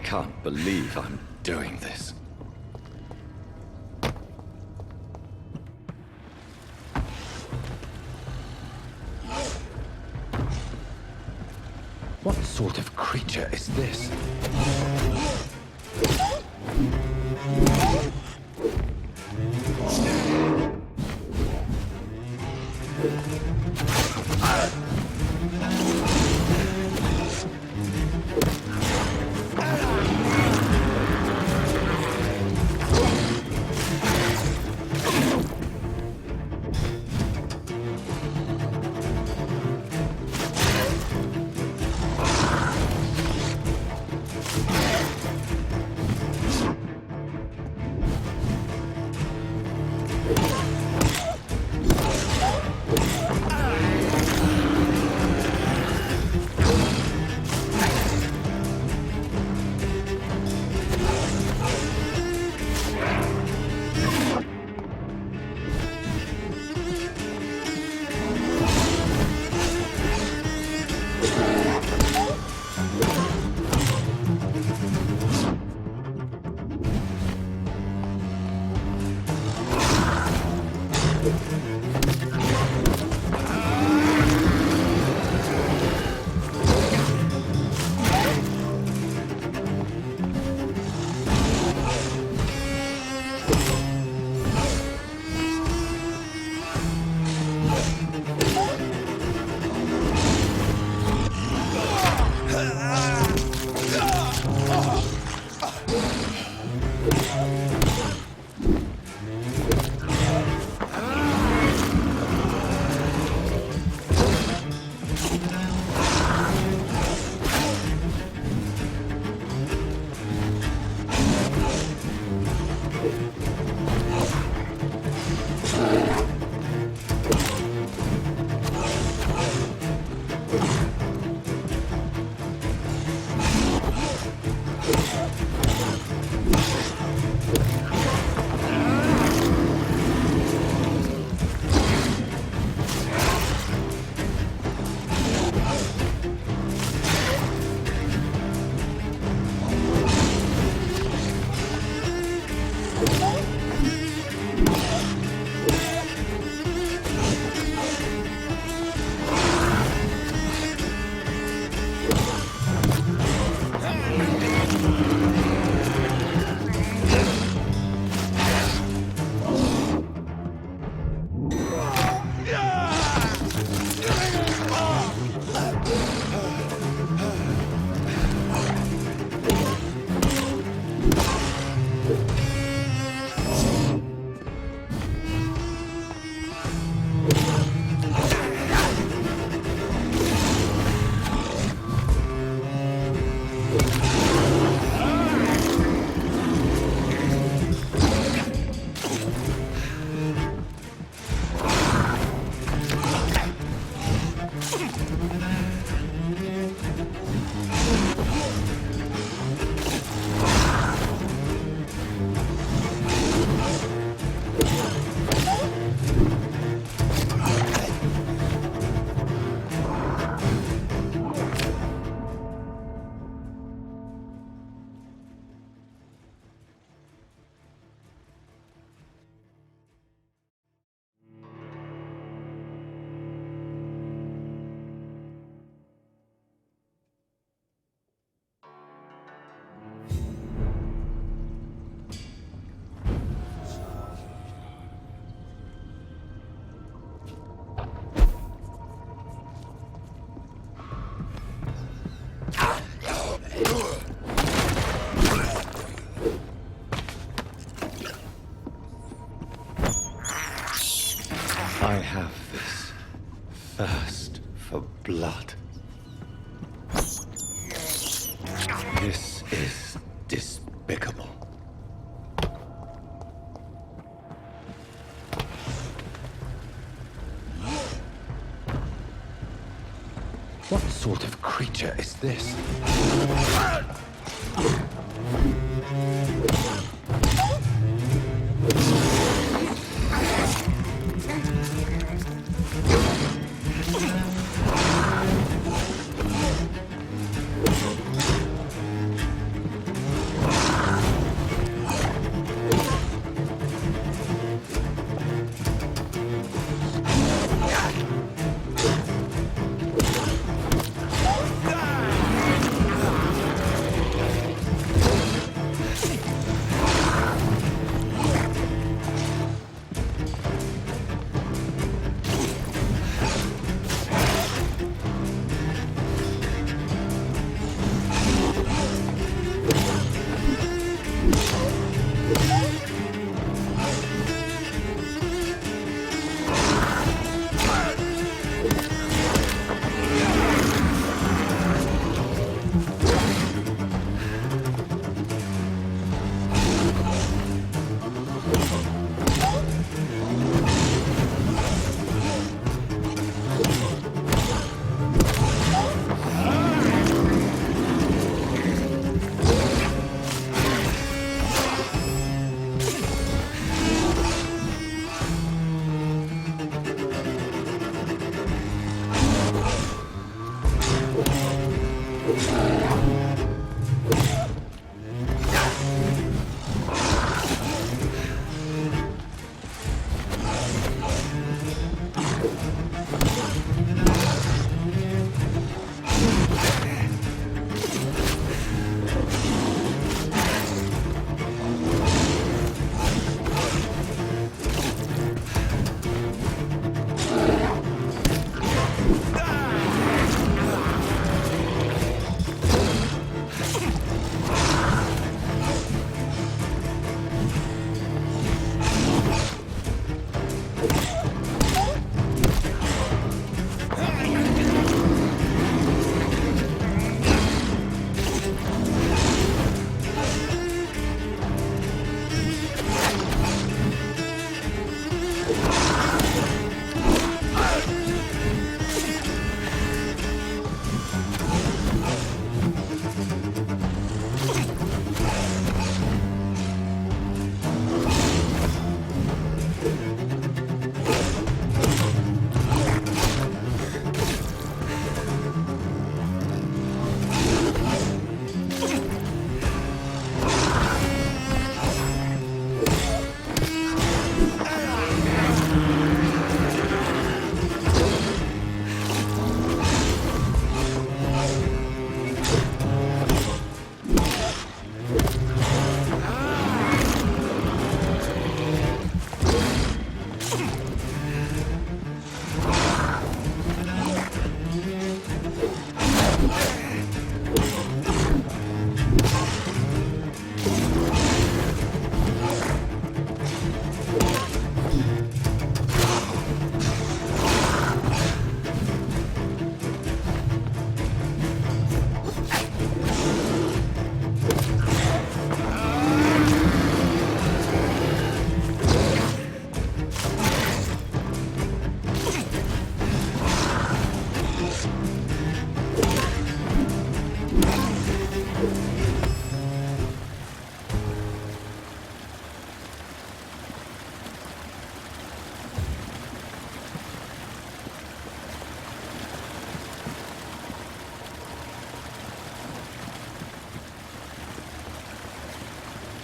can't believe I'm doing this. What sort of creature is this? I have this thirst for blood. This is despicable. What sort of creature is this?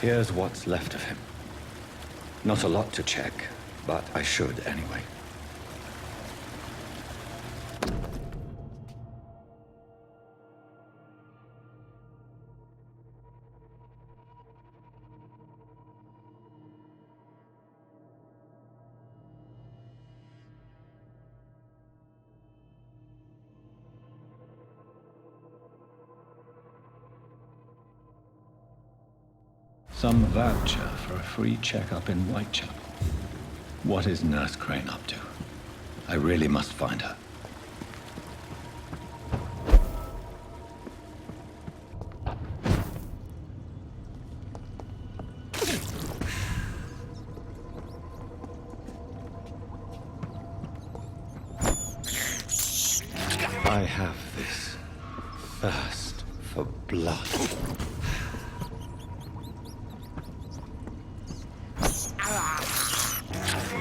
Here's what's left of him. Not a lot to check, but I should anyway. Some voucher for a free checkup in Whitechapel. What is Nurse Crane up to? I really must find her. I have this thirst for blood.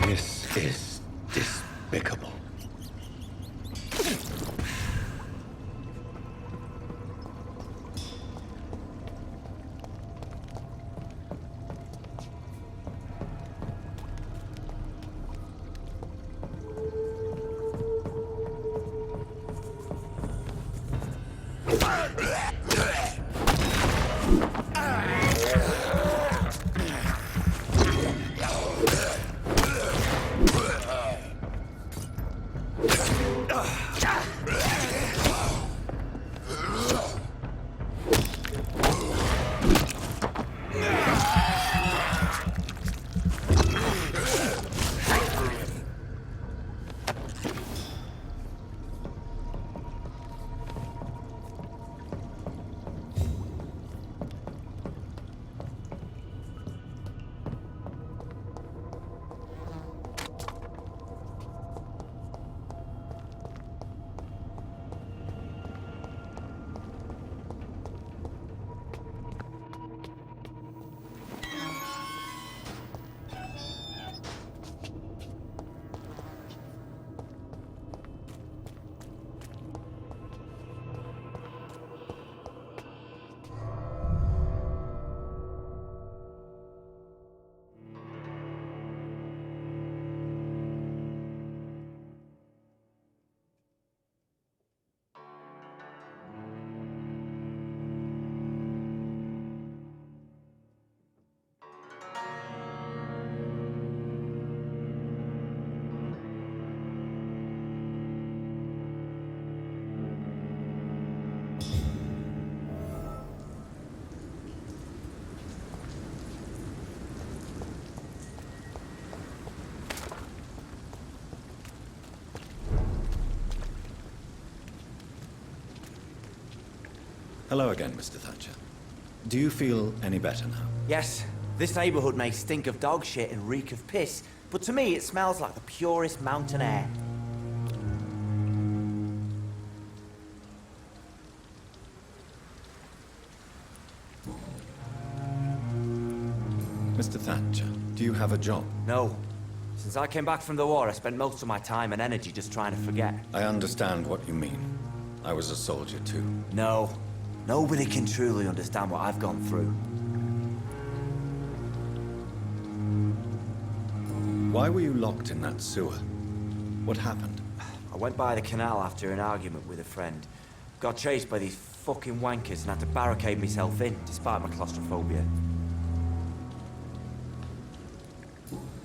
This is despicable. Hello again, Mr. Thatcher. Do you feel any better now? Yes, this neighborhood may stink of dog shit and reek of piss, but to me it smells like the purest mountain air. Mr. Thatcher, do you have a job? No. Since I came back from the war, I spent most of my time and energy just trying to forget. I understand what you mean. I was a soldier too. No. Nobody can truly understand what I've gone through. Why were you locked in that sewer? What happened? I went by the canal after an argument with a friend. Got chased by these fucking wankers and had to barricade myself in, despite my claustrophobia.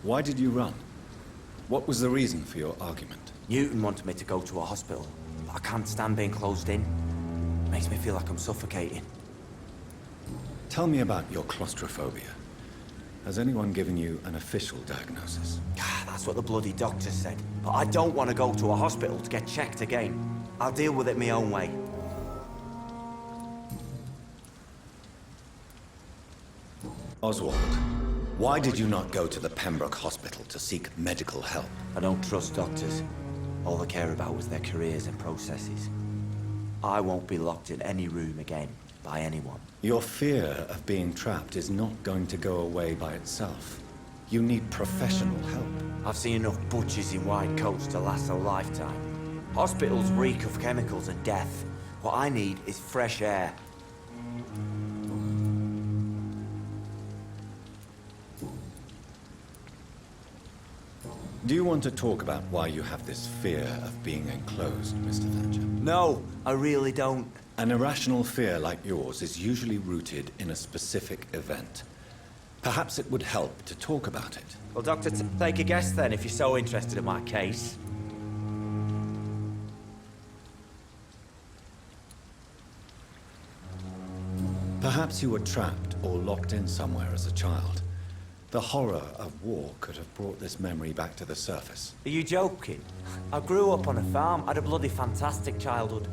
Why did you run? What was the reason for your argument? Newton wanted me to go to a hospital, but I can't stand being closed in. It makes me feel like I'm suffocating. Tell me about your claustrophobia. Has anyone given you an official diagnosis? That's what the bloody doctor said. But I don't want to go to a hospital to get checked again. I'll deal with it my own way. Oswald, why did you not go to the Pembroke Hospital to seek medical help? I don't trust doctors. All they care about was their careers and processes. I won't be locked in any room again, by anyone. Your fear of being trapped is not going to go away by itself. You need professional help. I've seen enough butchers in white coats to last a lifetime. Hospitals reek of chemicals and death. What I need is fresh air. Do you want to talk about why you have this fear of being enclosed, Mr. Thatcher? No, I really don't. An irrational fear like yours is usually rooted in a specific event. Perhaps it would help to talk about it. Well, Doctor, take a guess then, if you're so interested in my case. Perhaps you were trapped or locked in somewhere as a child. The horror of war could have brought this memory back to the surface. Are you joking? I grew up on a farm, had a bloody fantastic childhood.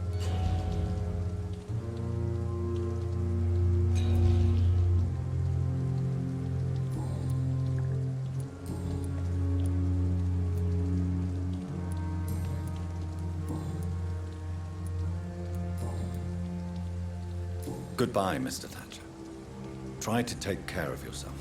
Goodbye, Mr. Thatcher. Try to take care of yourself.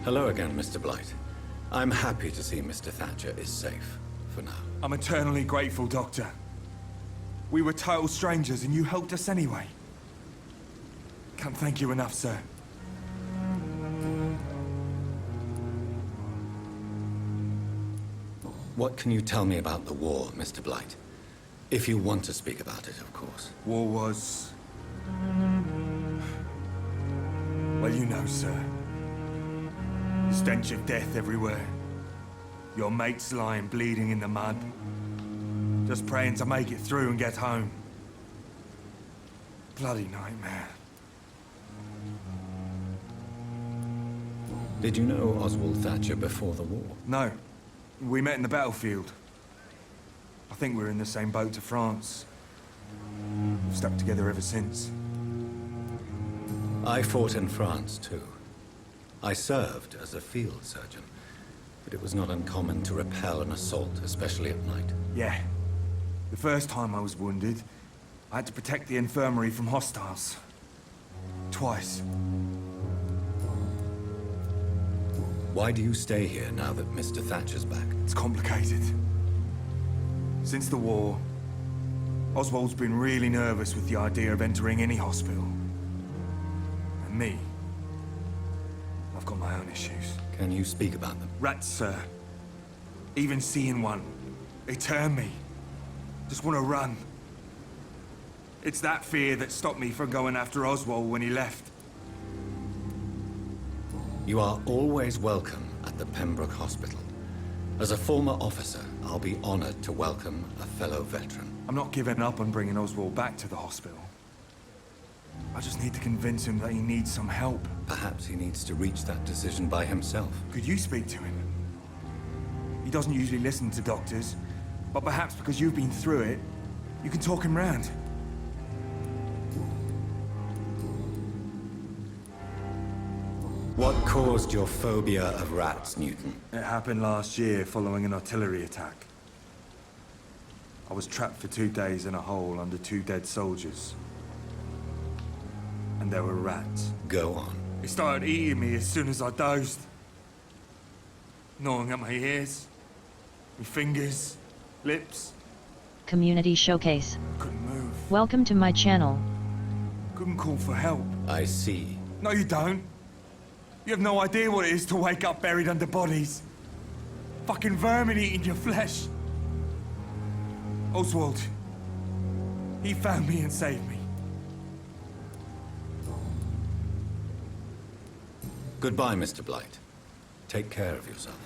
Hello again, Mr. Blight. I'm happy to see Mr. Thatcher is safe, for now. I'm eternally grateful, Doctor. We were total strangers and you helped us anyway. Can't thank you enough, sir. What can you tell me about the war, Mr. Blight? If you want to speak about it, of course. War was... well, you know, sir. The stench of death everywhere. Your mates lying bleeding in the mud. Just praying to make it through and get home. Bloody nightmare. Did you know Oswald Thatcher before the war? No. We met in the battlefield. I think we're in the same boat to France. We've stuck together ever since. I fought in France, too. I served as a field surgeon, but it was not uncommon to repel an assault, especially at night. Yeah. The first time I was wounded, I had to protect the infirmary from hostiles. Twice. Why do you stay here now that Mr. Thatcher's back? It's complicated. Since the war, Oswald's been really nervous with the idea of entering any hospital. And me, I've got my own issues. Can you speak about them? Rats, sir. Even seeing one, they turn me. Just want to run. It's that fear that stopped me from going after Oswald when he left. You are always welcome at the Pembroke Hospital. As a former officer, I'll be honored to welcome a fellow veteran. I'm not giving up on bringing Oswald back to the hospital. I just need to convince him that he needs some help. Perhaps he needs to reach that decision by himself. Could you speak to him? He doesn't usually listen to doctors, but perhaps because you've been through it, you can talk him round. What caused your phobia of rats, Newton? It happened last year following an artillery attack. I was trapped for 2 days in a hole under 2 dead soldiers. And there were rats. Go on. They started eating me as soon as I dozed. Gnawing at my ears, my fingers, lips. Community Showcase. Couldn't move. Welcome to my channel. Couldn't call for help. I see. No, you don't. You have no idea what it is to wake up buried under bodies. Fucking vermin eating your flesh. Oswald. He found me and saved me. Goodbye, Mr. Blight. Take care of yourself.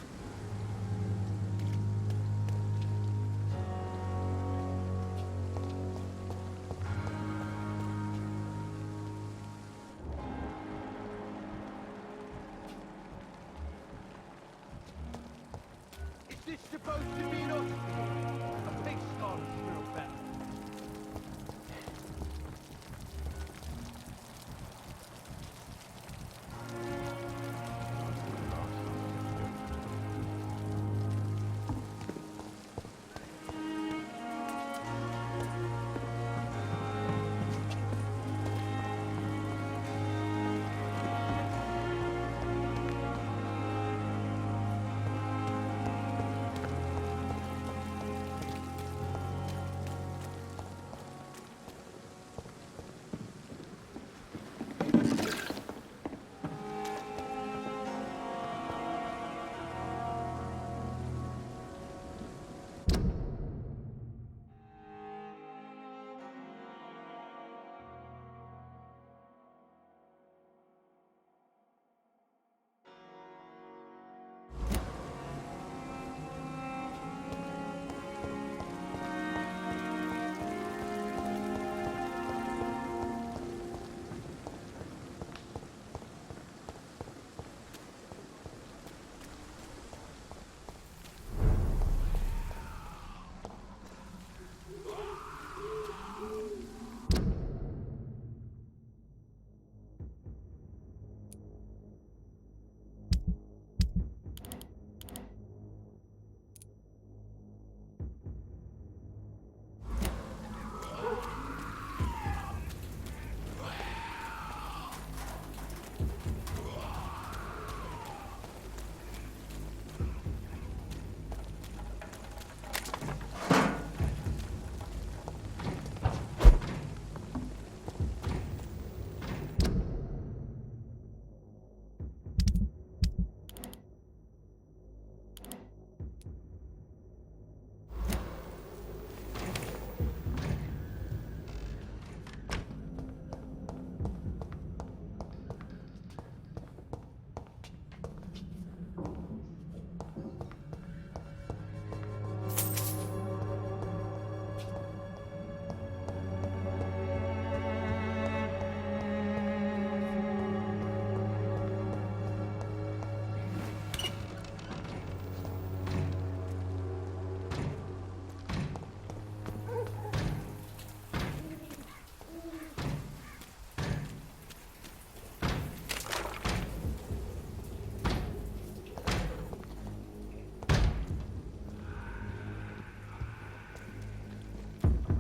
Is this supposed to mean us? A big scarlet squirrel better.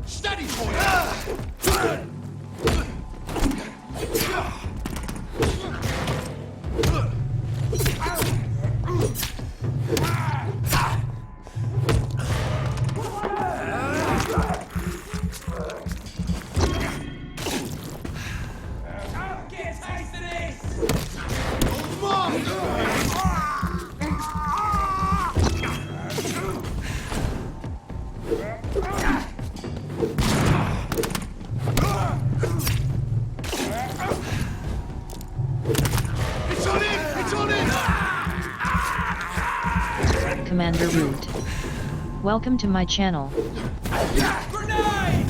Steady for you! Commander Root. Welcome to my channel. Grenade!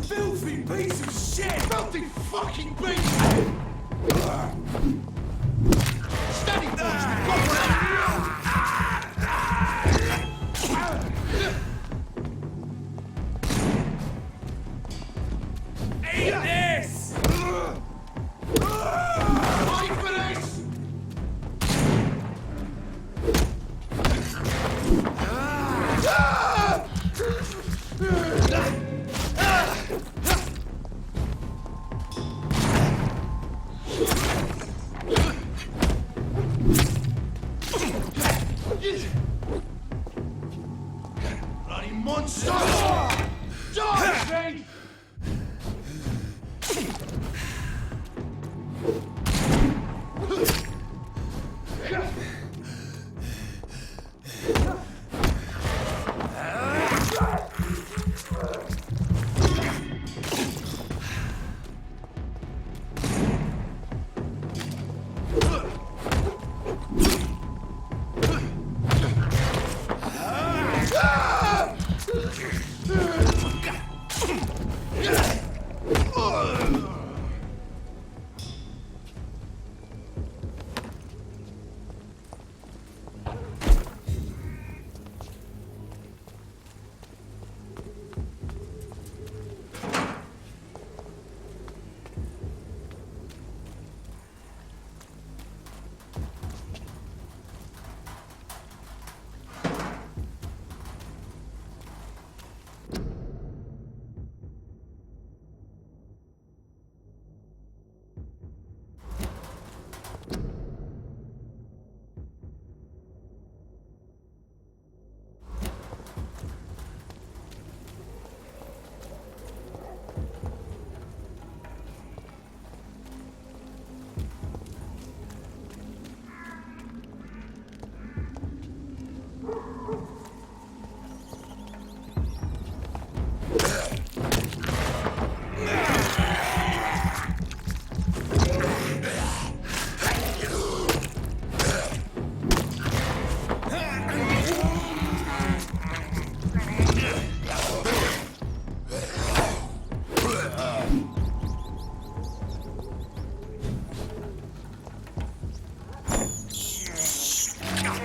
Filthy piece of shit! Filthy fucking beast! Steady, boys! We've got one! Eat this! Fight for this! Bloody monster! Die, Jake!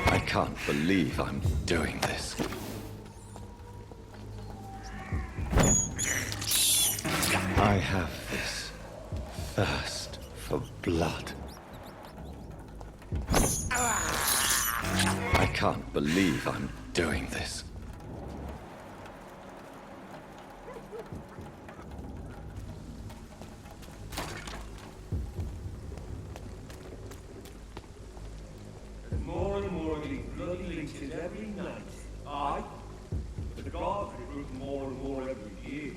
I can't believe I'm doing this. I have this thirst for blood. I can't believe I'm doing this. More and more of these bloody leeches every night. Aye. But the guards recruit more and more every year.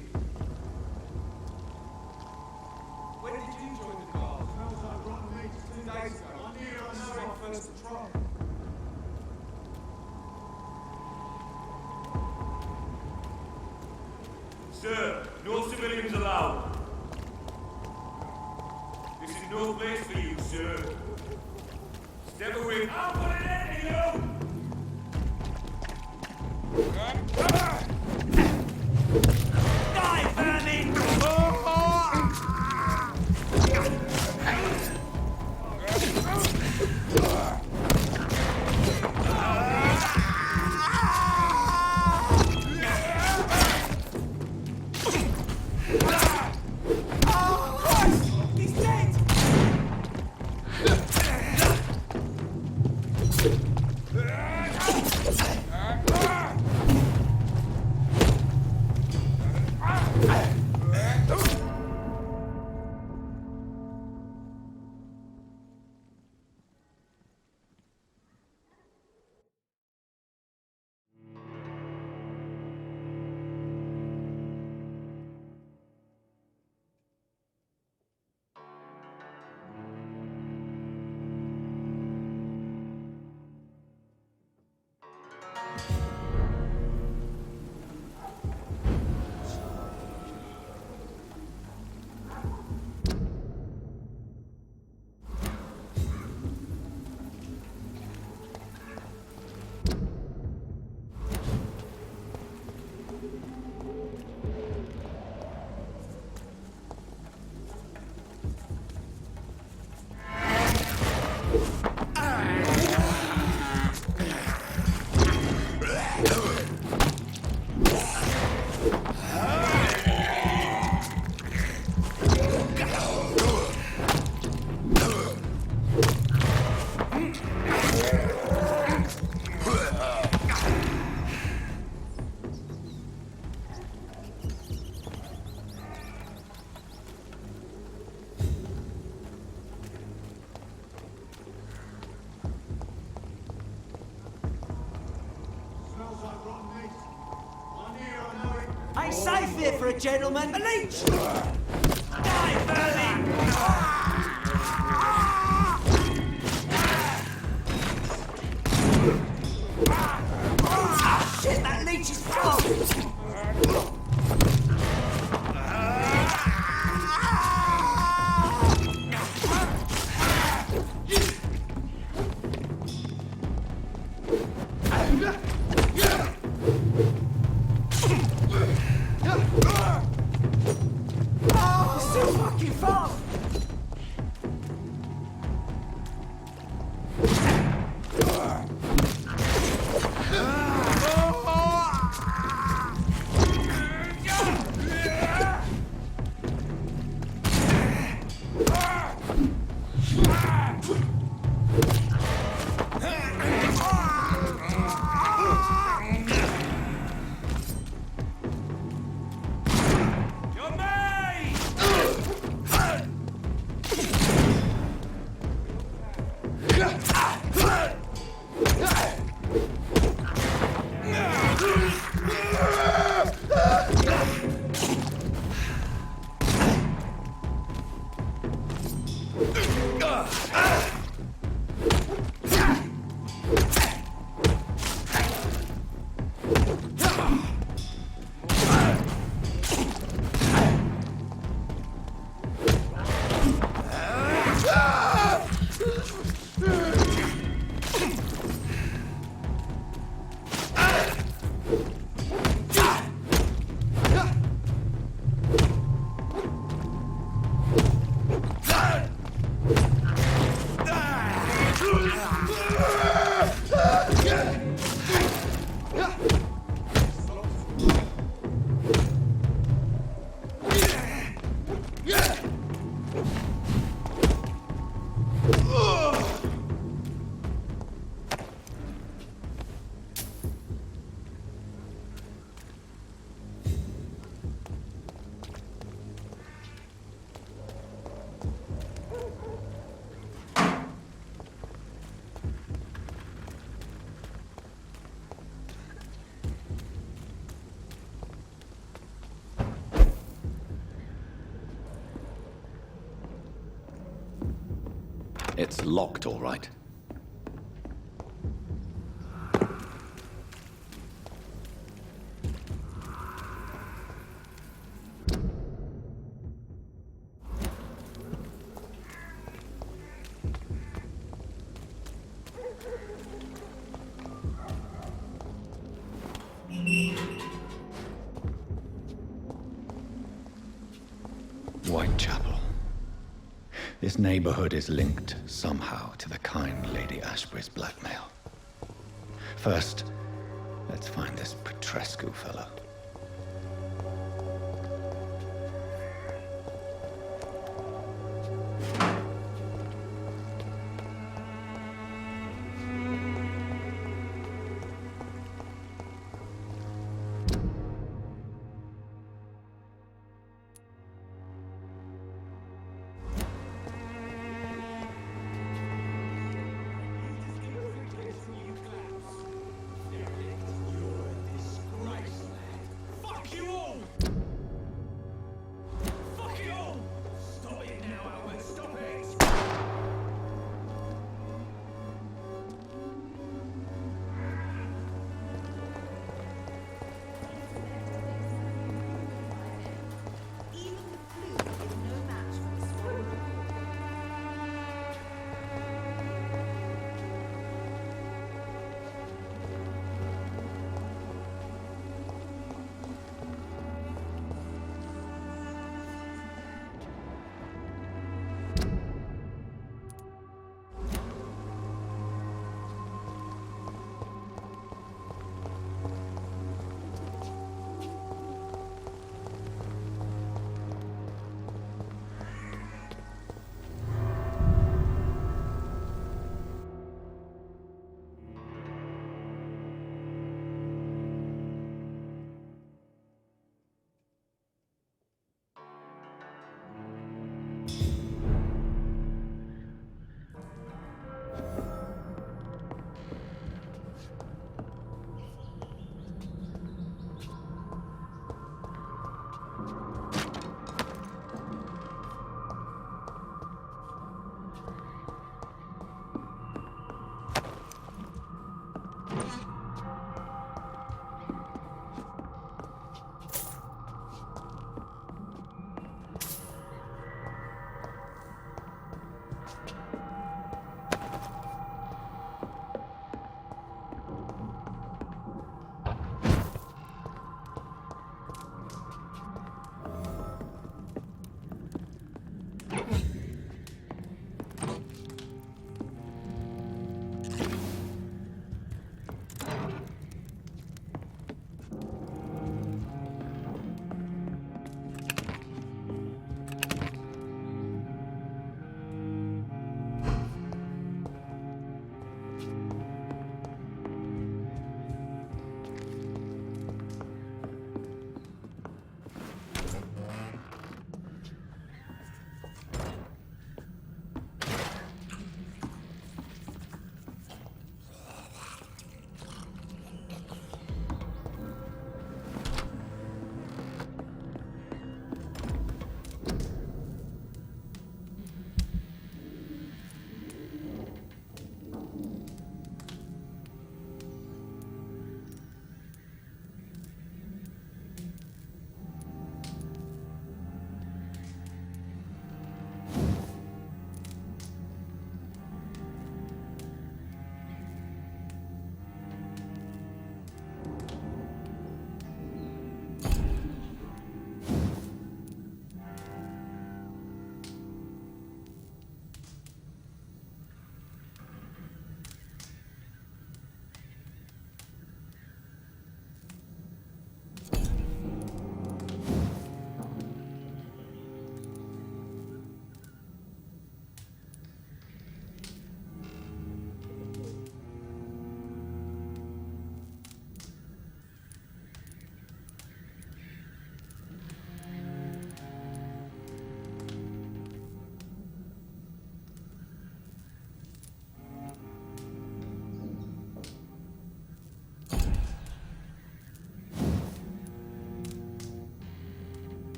When did you join the guards? I was on run range 2 days ago. I knew I was my first patrol. Sir, no civilians allowed. This is no place for you, sir. Step away. I'll put an end to you! Die, vermin! He's dead! Ain't safe here for a gentleman. A leech! Die, vermin! Shit, that leech is full! Still fucking far! You're made! It's locked, all right. Whitechapel. This neighborhood is linked somehow to the kind Lady Ashbury's blackmail. First, let's find this Petrescu fellow.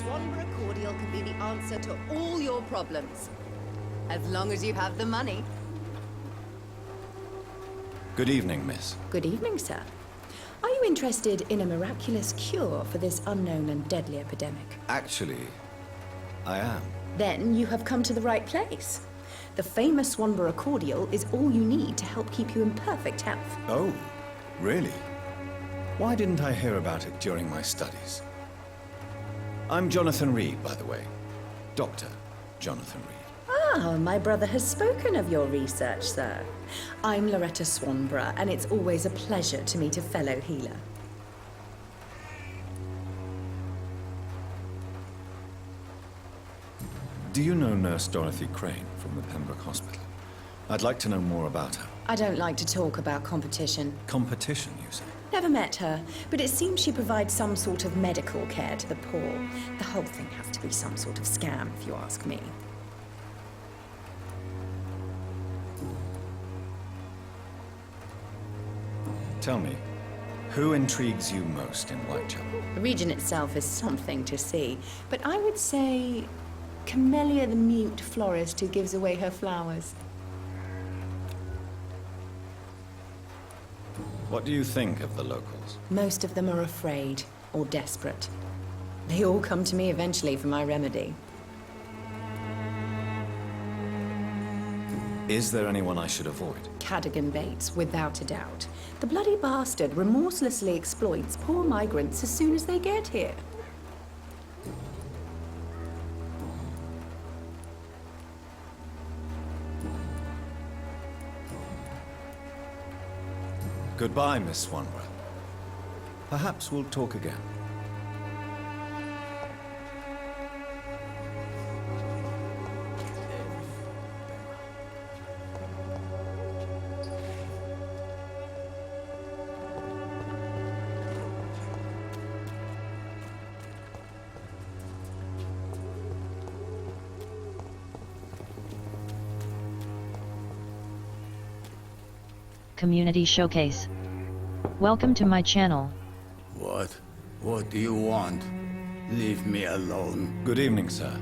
Swanborough cordial can be the answer to all your problems. As long as you have the money. Good evening, miss. Good evening, sir. Are you interested in a miraculous cure for this unknown and deadly epidemic? Actually, I am. Then you have come to the right place. The famous Swanborough cordial is all you need to help keep you in perfect health. Oh, really? Why didn't I hear about it during my studies? I'm Jonathan Reed, by the way. Dr. Jonathan Reed. Ah, my brother has spoken of your research, sir. I'm Loretta Swanborough, and it's always a pleasure to meet a fellow healer. Do you know Nurse Dorothy Crane from the Pembroke Hospital? I'd like to know more about her. I don't like to talk about competition. Competition, you say? Never met her, but it seems she provides some sort of medical care to the poor. The whole thing has to be some sort of scam, if you ask me. Tell me, who intrigues you most in Whitechapel? The region itself is something to see, but I would say Camellia the mute florist who gives away her flowers. What do you think of the locals? Most of them are afraid or desperate. They all come to me eventually for my remedy. Is there anyone I should avoid? Cadogan Bates, without a doubt. The bloody bastard remorselessly exploits poor migrants as soon as they get here. Goodbye, Miss Swanborough. Perhaps we'll talk again. Community Showcase. Welcome to my channel. What? What do you want? Leave me alone. Good evening, sir.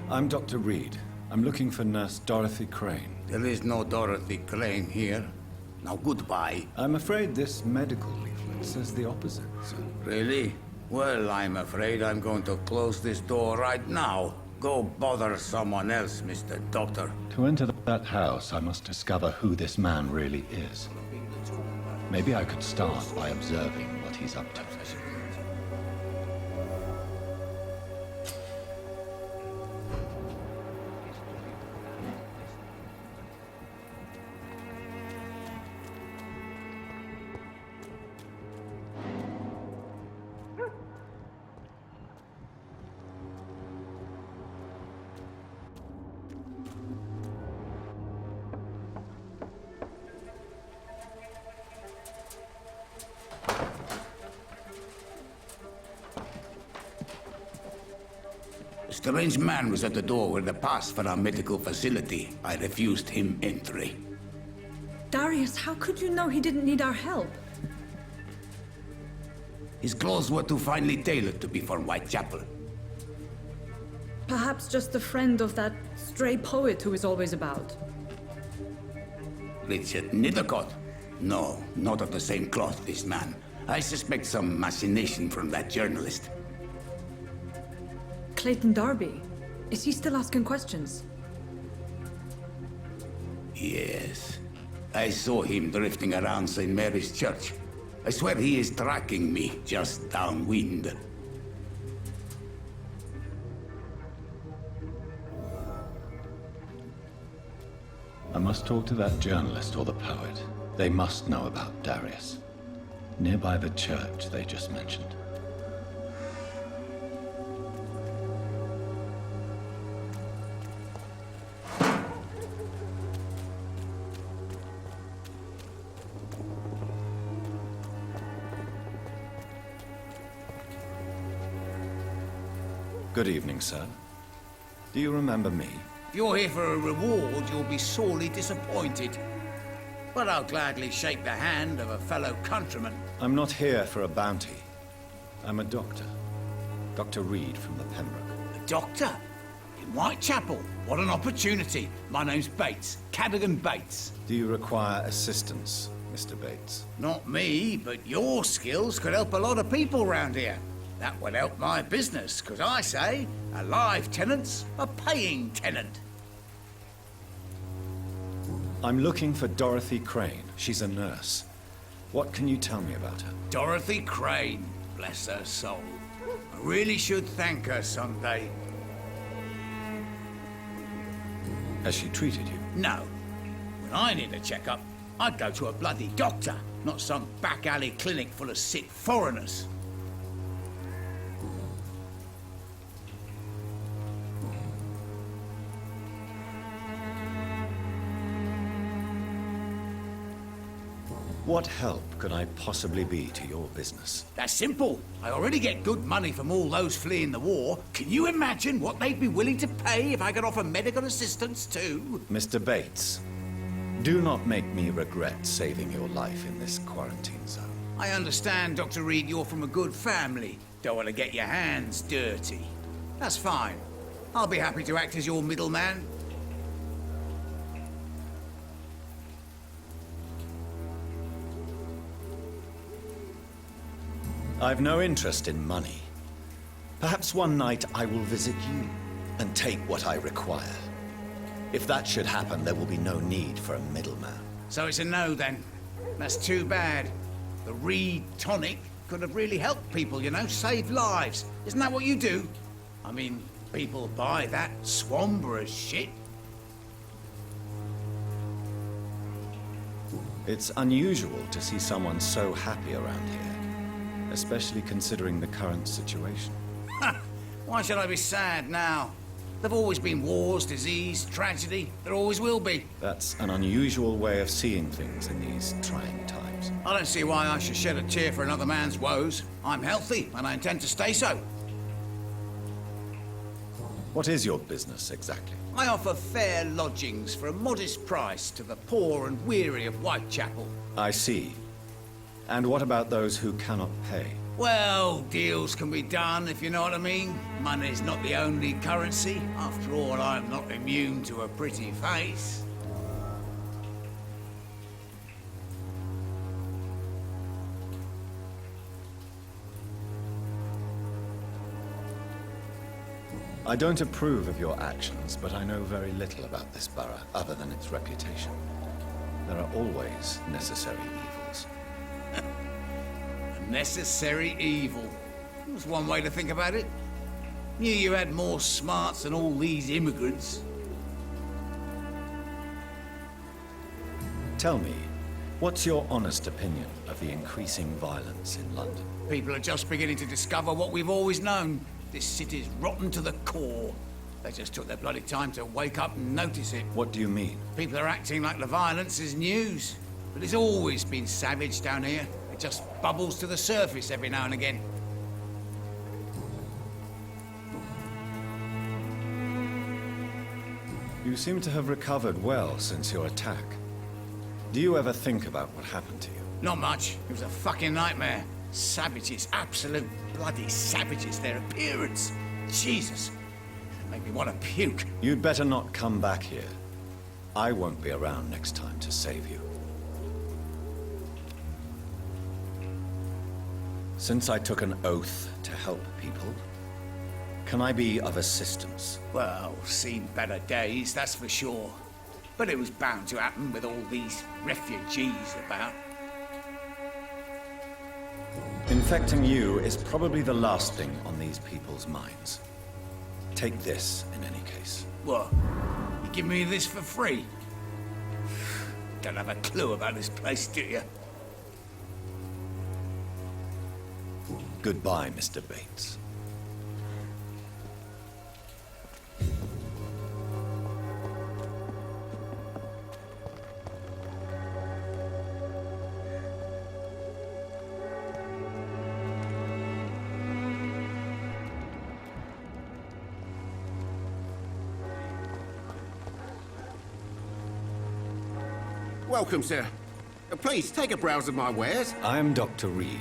I'm Dr. Reed. I'm looking for Nurse Dorothy Crane. There is no Dorothy Crane here. Now goodbye. I'm afraid this medical leaflet says the opposite, sir. Really? Well, I'm afraid I'm going to close this door right now. Go bother someone else, Mr. Doctor. To enter that house, I must discover who this man really is. Maybe I could start by observing what he's up to. A strange man was at the door with a pass for our medical facility. I refused him entry. Darius, how could you know he didn't need our help? His clothes were too finely tailored to be for Whitechapel. Perhaps just a friend of that stray poet who is always about. Richard Nithercott? No, not of the same cloth, this man. I suspect some machination from that journalist. Clayton Darby. Is he still asking questions? Yes. I saw him drifting around St. Mary's Church. I swear he is tracking me just downwind. I must talk to that journalist or the poet. They must know about Darius. Nearby the church they just mentioned. Good evening, sir. Do you remember me? If you're here for a reward, you'll be sorely disappointed. But I'll gladly shake the hand of a fellow countryman. I'm not here for a bounty. I'm a doctor. Dr. Reed from the Pembroke. A doctor? In Whitechapel? What an opportunity. My name's Bates. Cadogan Bates. Do you require assistance, Mr. Bates? Not me, but your skills could help a lot of people round here. That would help my business, because I say a live tenant's a paying tenant. I'm looking for Dorothy Crane. She's a nurse. What can you tell me about her? Dorothy Crane, bless her soul. I really should thank her someday. Has she treated you? No. When I need a checkup, I'd go to a bloody doctor, not some back alley clinic full of sick foreigners. What help could I possibly be to your business? That's simple. I already get good money from all those fleeing the war. Can you imagine what they'd be willing to pay if I could offer medical assistance too? Mr. Bates, do not make me regret saving your life in this quarantine zone. I understand, Dr. Reed, you're from a good family. Don't want to get your hands dirty. That's fine. I'll be happy to act as your middleman. I've no interest in money. Perhaps one night I will visit you and take what I require. If that should happen, there will be no need for a middleman. So it's a no, then. That's too bad. The Reed tonic could have really helped people, you know, saved lives. Isn't that what you do? I mean, people buy that Swanborough shit. It's unusual to see someone so happy around here, especially considering the current situation. Why should I be sad now? There've always been wars, disease, tragedy. There always will be. That's an unusual way of seeing things in these trying times. I don't see why I should shed a tear for another man's woes. I'm healthy, and I intend to stay so. What is your business exactly? I offer fair lodgings for a modest price to the poor and weary of Whitechapel. I see. And what about those who cannot pay? Well, deals can be done, if you know what I mean. Money's not the only currency. After all, I'm not immune to a pretty face. I don't approve of your actions, but I know very little about this borough, other than its reputation. There are always necessary evils. A necessary evil. That's one way to think about it. Knew you had more smarts than all these immigrants. Tell me, what's your honest opinion of the increasing violence in London? People are just beginning to discover what we've always known. This city's rotten to the core. They just took their bloody time to wake up and notice it. What do you mean? People are acting like the violence is news. But it's always been savage down here. It just bubbles to the surface every now and again. You seem to have recovered well since your attack. Do you ever think about what happened to you? Not much. It was a fucking nightmare. Savages, absolute bloody savages, their appearance. Jesus. It made me want to puke. You'd better not come back here. I won't be around next time to save you. Since I took an oath to help people, can I be of assistance? Well, seen better days, that's for sure. But it was bound to happen with all these refugees about. Infecting you is probably the last thing on these people's minds. Take this, in any case. What? You give me this for free? Don't have a clue about this place, do you? Goodbye, Mr. Bates. Welcome, sir. Please, take a browse of my wares. I am Dr. Reed.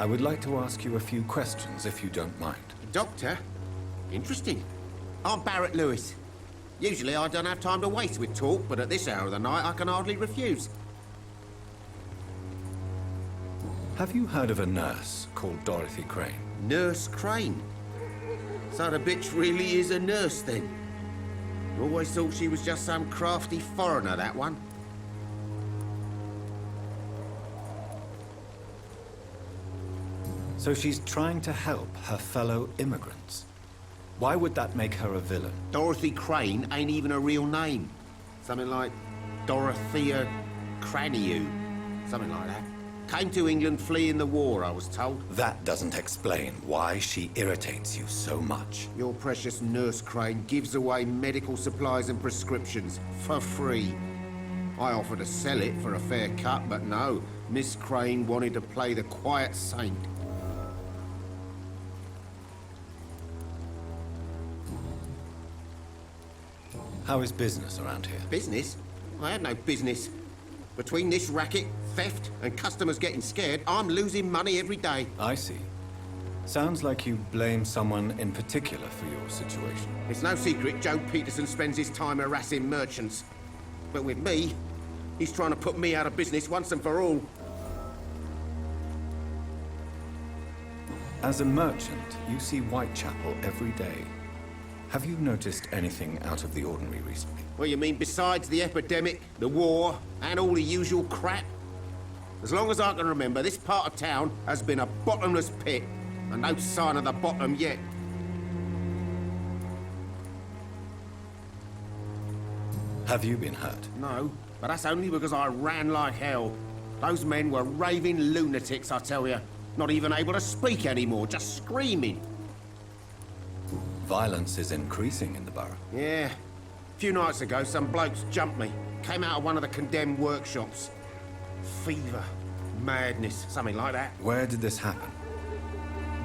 I would like to ask you a few questions, if you don't mind. Doctor? Interesting. I'm Barrett Lewis. Usually I don't have time to waste with talk, but at this hour of the night I can hardly refuse. Have you heard of a nurse called Dorothy Crane? Nurse Crane? So the bitch really is a nurse, then? Always thought she was just some crafty foreigner, that one. So she's trying to help her fellow immigrants. Why would that make her a villain? Dorothy Crane ain't even a real name. Something like Dorothea Craniu. Something like that. Came to England fleeing the war, I was told. That doesn't explain why she irritates you so much. Your precious Nurse Crane gives away medical supplies and prescriptions for free. I offered to sell it for a fair cut, but no. Miss Crane wanted to play the quiet saint. How is business around here? Business? I had no business. Between this racket, theft, and customers getting scared, I'm losing money every day. I see. Sounds like you blame someone in particular for your situation. It's no secret Joe Peterson spends his time harassing merchants. But with me, he's trying to put me out of business once and for all. As a merchant, you see Whitechapel every day. Have you noticed anything out of the ordinary recently? Well, you mean besides the epidemic, the war, and all the usual crap? As long as I can remember, this part of town has been a bottomless pit, and no sign of the bottom yet. Have you been hurt? No, but that's only because I ran like hell. Those men were raving lunatics, I tell you. Not even able to speak anymore, just screaming. Violence is increasing in the borough. Yeah. A few nights ago, some blokes jumped me. Came out of one of the condemned workshops. Fever, madness, something like that. Where did this happen?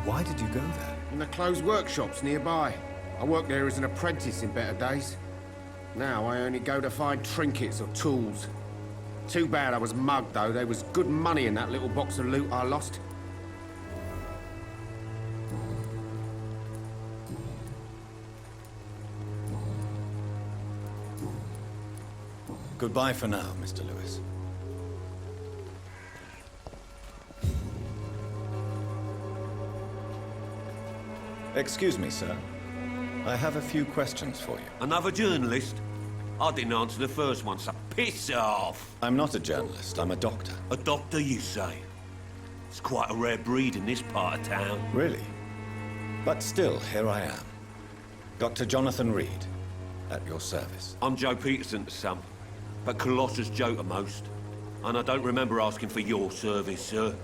Why did you go there? In the closed workshops nearby. I worked there as an apprentice in better days. Now I only go to find trinkets or tools. Too bad I was mugged, though. There was good money in that little box of loot I lost. Goodbye for now, Mr. Lewis. Excuse me, sir. I have a few questions for you. Another journalist? I didn't answer the first one, so piss off! I'm not a journalist, I'm a doctor. A doctor, you say? It's quite a rare breed in this part of town. Really? But still, here I am. Dr. Jonathan Reed, at your service. I'm Joe Peterson to some, but Colossus Joe to most. And I don't remember asking for your service, sir.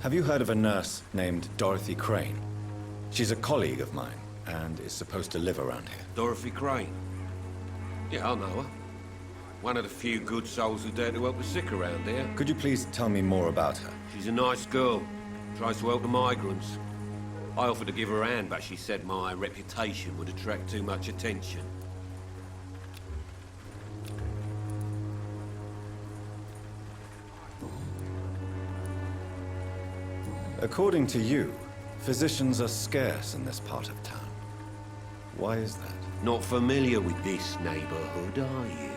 Have you heard of a nurse named Dorothy Crane? She's a colleague of mine, and is supposed to live around here. Dorothy Crane? Yeah, I know her. One of the few good souls who dare to help the sick around here. Could you please tell me more about her? She's a nice girl. Tries to help the migrants. I offered to give her a hand, but she said my reputation would attract too much attention. According to you, physicians are scarce in this part of town. Why is that? Not familiar with this neighborhood, are you?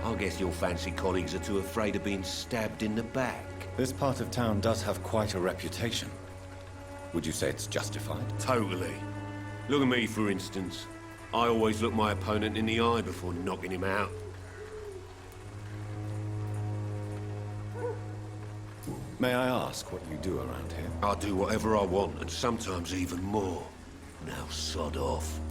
I guess your fancy colleagues are too afraid of being stabbed in the back. This part of town does have quite a reputation. Would you say it's justified? Totally. Look at me, for instance. I always look my opponent in the eye before knocking him out. May I ask what you do around here? I do whatever I want, and sometimes even more. Now sod off.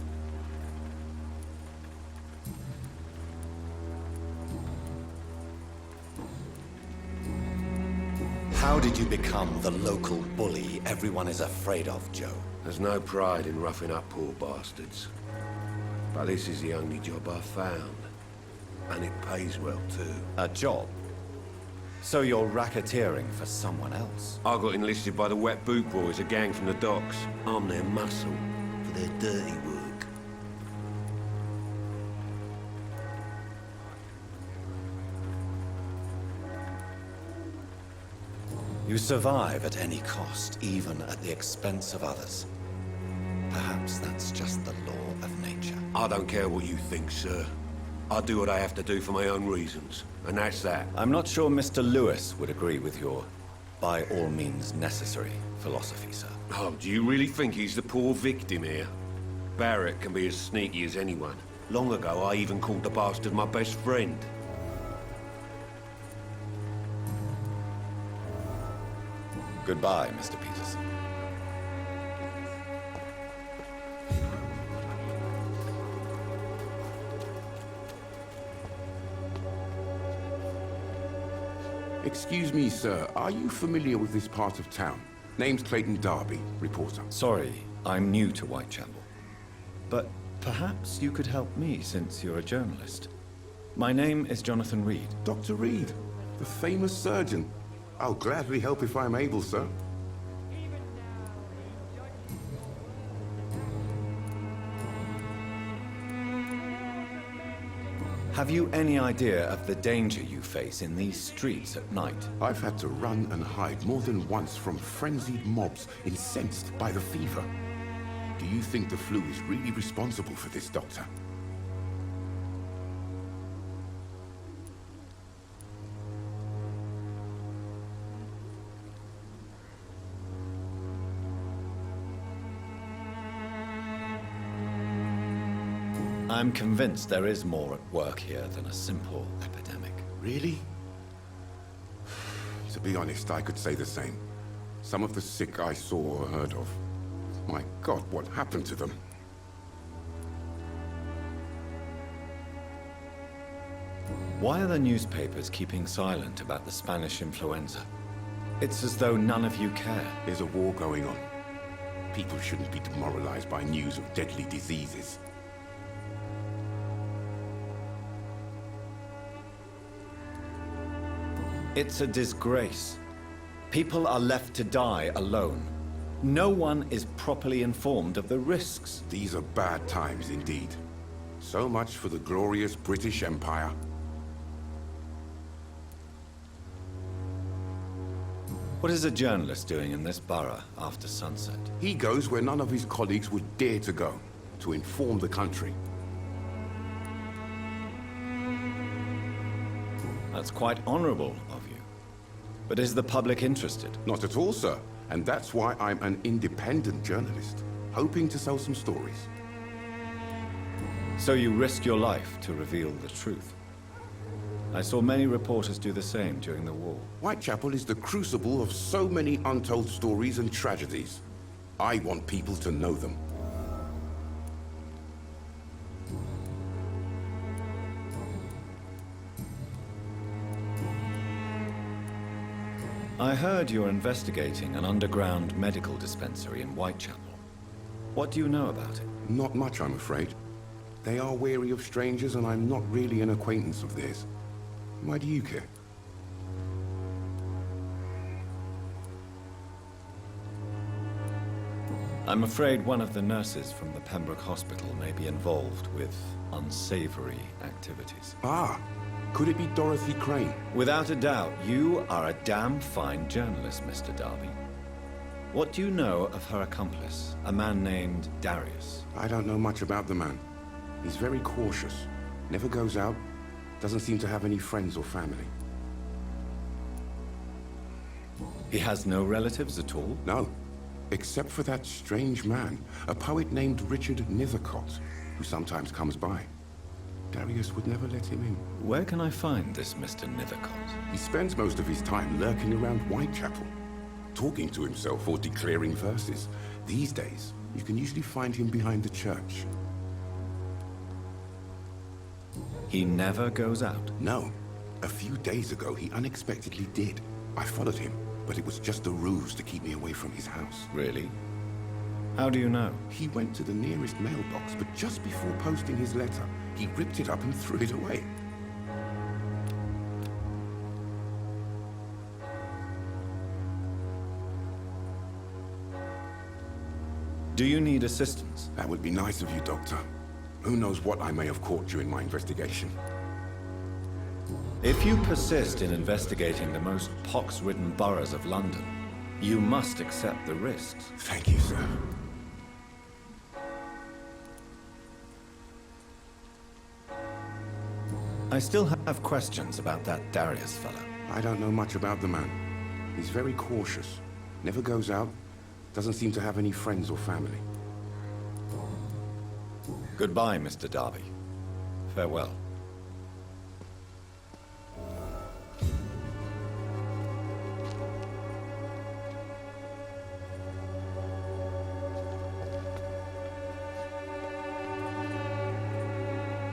How did you become the local bully everyone is afraid of, Joe? There's no pride in roughing up poor bastards. But this is the only job I've found. And it pays well, too. A job? So you're racketeering for someone else? I got enlisted by the Wet Boot Boys, a gang from the docks. I'm their muscle for their dirty work. You survive at any cost, even at the expense of others. Perhaps that's just the law of nature. I don't care what you think, sir. I do what I have to do for my own reasons, and that's that. I'm not sure Mr. Lewis would agree with your by all means necessary philosophy, sir. Oh, do you really think he's the poor victim here? Barrett can be as sneaky as anyone. Long ago, I even called the bastard my best friend. Goodbye, Mr. Peterson. Excuse me, sir. Are you familiar with this part of town? Name's Clayton Darby, reporter. Sorry, I'm new to Whitechapel. But perhaps you could help me since you're a journalist. My name is Jonathan Reed. Dr. Reed, the famous surgeon. I'll gladly help if I'm able, sir. Have you any idea of the danger you face in these streets at night? I've had to run and hide more than once from frenzied mobs incensed by the fever. Do you think the flu is really responsible for this, Doctor? I'm convinced there is more at work here than a simple epidemic. Really? To be honest, I could say the same. Some of the sick I saw or heard of. My God, what happened to them? Why are the newspapers keeping silent about the Spanish influenza? It's as though none of you care. There's a war going on. People shouldn't be demoralized by news of deadly diseases. It's a disgrace. People are left to die alone. No one is properly informed of the risks. These are bad times indeed. So much for the glorious British Empire. What is a journalist doing in this borough after sunset? He goes where none of his colleagues would dare to go, to inform the country. That's quite honorable of you. But is the public interested? Not at all, sir. And that's why I'm an independent journalist, hoping to sell some stories. So you risk your life to reveal the truth. I saw many reporters do the same during the war. Whitechapel is the crucible of so many untold stories and tragedies. I want people to know them. I heard you're investigating an underground medical dispensary in Whitechapel. What do you know about it? Not much, I'm afraid. They are wary of strangers, and I'm not really an acquaintance of theirs. Why do you care? I'm afraid one of the nurses from the Pembroke Hospital may be involved with unsavory activities. Ah, could it be Dorothy Crane? Without a doubt, you are a damn fine journalist, Mr. Darby. What do you know of her accomplice, a man named Darius? I don't know much about the man. He's very cautious. Never goes out. Doesn't seem to have any friends or family. He has no relatives at all? No. Except for that strange man, a poet named Richard Nethercott, who sometimes comes by. Darius would never let him in. Where can I find this Mr. Nethercott? He spends most of his time lurking around Whitechapel, talking to himself or declaring verses. These days, you can usually find him behind the church. He never goes out? No. A few days ago, he unexpectedly did. I followed him, but it was just a ruse to keep me away from his house. Really? How do you know? He went to the nearest mailbox, but just before posting his letter, he ripped it up and threw it away. Do you need assistance? That would be nice of you, Doctor. Who knows what I may have caught during my investigation. If you persist in investigating the most pox-ridden boroughs of London, you must accept the risks. Thank you, sir. I still have questions about that Darius fellow. I don't know much about the man. He's very cautious. Never goes out. Doesn't seem to have any friends or family. Goodbye, Mr. Darby. Farewell.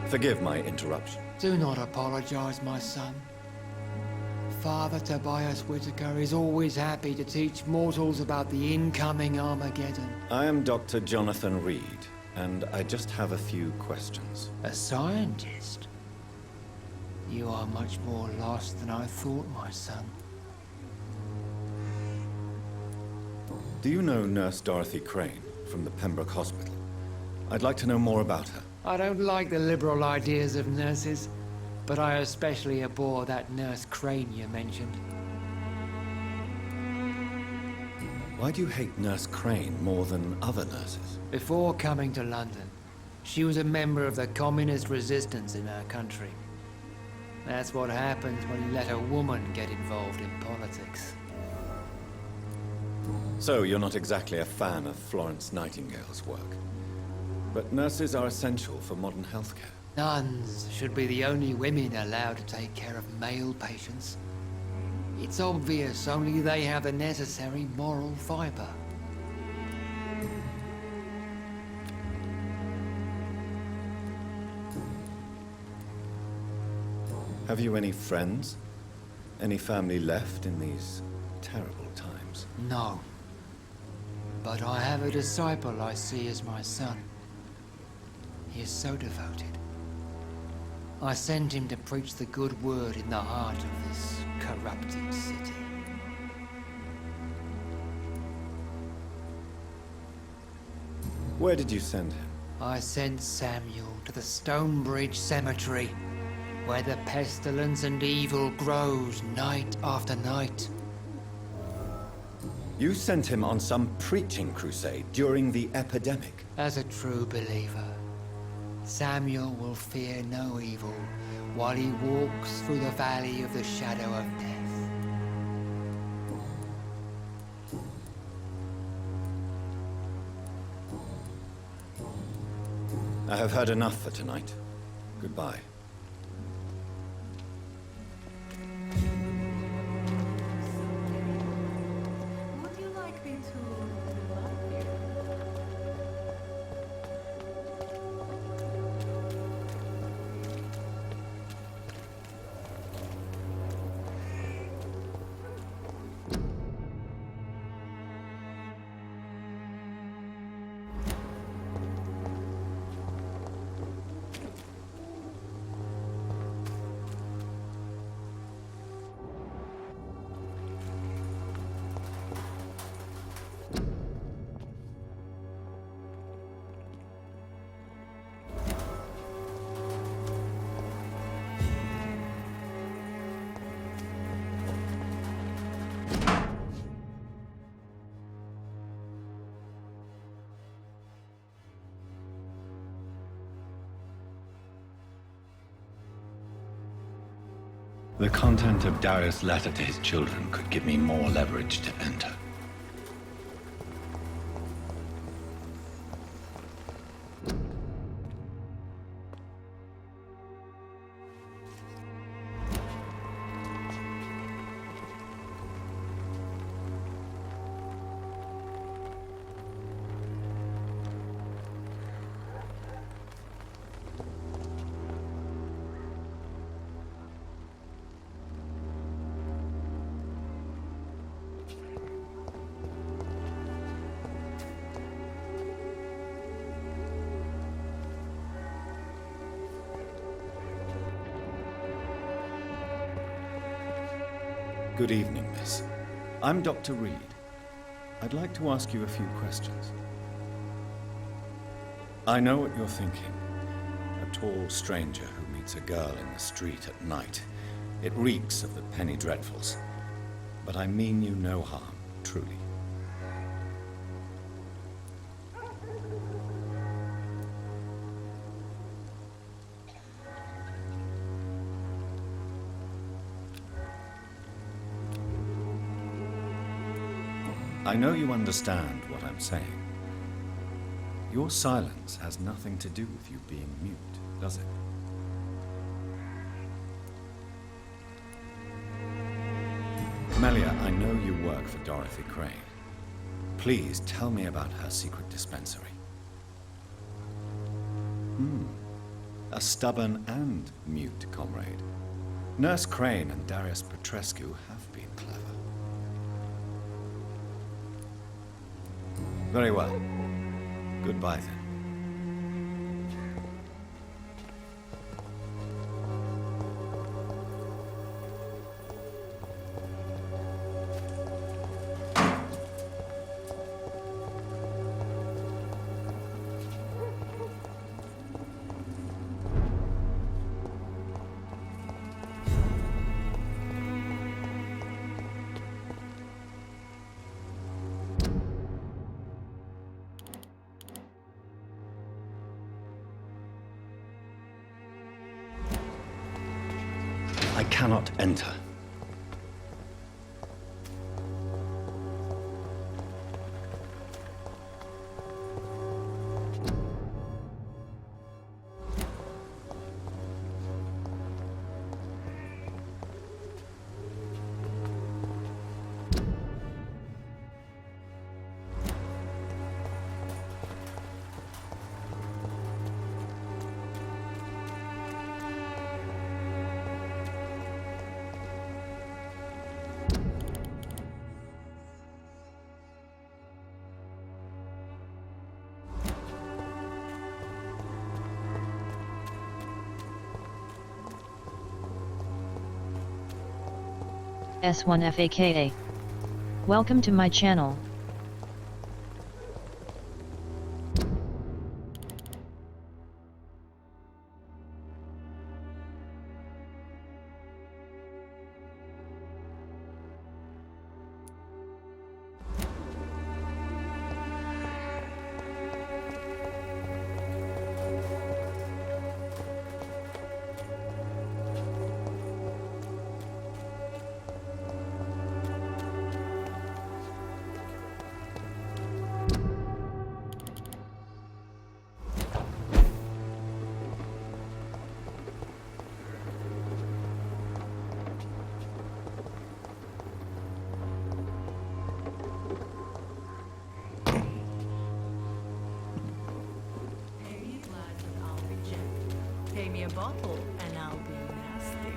Forgive my interruption. Do not apologize, my son. Father Tobias Whitaker is always happy to teach mortals about the incoming Armageddon. I am Dr. Jonathan Reed, and I just have a few questions. A scientist? You are much more lost than I thought, my son. Do you know Nurse Dorothy Crane from the Pembroke Hospital? I'd like to know more about her. I don't like the liberal ideas of nurses, but I especially abhor that Nurse Crane you mentioned. Why do you hate Nurse Crane more than other nurses? Before coming to London, she was a member of the communist resistance in our country. That's what happens when you let a woman get involved in politics. So you're not exactly a fan of Florence Nightingale's work. But nurses are essential for modern healthcare. Nuns should be the only women allowed to take care of male patients. It's obvious only they have the necessary moral fiber. Have you any friends? Any family left in these terrible times? No. But I have a disciple I see as my son. He is so devoted. I sent him to preach the good word in the heart of this corrupted city. Where did you send him? I sent Samuel to the Stonebridge Cemetery, where the pestilence and evil grows night after night. You sent him on some preaching crusade during the epidemic. As a true believer, Samuel will fear no evil while he walks through the valley of the shadow of death. I have heard enough for tonight. Goodbye. Would you like me to Vampyr? The content of Darius' letter to his children could give me more leverage to enter. Good evening, miss. I'm Dr. Reed. I'd like to ask you a few questions. I know what you're thinking. A tall stranger who meets a girl in the street at night It reeks of the penny dreadfuls. But I mean you no harm, truly. I know you understand what I'm saying. Your silence has nothing to do with you being mute, does it? Melia, I know you work for Dorothy Crane. Please tell me about her secret dispensary. A stubborn and mute comrade. Nurse Crane and Darius Petrescu have been clever. Very well. Goodbye then. I cannot enter. S1FAKA. Welcome to my channel. Pay me a bottle and I'll be nasty.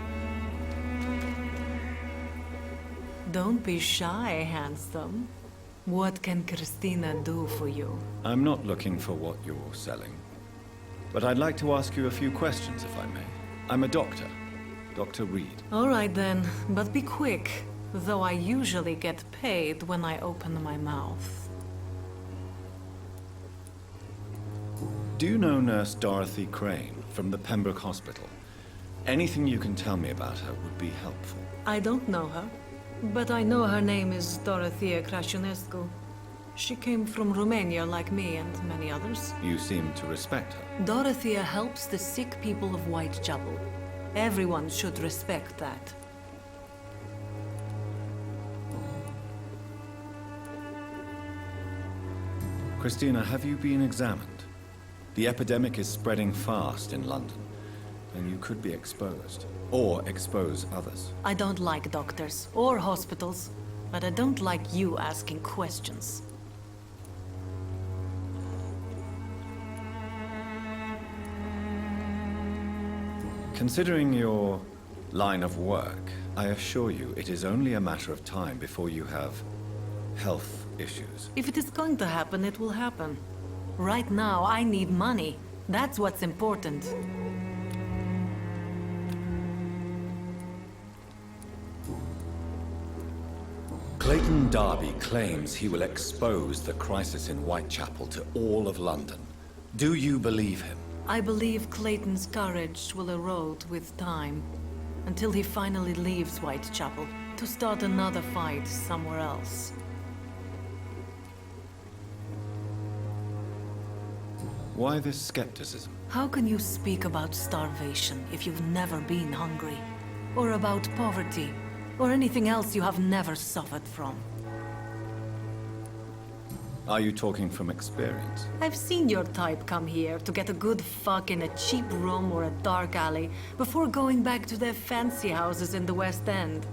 Don't be shy, handsome. What can Christina do for you? I'm not looking for what you're selling. But I'd like to ask you a few questions, if I may. I'm a doctor. Dr. Reed. All right then, but be quick. Though I usually get paid when I open my mouth. Do you know Nurse Dorothy Crane from the Pembroke Hospital? Anything you can tell me about her would be helpful. I don't know her, but I know her name is Dorothea Crăciunescu. She came from Romania like me and many others. You seem to respect her. Dorothea helps the sick people of Whitechapel. Everyone should respect that. Christina, have you been examined? The epidemic is spreading fast in London, and you could be exposed, or expose others. I don't like doctors or hospitals, but I don't like you asking questions. Considering your line of work, I assure you it is only a matter of time before you have health issues. If it is going to happen, it will happen. Right now, I need money. That's what's important. Clayton Darby claims he will expose the crisis in Whitechapel to all of London. Do you believe him? I believe Clayton's courage will erode with time. until he finally leaves Whitechapel to start another fight somewhere else. Why this skepticism? How can you speak about starvation if you've never been hungry? Or about poverty? Or anything else you have never suffered from? Are you talking from experience? I've seen your type come here to get a good fuck in a cheap room or a dark alley before going back to their fancy houses in the West End.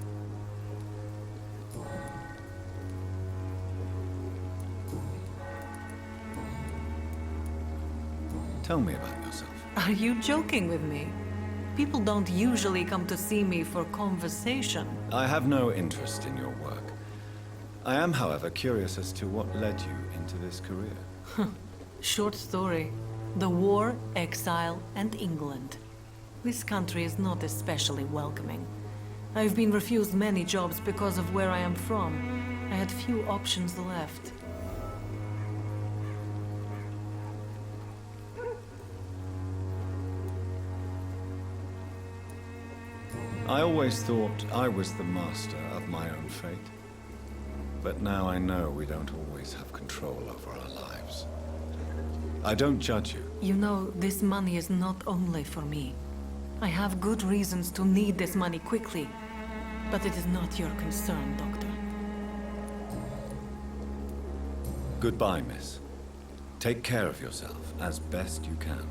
Tell me about yourself. Are you joking with me? People don't usually come to see me for conversation. I have no interest in your work. I am, however, curious as to what led you into this career. Short story. The war, exile, and England. This country is not especially welcoming. I've been refused many jobs because of where I am from. I had few options left. I always thought I was the master of my own fate. But now I know we don't always have control over our lives. I don't judge you. You know, this money is not only for me. I have good reasons to need this money quickly. But it is not your concern, Doctor. Goodbye, miss. Take care of yourself as best you can.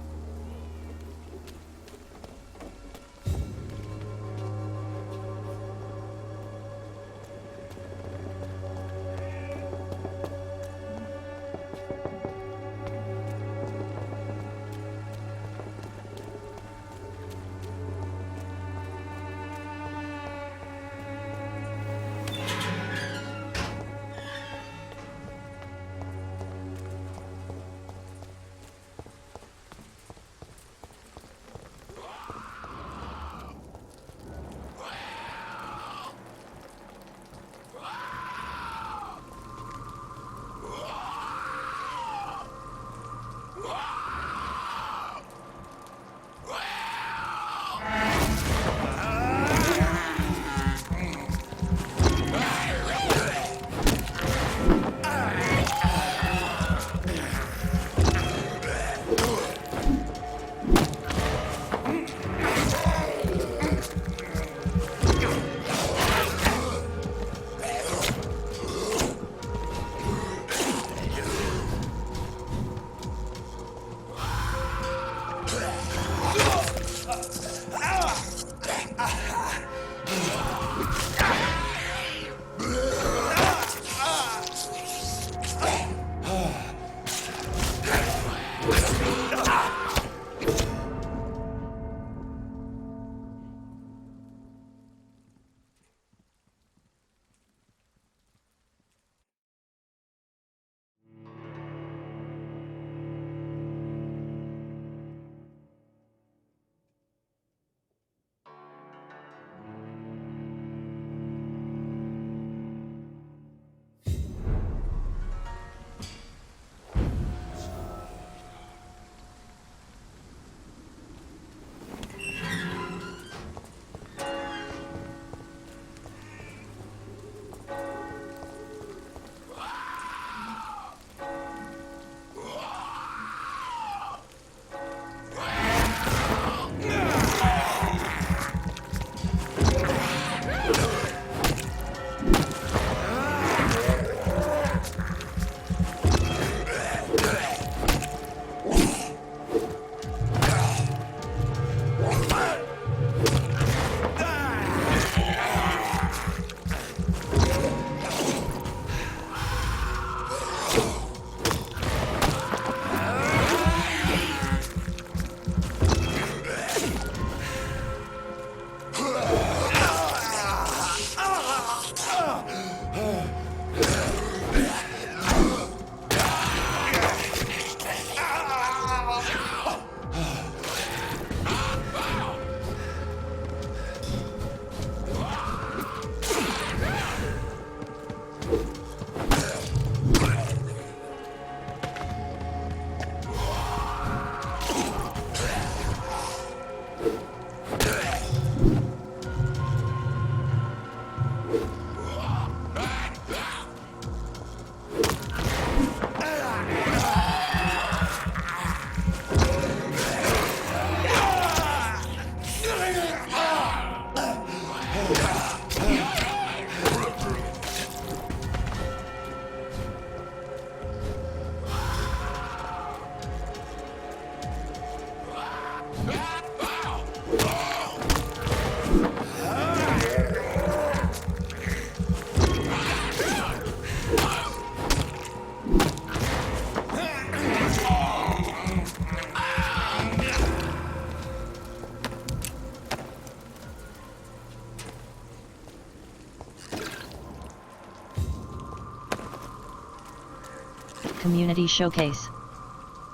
Community Showcase.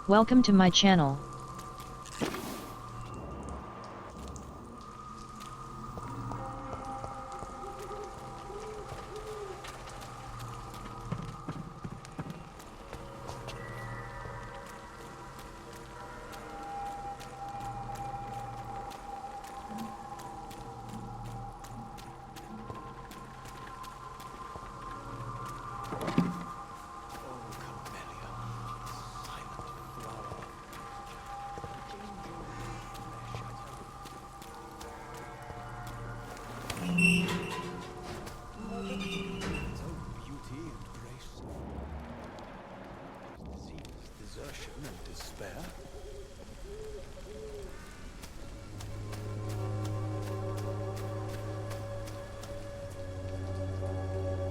Welcome to my channel.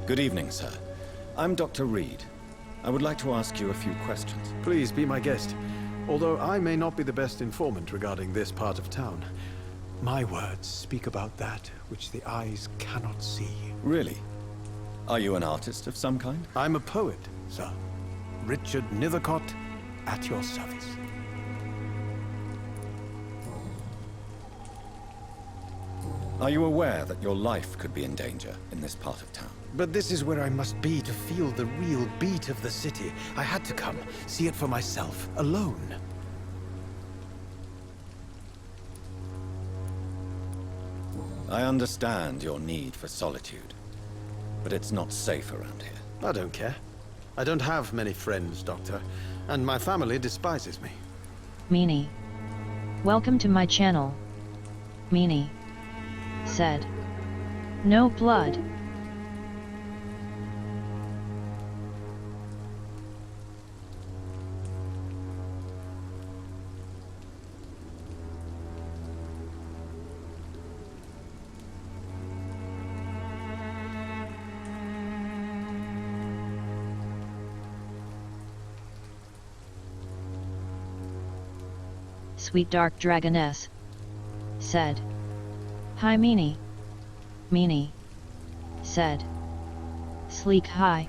Good evening, sir. I'm Dr. Reed. I would like to ask you a few questions. Please be my guest. Although I may not be the best informant regarding this part of town, my words speak about that which the eyes cannot see. Really? Are you an artist of some kind? I'm a poet, sir. Richard Nethercott, at your service. Are you aware that your life could be in danger in this part of town? But this is where I must be to feel the real beat of the city. I had to come, see it for myself, alone. I understand your need for solitude, but it's not safe around here. I don't care. I don't have many friends, Doctor, and my family despises me. Meanie. Welcome to my channel. Meanie said. No blood. Sweet Dark Dragoness said. Hi Meanie. Meanie said. Sleek hi.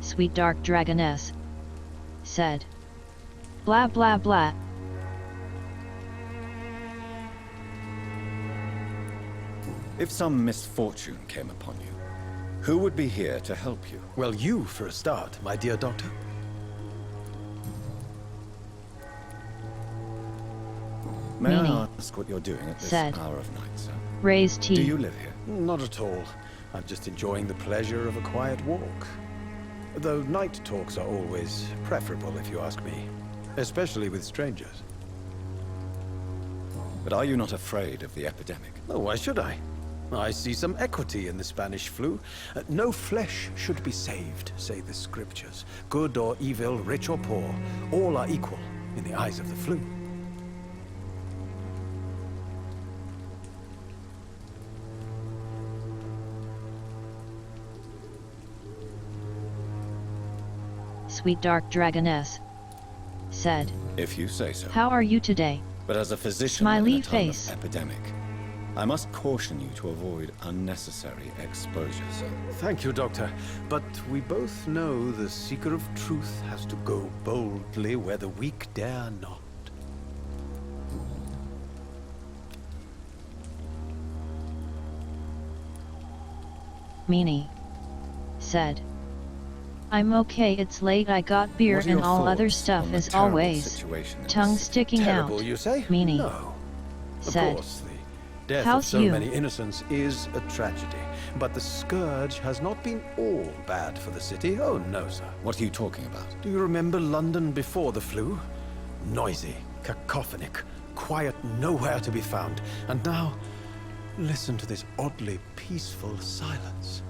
Sweet Dark Dragoness said. Blah blah blah. If some misfortune came upon you, who would be here to help you? Well, you for a start, my dear doctor. May Meanie I ask what you're doing at this said. hour of night, sir? Raise tea. Do you live here? Not at all. I'm just enjoying the pleasure of a quiet walk. Though night talks are always preferable, if you ask me. Especially with strangers. But are you not afraid of the epidemic? Oh, why should I? I see some equity in the Spanish flu. No flesh should be saved, say the scriptures. Good or evil, rich or poor, all are equal in the eyes of the flu. Sweet Dark Dragoness said. If you say so. How are you today? But as a physician Smiley in a time face. of epidemic, I must caution you to avoid unnecessary exposure, sir. Thank you, Doctor. But we both know the seeker of truth has to go boldly where the weak dare not. Meanie said. I'm okay, it's late, I got beer What are and your all other thoughts stuff on the as terrible always. situation in Tongue this sticking Terrible, out. you say? Meanie No. Of said. course, the death How's of so you? many innocents is a tragedy. But the scourge has not been all bad for the city. Oh, no, sir. What are you talking about? Do you remember London before the flu? Noisy, cacophonic, quiet nowhere to be found. And now, listen to this oddly peaceful silence.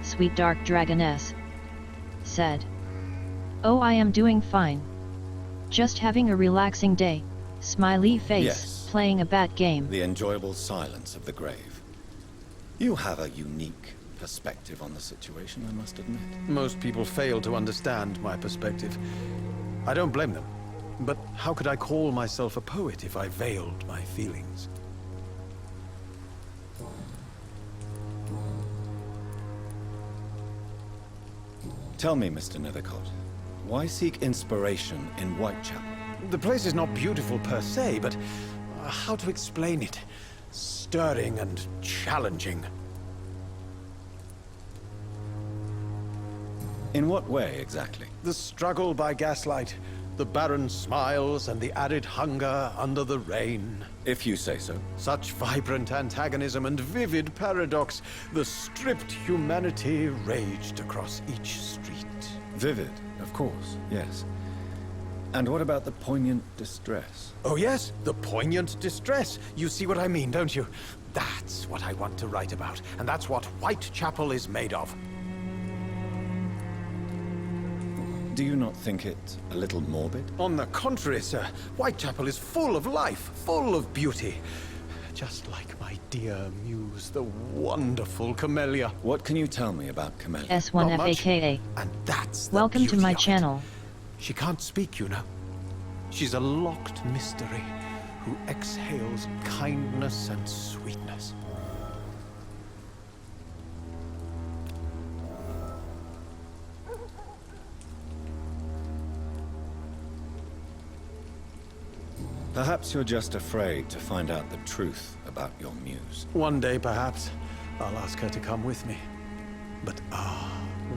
sweet dark dragoness, said. Oh, I am doing fine. Just having a relaxing day, smiley face, Yes. playing a bat game. The enjoyable silence of the grave. You have a unique perspective on the situation, I must admit. Most people fail to understand my perspective. I don't blame them. But how could I call myself a poet if I veiled my feelings? Tell me, Mr. Nethercott, why seek inspiration in Whitechapel? The place is not beautiful per se, but how to explain it? Stirring and challenging. In what way, exactly? The struggle by gaslight, the barren smiles and the added hunger under the rain. If you say so. Such vibrant antagonism and vivid paradox. The stripped humanity raged across each street. Vivid, of course, yes. And what about the poignant distress? Oh yes, the poignant distress. You see what I mean, don't you? That's what I want to write about, and that's what Whitechapel is made of. Do you not think it a little morbid? On the contrary, sir. Whitechapel is full of life, full of beauty. Just like my dear muse, the wonderful Camellia. What can you tell me about Camellia? S1F aka. And that's the Welcome to beauty my of it. channel. She can't speak, you know. She's a locked mystery who exhales kindness and sweetness. Perhaps you're just afraid to find out the truth about your muse. One day, perhaps, I'll ask her to come with me. But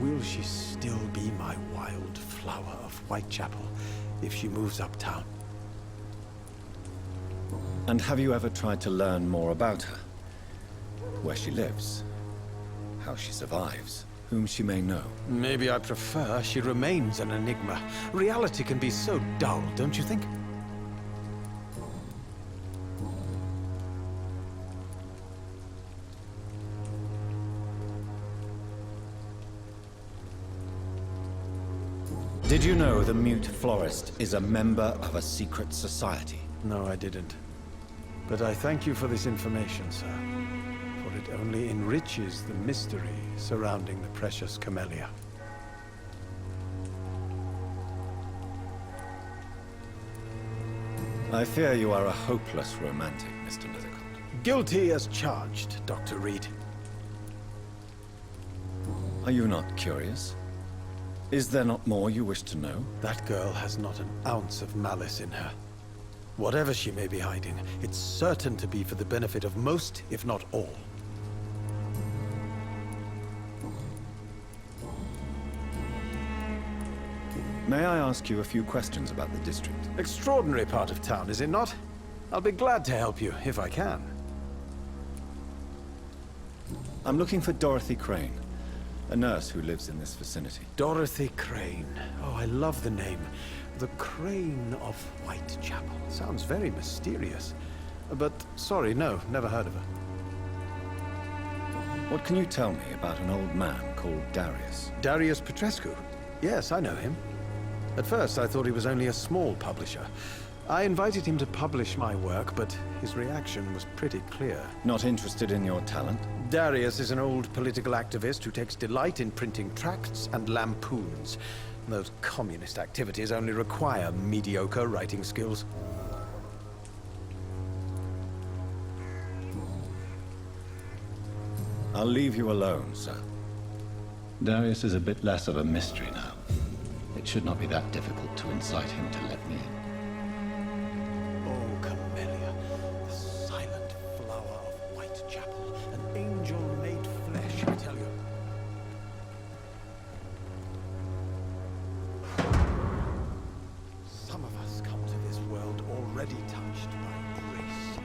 will she still be my wild flower of Whitechapel if she moves uptown? And have you ever tried to learn more about her? Where she lives? How she survives? Whom she may know? Maybe I prefer she remains an enigma. Reality can be so dull, don't you think? Did you know the Mute Florist is a member of a secret society? No, I didn't. But I thank you for this information, sir. For it only enriches the mystery surrounding the precious Camellia. I fear you are a hopeless romantic, Mr. Nethercott. Guilty as charged, Dr. Reed. Are you not curious? Is there not more you wish to know? That girl has not an ounce of malice in her. Whatever she may be hiding, it's certain to be for the benefit of most, if not all. May I ask you a few questions about the district? Extraordinary part of town, is it not? I'll be glad to help you, if I can. I'm looking for Dorothy Crane, a nurse who lives in this vicinity. Dorothy Crane. Oh, I love the name. The Crane of Whitechapel. Sounds very mysterious. But, sorry, no, never heard of her. What can you tell me about an old man called Darius? Darius Petrescu? Yes, I know him. At first, I thought he was only a small publisher. I invited him to publish my work, but his reaction was pretty clear. Not interested in your talent? Darius is an old political activist who takes delight in printing tracts and lampoons. Those communist activities only require mediocre writing skills. I'll leave you alone, sir. Darius is a bit less of a mystery now. It should not be that difficult to incite him to let me in. Oh, Camellia, the silent flower of Whitechapel, an angel made flesh, I tell you. Some of us come to this world already touched by grace.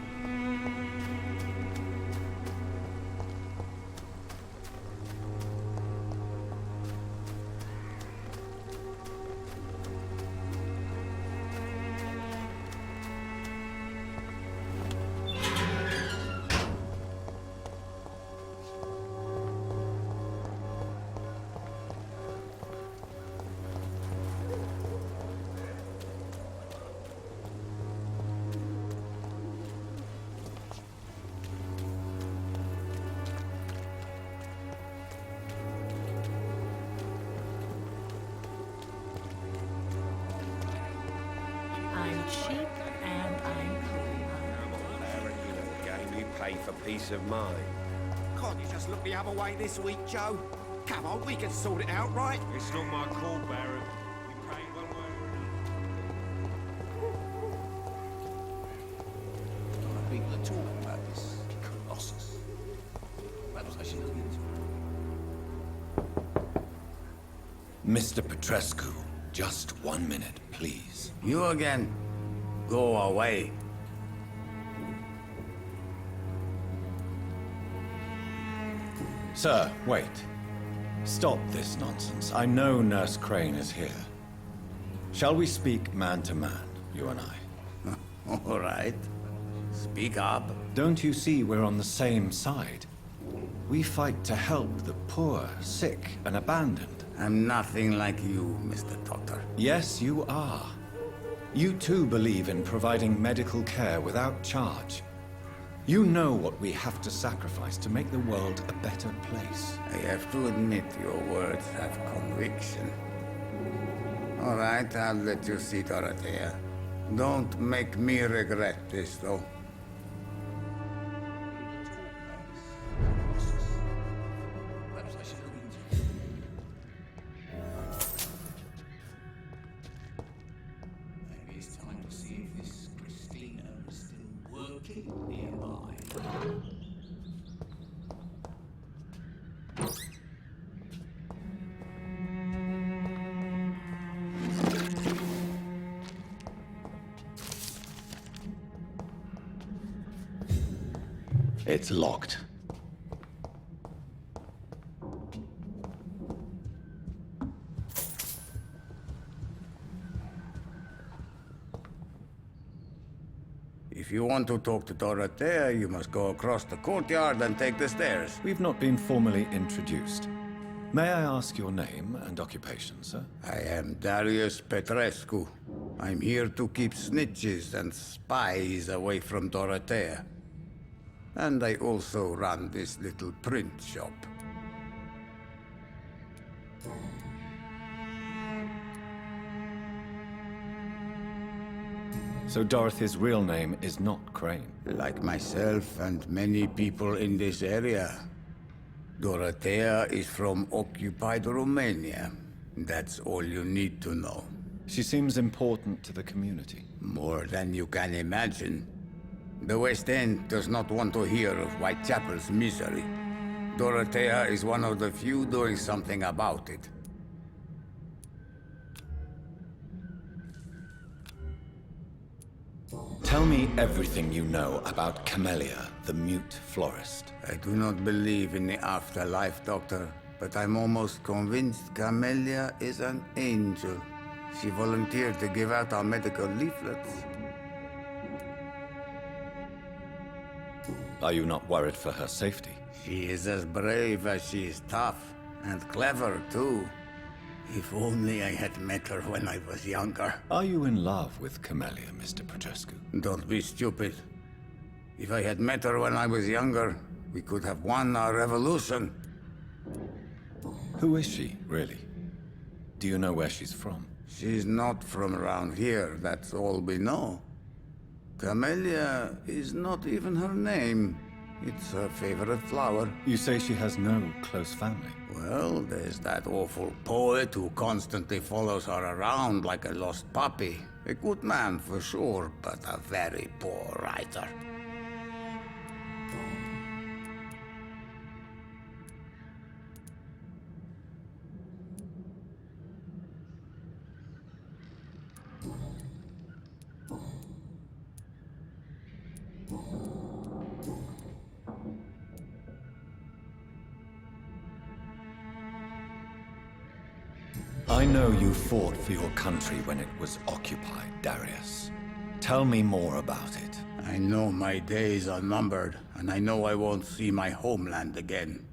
for peace of mind. Can't you just look the other way this week, Joe? Come on, we can sort it out, right? It's not my call, Baron. We pray one way or another. People are talking about this Colossus. Perhaps I should look into it. Mr. Petrescu, just 1 minute, please. You again? Go away. Sir, wait. Stop this nonsense. I know Nurse Crane is here. Shall we speak man to man, you and I? All right. Speak up. Don't you see we're on the same side? We fight to help the poor, sick, and abandoned. I'm nothing like you, Mr. Doctor. Yes, you are. You too believe in providing medical care without charge. You know what we have to sacrifice to make the world a better place. I have to admit your words have conviction. All right, I'll let you see Dorothea. Don't make me regret this, though. Perhaps I should look into it. Maybe it's time to see if this Christina is still working nearby. It's locked. If you want to talk to Dorothea, you must go across the courtyard and take the stairs. We've not been formally introduced. May I ask your name and occupation, sir? I am Darius Petrescu. I'm here to keep snitches and spies away from Dorothea. And I also run this little print shop. So Dorothy's real name is not Crane? Like myself and many people in this area. Dorothea is from occupied Romania. That's all you need to know. She seems important to the community. More than you can imagine. The West End does not want to hear of Whitechapel's misery. Dorothea is one of the few doing something about it. Tell me everything you know about Camellia, the mute florist. I do not believe in the afterlife, Doctor, but I'm almost convinced Camellia is an angel. She volunteered to give out our medical leaflets. Are you not worried for her safety? She is as brave as she is tough, and clever, too. If only I had met her when I was younger. Are you in love with Camellia, Mr. Petrescu? Don't be stupid. If I had met her when I was younger, we could have won our revolution. Who is she, really? Do you know where she's from? She's not from around here, that's all we know. Camellia is not even her name. It's her favorite flower. You say she has no close family? Well, there's that awful poet who constantly follows her around like a lost puppy. A good man for sure, but a very poor writer. I know you fought for your country when it was occupied, Darius. Tell me more about it. I know my days are numbered, and I know I won't see my homeland again.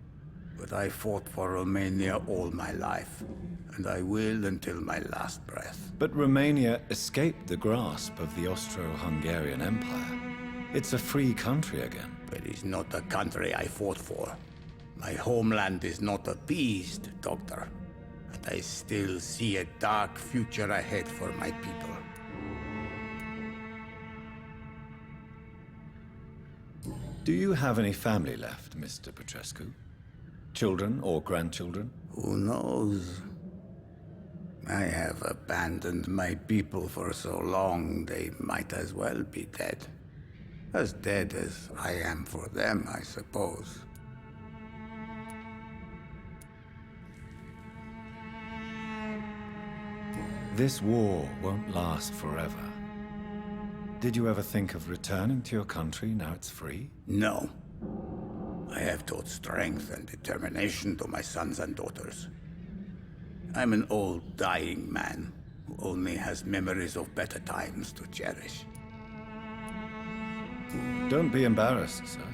But I fought for Romania all my life, and I will until my last breath. But Romania escaped the grasp of the Austro-Hungarian Empire. It's a free country again. But it's not a country I fought for. My homeland is not appeased, Doctor. But I still see a dark future ahead for my people. Do you have any family left, Mr. Petrescu? Children or grandchildren? Who knows? I have abandoned my people for so long, they might as well be dead. As dead as I am for them, I suppose. This war won't last forever. Did you ever think of returning to your country now it's free? No. I have taught strength and determination to my sons and daughters. I'm an old, dying man who only has memories of better times to cherish. Don't be embarrassed, sir.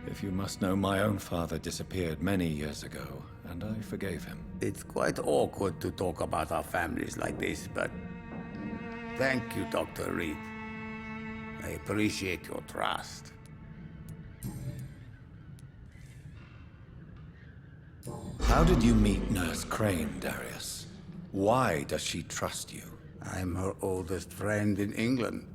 If you must know, my own father disappeared many years ago, and I forgave him. It's quite awkward to talk about our families like this, but thank you, Dr. Reed. I appreciate your trust. How did you meet Nurse Crane, Darius? Why does she trust you? I'm her oldest friend in England.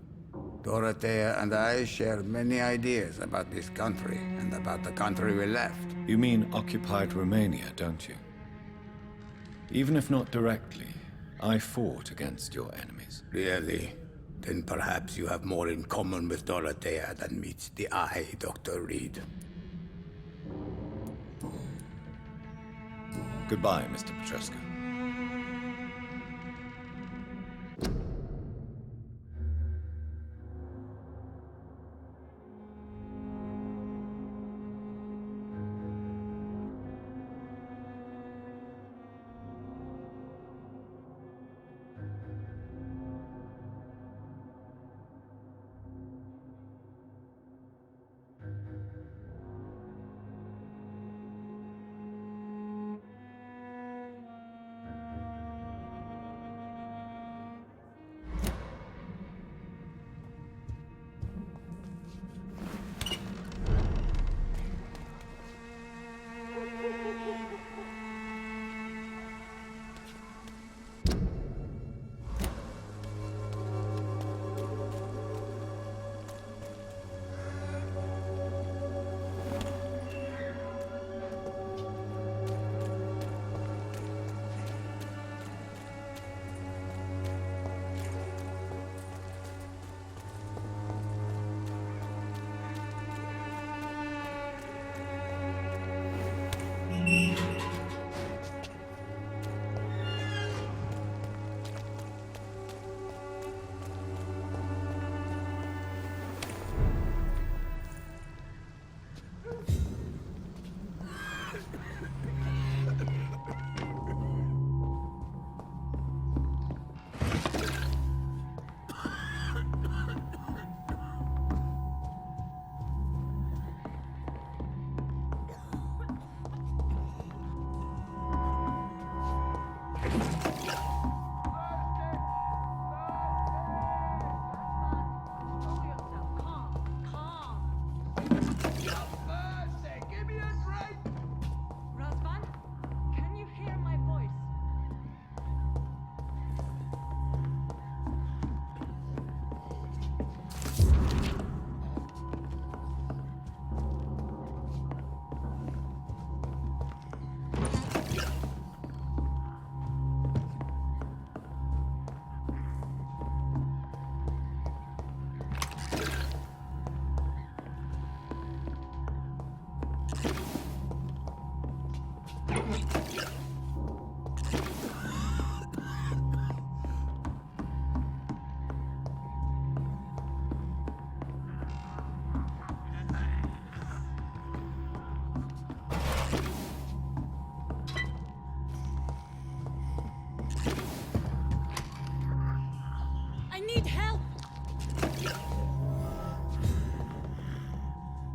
Dorothea and I share many ideas about this country and about the country we left. You mean occupied Romania, don't you? Even if not directly, I fought against your enemies. Really? Then perhaps you have more in common with Dorothea than meets the eye, Dr. Reed. Goodbye, Mr. Petrescu.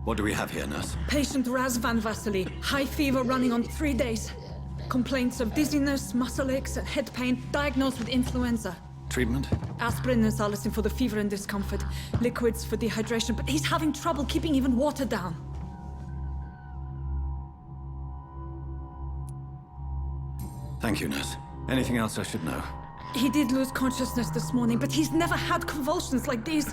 What do we have here, nurse? Patient Razvan Vasily. High fever running on 3 days. Complaints of dizziness, muscle aches, and head pain. Diagnosed with influenza. Treatment? Aspirin and salicin for the fever and discomfort. Liquids for dehydration, but he's having trouble keeping even water down. Thank you, nurse. Anything else I should know? He did lose consciousness this morning, but he's never had convulsions like these.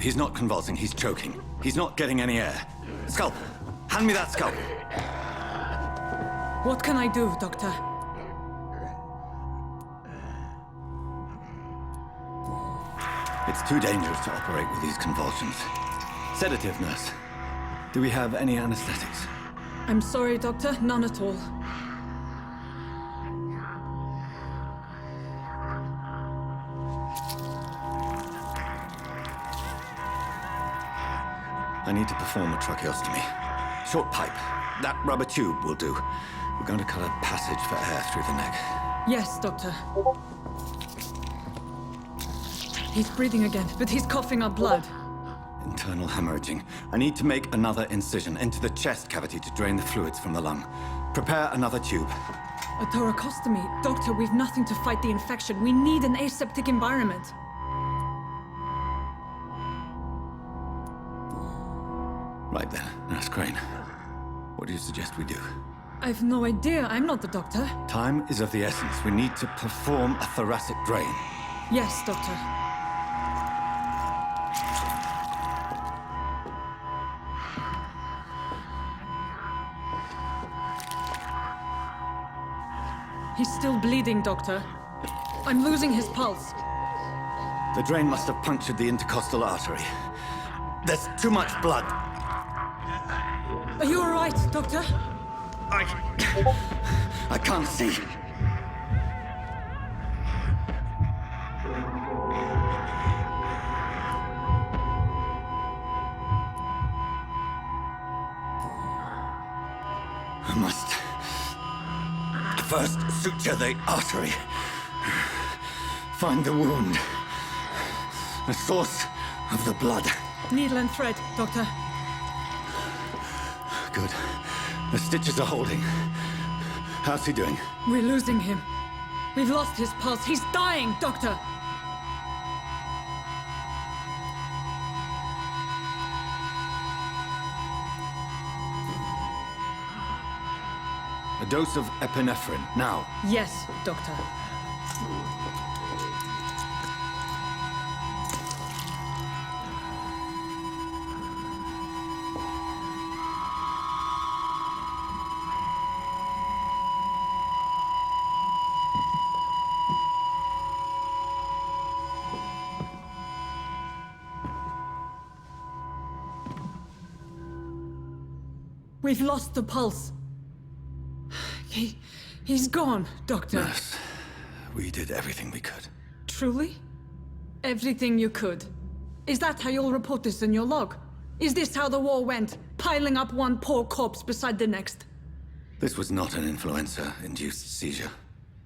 He's not convulsing, he's choking. He's not getting any air. Scalpel! Hand me that scalpel! What can I do, Doctor? It's too dangerous to operate with these convulsions. Sedative, nurse. Do we have any anesthetics? I'm sorry, Doctor. None at all. I need to perform a tracheostomy. Short pipe. That rubber tube will do. We're going to cut a passage for air through the neck. Yes, Doctor. He's breathing again, but he's coughing up blood. Internal hemorrhaging. I need to make another incision into the chest cavity to drain the fluids from the lung. Prepare another tube. A thoracostomy. Doctor, we've nothing to fight the infection. We need an aseptic environment. Right then, Nurse Crane. What do you suggest we do? I've no idea. I'm not the doctor. Time is of the essence. We need to perform a thoracic drain. Yes, Doctor. He's still bleeding, Doctor. I'm losing his pulse. The drain must have punctured the intercostal artery. There's too much blood. Are you all right, Doctor? I can't see. I must first suture the artery. Find the wound. The source of the blood. Needle and thread, Doctor. Good. The stitches are holding. How's he doing? We're losing him. We've lost his pulse. He's dying, Doctor! A dose of epinephrine, now. Yes, Doctor. We've lost the pulse. He's gone, Doctor. Nurse, we did everything we could. Truly? Everything you could? Is that how you'll report this in your log? Is this how the war went? Piling up one poor corpse beside the next? This was not an influenza-induced seizure.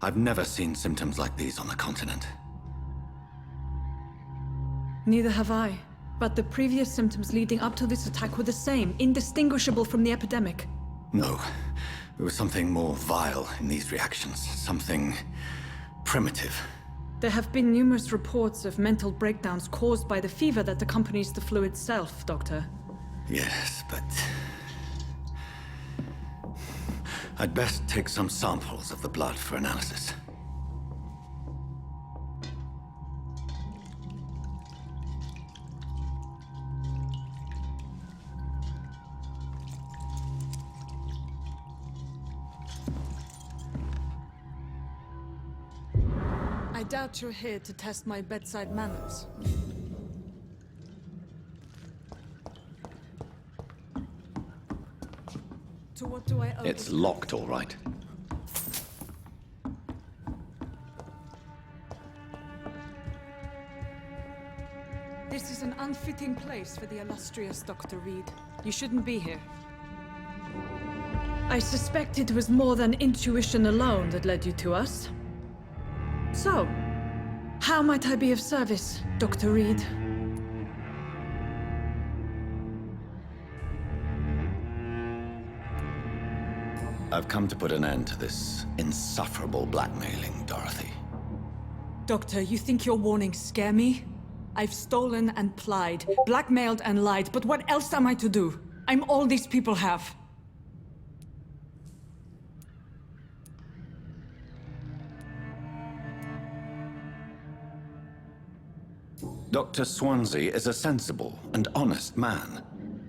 I've never seen symptoms like these on the continent. Neither have I. But the previous symptoms leading up to this attack were the same, indistinguishable from the epidemic. No. There was something more vile in these reactions. Something primitive. There have been numerous reports of mental breakdowns caused by the fever that accompanies the flu itself, Doctor. Yes, but... I'd best take some samples of the blood for analysis. I doubt you're here to test my bedside manners. To what do I owe? It's locked, all right. This is an unfitting place for the illustrious Dr. Reed. You shouldn't be here. I suspect it was more than intuition alone that led you to us. So, how might I be of service, Dr. Reed? I've come to put an end to this insufferable blackmailing, Dorothy. Doctor, you think your warnings scare me? I've stolen and plied, blackmailed and lied, but what else am I to do? I'm all these people have. Dr. Swansea is a sensible and honest man.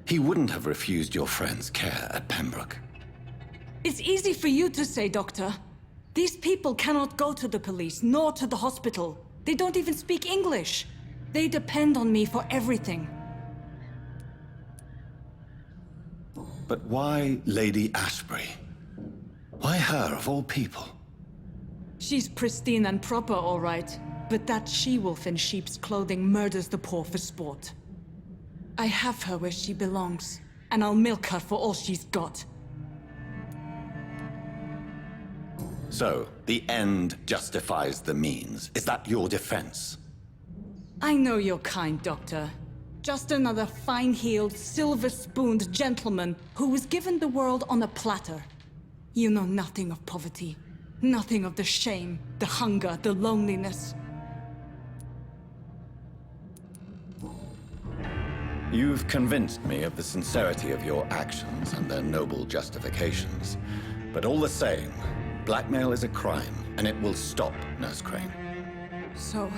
He wouldn't have refused your friend's care at Pembroke. It's easy for you to say, Doctor. These people cannot go to the police, nor to the hospital. They don't even speak English. They depend on me for everything. But why Lady Ashbury? Why her, of all people? She's pristine and proper, all right. But that she-wolf in sheep's clothing murders the poor for sport. I have her where she belongs, and I'll milk her for all she's got. So, the end justifies the means. Is that your defense? I know you're kind, Doctor. Just another fine-heeled, silver-spooned gentleman who was given the world on a platter. You know nothing of poverty. Nothing of the shame, the hunger, the loneliness. You've convinced me of the sincerity of your actions and their noble justifications. But all the same, blackmail is a crime, and it will stop, Nurse Crane. So,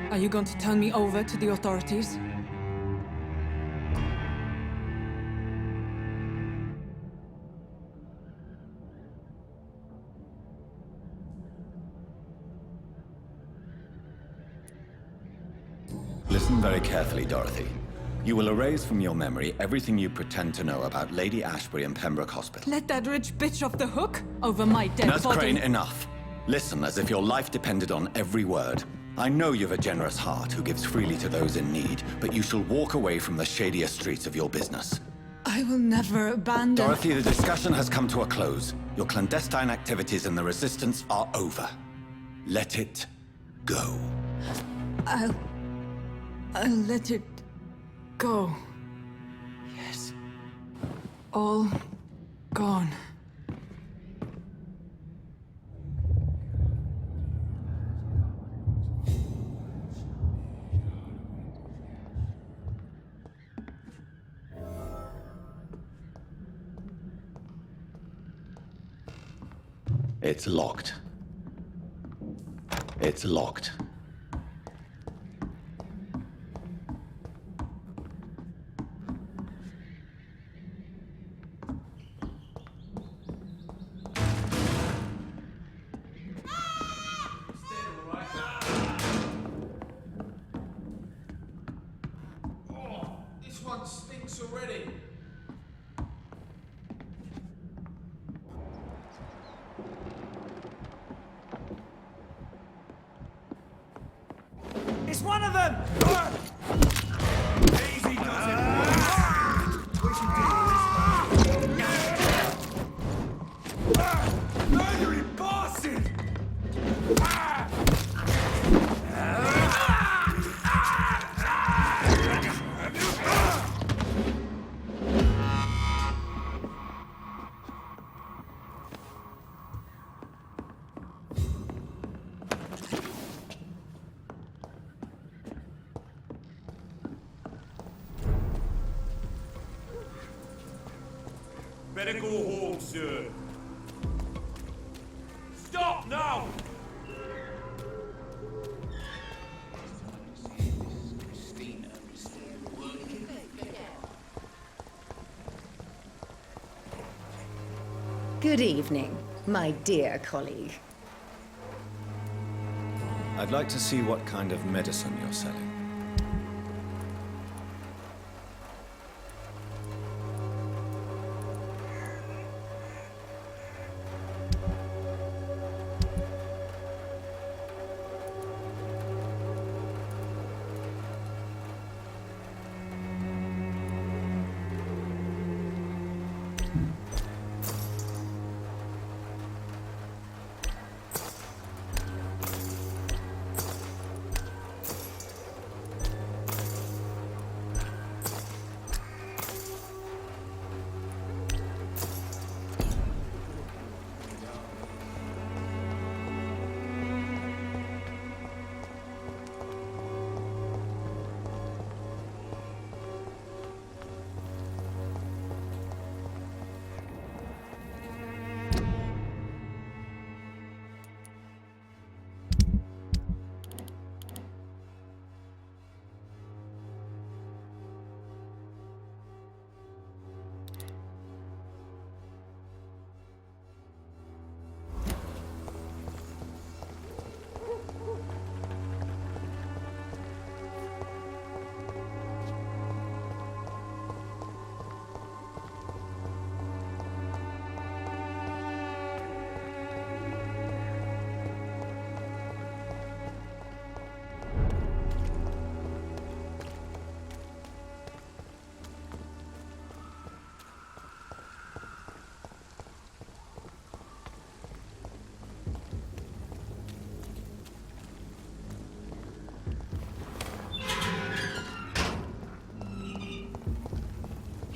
are you going to turn me over to the authorities? Listen very carefully, Dorothy. You will erase from your memory everything you pretend to know about Lady Ashbury and Pembroke Hospital. Let that rich bitch off the hook over my dead Nurse body. Crane, enough. Listen as if your life depended on every word. I know you've a generous heart who gives freely to those in need, but you shall walk away from the shadier streets of your business. I will never abandon... Dorothy, the discussion has come to a close. Your clandestine activities in the Resistance are over. Let it go. I'll let it go. Yes. All gone. It's locked. It's locked. This one stinks already. It's one of them! Easy does it. We should deal with this. Murdering bastard! Better go home, sir. Stop now! Good evening, my dear colleague. I'd like to see what kind of medicine you're selling.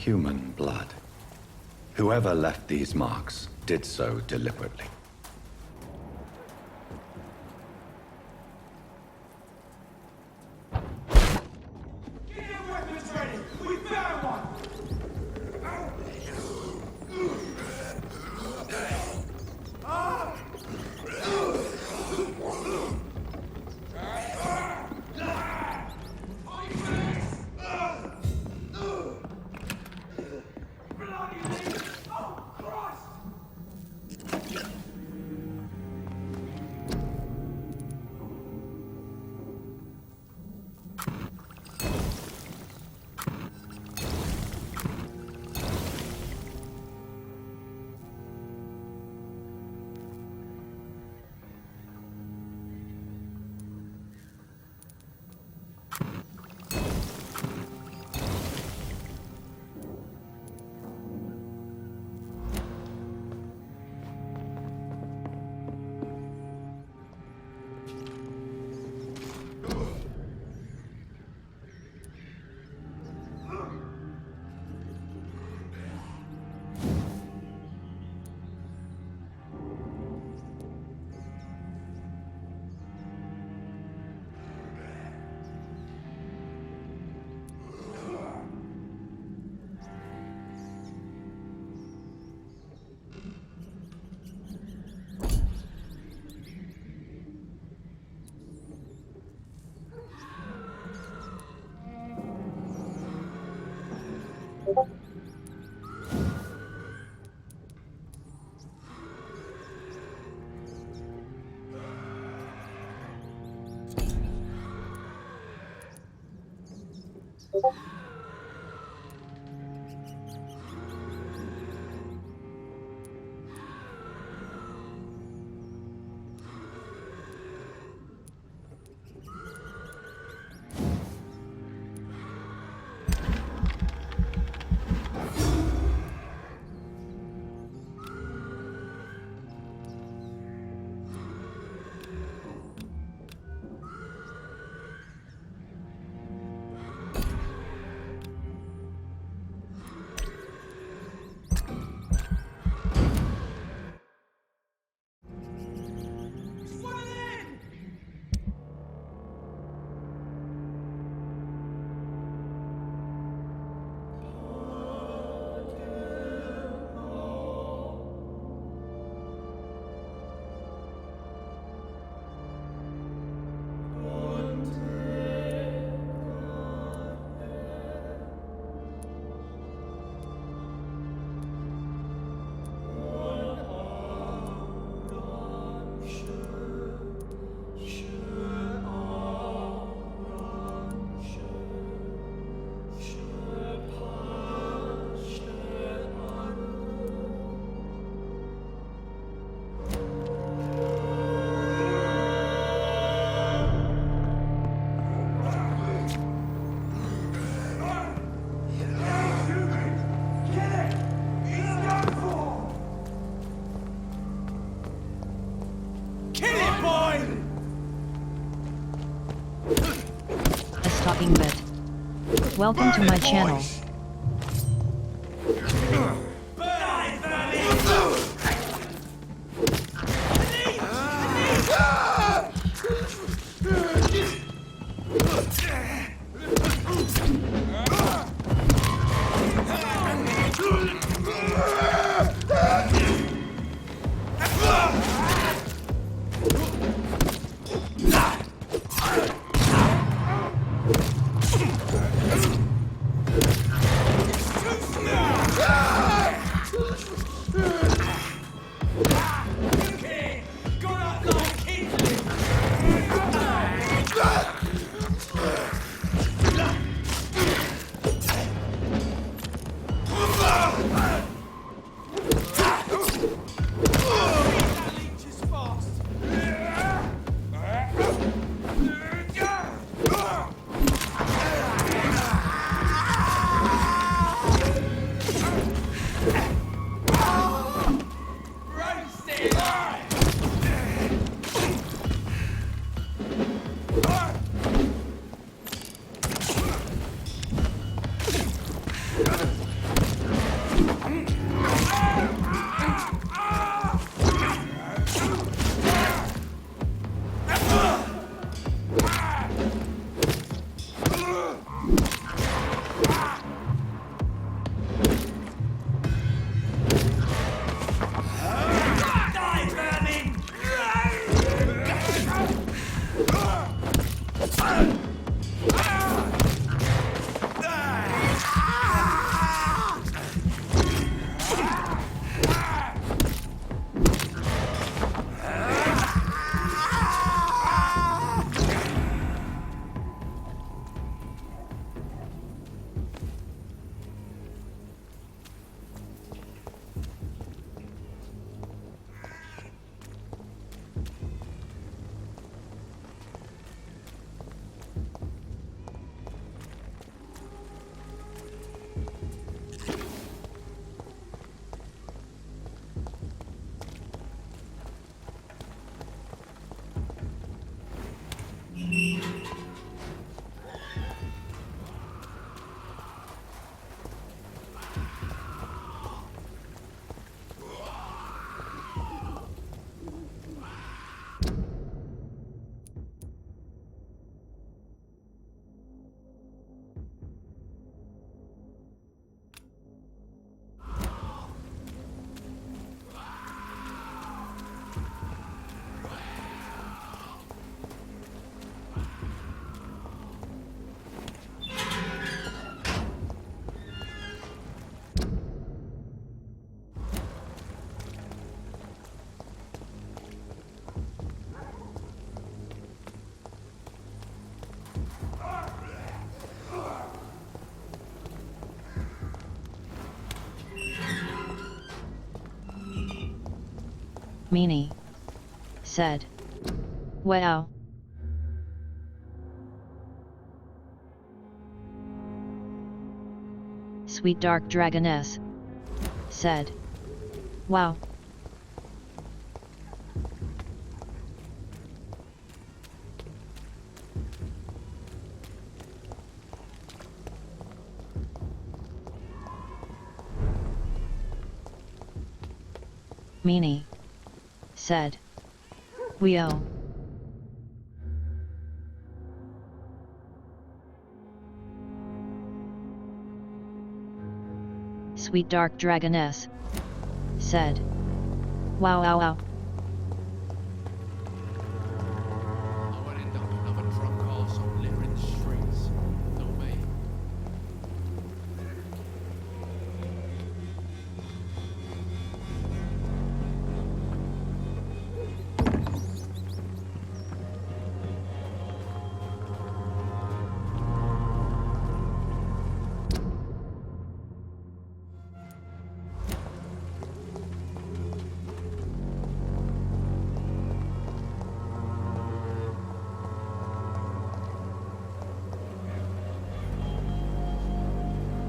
human blood. Whoever left these marks did so deliberately. Welcome to my channel. Meanie said. Wow. Sweet Dark Dragoness said. Wow. Meanie said. Weo. Sweet Dark Dragoness said. Wow wow wow. I won't end up another drunk arsehole littering the streets. Not me.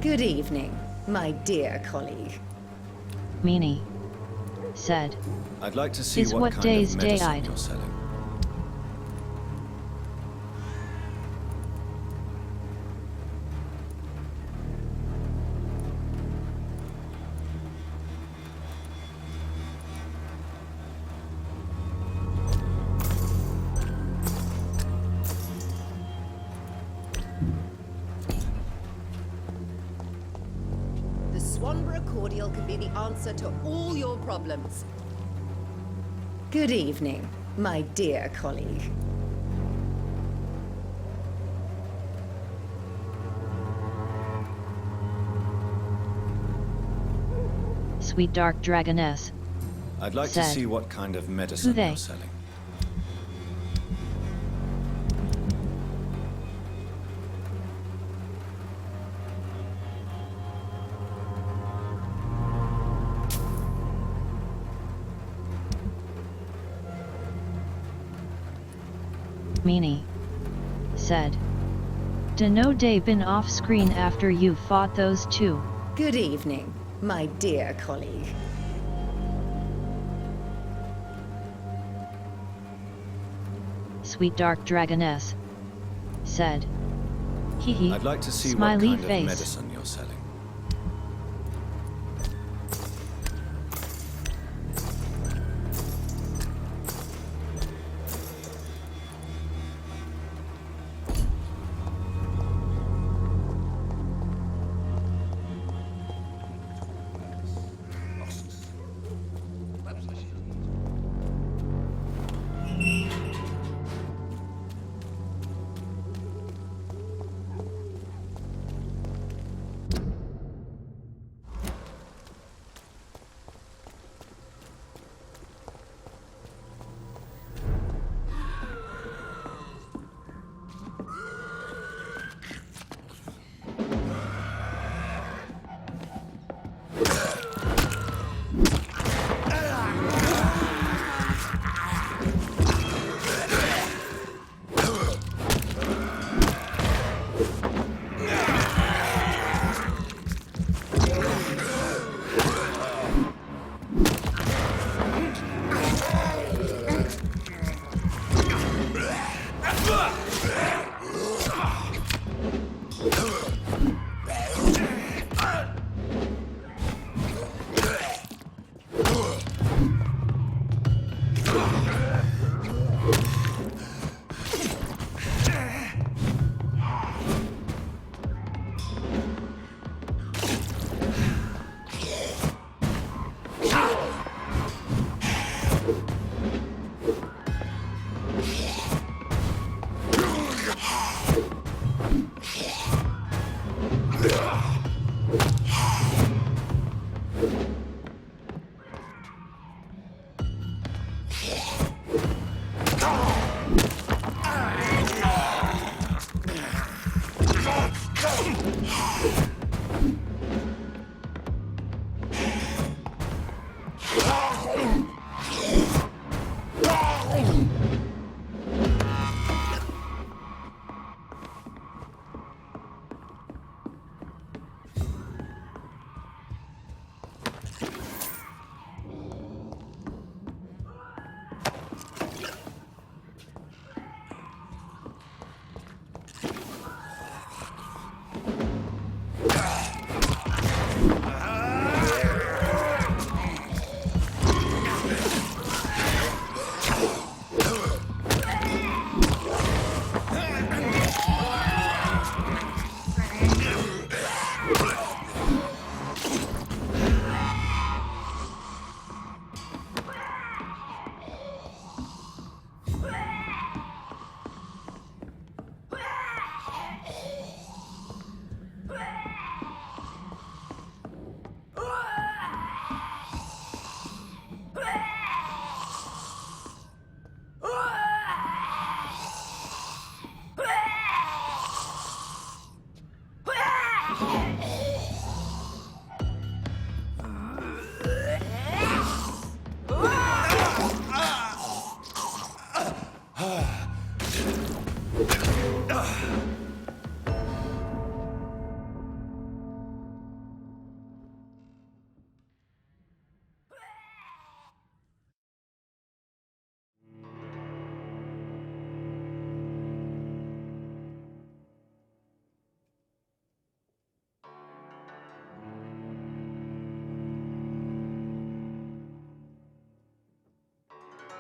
Good evening, my dear colleague. Meanie said. I'd like to see Is what what kind day's of medicine day-eyed. you're selling. The Swanborough cordial can be the answer to all your problems. Good evening, my dear colleague. Sweet Dark Dragoness I'd like said. to see what kind of medicine they? you're selling. Meanie said. Dunno day been off screen after you fought those two. Good evening, my dear colleague. Sweet Dark Dragoness said. Hee hee. I'd like to see Smiley what kind face. of medicine you're selling.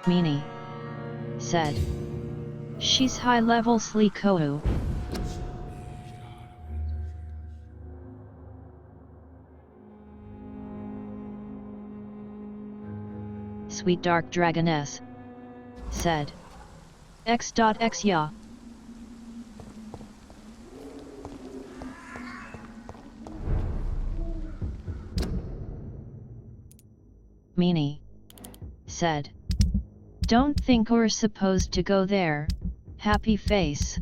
Meanie said. She's high-level Sleekohu. Sweet Dark Dragoness said. X.X ya. Meanie said. Don't think we're supposed to go there, happy face.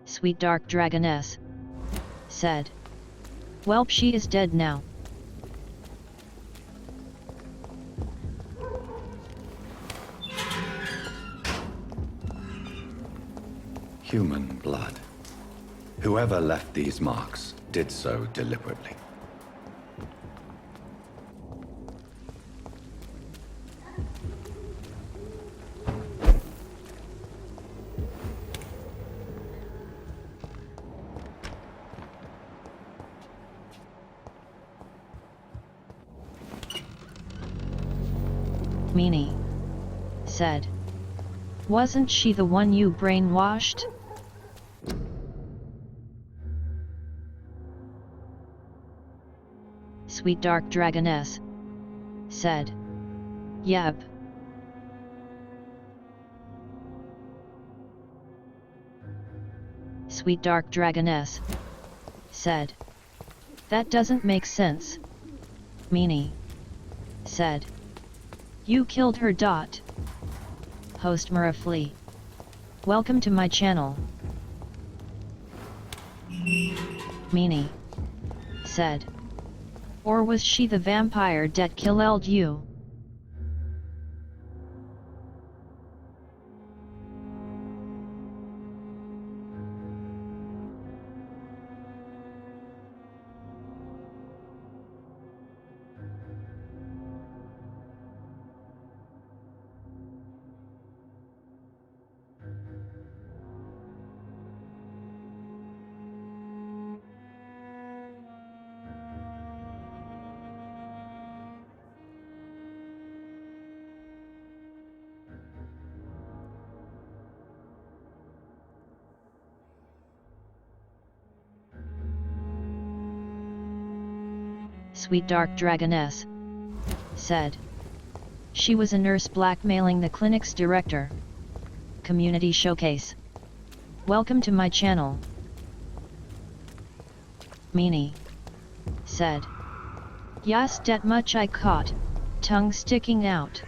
Sweet Dark Dragoness said. Welp, she is dead now. Human blood. Whoever left these marks did so deliberately. Meanie said. Wasn't she the one you brainwashed? Sweet Dark Dragoness said. Yep. Sweet Dark Dragoness said. That doesn't make sense. Meanie said. You killed her. Host Muraflee. Welcome to my channel. Meanie said. Or was she the vampire that killed you? Sweet Dark Dragoness said. She was a nurse blackmailing the clinic's director. Community Showcase. Welcome to my channel. Meanie said. Yes, that much I caught, tongue sticking out.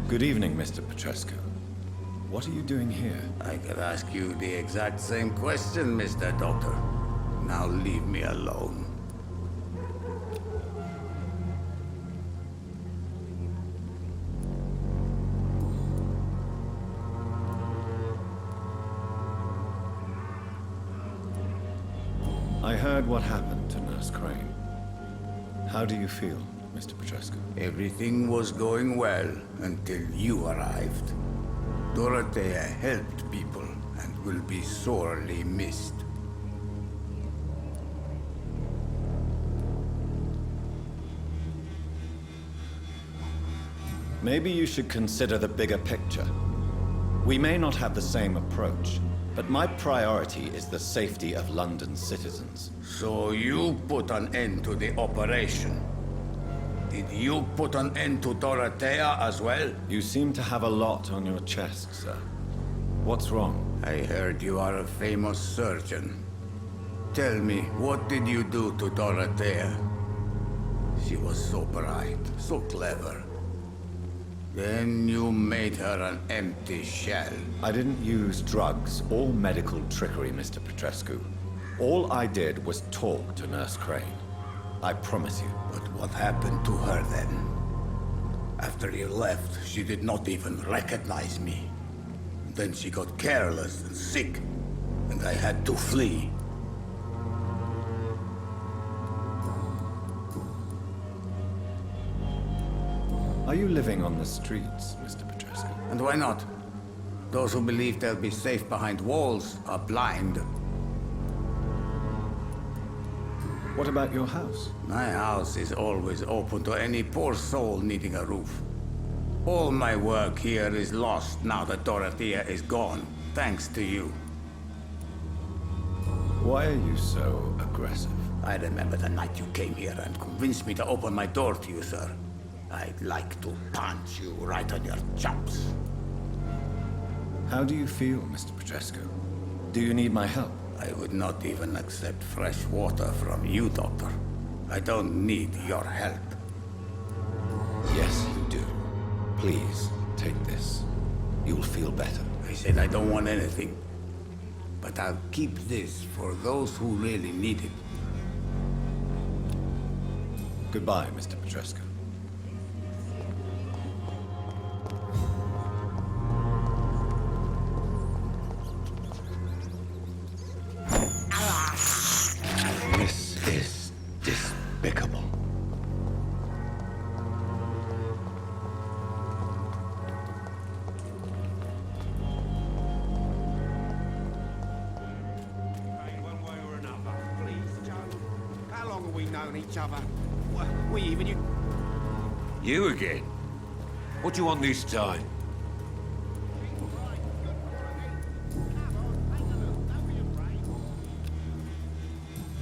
Good evening, Mr. Petrescu. What are you doing here? I could ask you the exact same question, Mr. Doctor. Now leave me alone. I heard what happened to Nurse Crane. How do you feel, Mr. Petrescu? Everything was going well until you arrived. Dorothea helped people and will be sorely missed. Maybe you should consider the bigger picture. We may not have the same approach, But my priority is the safety of London's citizens. So you put an end to the operation. Did you put an end to Dorothea as well? You seem to have a lot on your chest, sir. What's wrong? I heard you are a famous surgeon. Tell me, what did you do to Dorothea? She was so bright, so clever. Then you made her an empty shell. I didn't use drugs or medical trickery, Mr. Petrescu. All I did was talk to Nurse Crane. I promise you. But what happened to her then? After you left, she did not even recognize me. Then she got careless and sick, and I had to flee. Are you living on the streets, Mr. Petrescu? And why not? Those who believe they'll be safe behind walls are blind. What about your house? My house is always open to any poor soul needing a roof. All my work here is lost now that Dorothea is gone, thanks to you. Why are you so aggressive? I remember the night you came here and convinced me to open my door to you, sir. I'd like to punch you right on your chops. How do you feel, Mr. Petrescu? Do you need my help? I would not even accept fresh water from you, Doctor. I don't need your help. Yes, you do. Please, take this. You'll feel better. I said I don't want anything. But I'll keep this for those who really need it. Goodbye, Mr. Petrescu. This is despicable. How long have we known each other? We even you. You again? What do you want this time?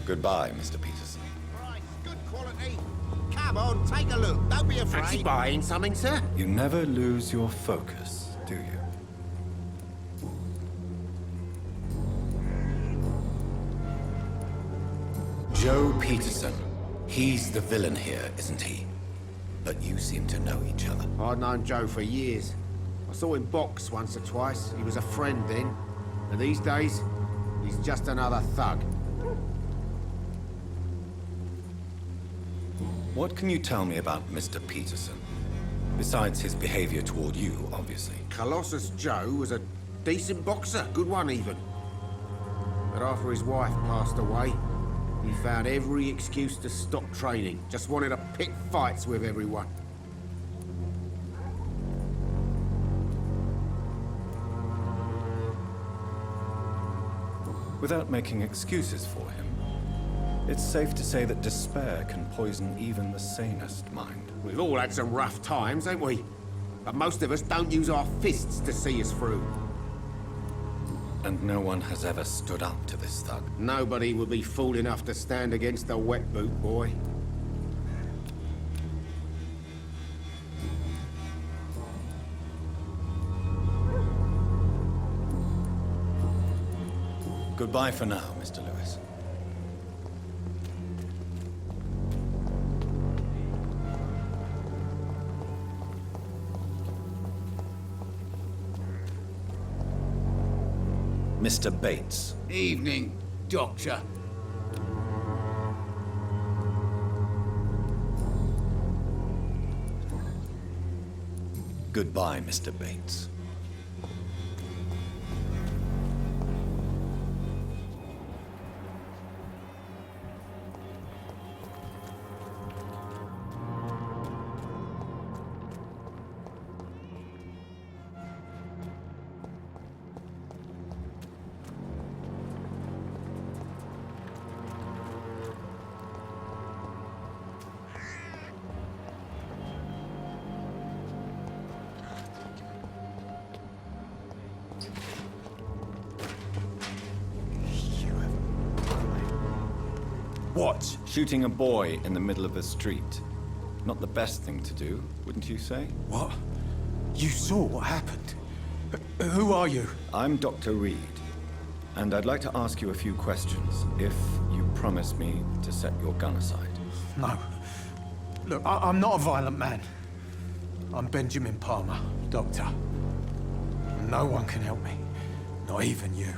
Goodbye, Mr. Peterson. Good quality. Come on, take a look. Don't be afraid. Fancy buying something, sir? You never lose your focus, do you? Joe Peterson. He's the villain here, isn't he? But you seem to know each other. I've known Joe for years. I saw him box once or twice. He was a friend then. And these days, he's just another thug. What can you tell me about Mr. Peterson? Besides his behavior toward you, obviously. Colossus Joe was a decent boxer, good one even. But after his wife passed away, he found every excuse to stop training. Just wanted to pick fights with everyone. Without making excuses for him, it's safe to say that despair can poison even the sanest mind. We've all had some rough times, ain't we? But most of us don't use our fists to see us through. And no one has ever stood up to this thug. Nobody would be fool enough to stand against a wet boot boy. Goodbye for now, Mr. Lewis. Mr. Bates. Evening, Doctor. Goodbye, Mr. Bates. What? Shooting a boy in the middle of the street. Not the best thing to do, wouldn't you say? What? You saw what happened? Who are you? I'm Dr. Reed, and I'd like to ask you a few questions, if you promise me to set your gun aside. No. Look, I'm not a violent man. I'm Benjamin Palmer, doctor. No one can help me. Not even you.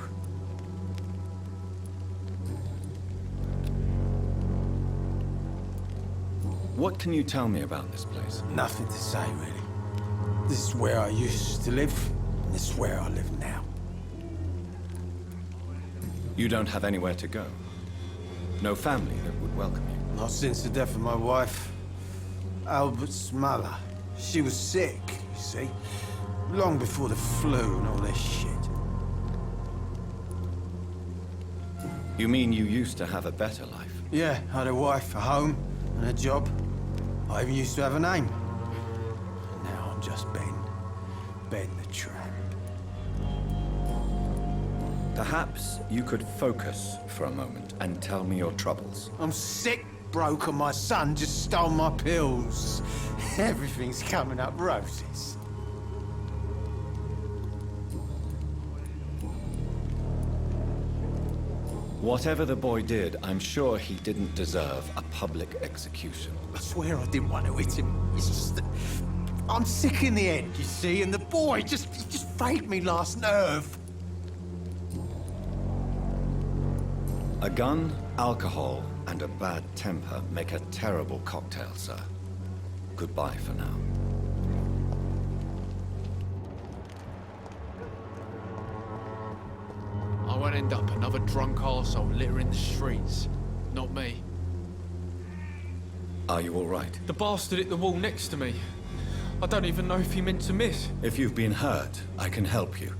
What can you tell me about this place? Nothing to say, really. This is where I used to live, and this is where I live now. You don't have anywhere to go? No family that would welcome you? Not since the death of my wife, Albert's mother. She was sick, you see. Long before the flu and all this shit. You mean you used to have a better life? Yeah, I had a wife, a home, and a job. I even used to have a name. Now I'm just Ben. Ben the tramp. Perhaps you could focus for a moment and tell me your troubles. I'm sick, broke, and my son just stole my pills. Everything's coming up roses. Whatever the boy did, I'm sure he didn't deserve a public execution. I swear I didn't want to hit him. It's just that I'm sick in the head, you see, and the boy he just frayed me last nerve. A gun, alcohol, and a bad temper make a terrible cocktail, sir. Goodbye for now. I won't end up another drunk arsehole littering the streets. Not me. Are you all right? The bastard hit the wall next to me. I don't even know if he meant to miss. If you've been hurt, I can help you.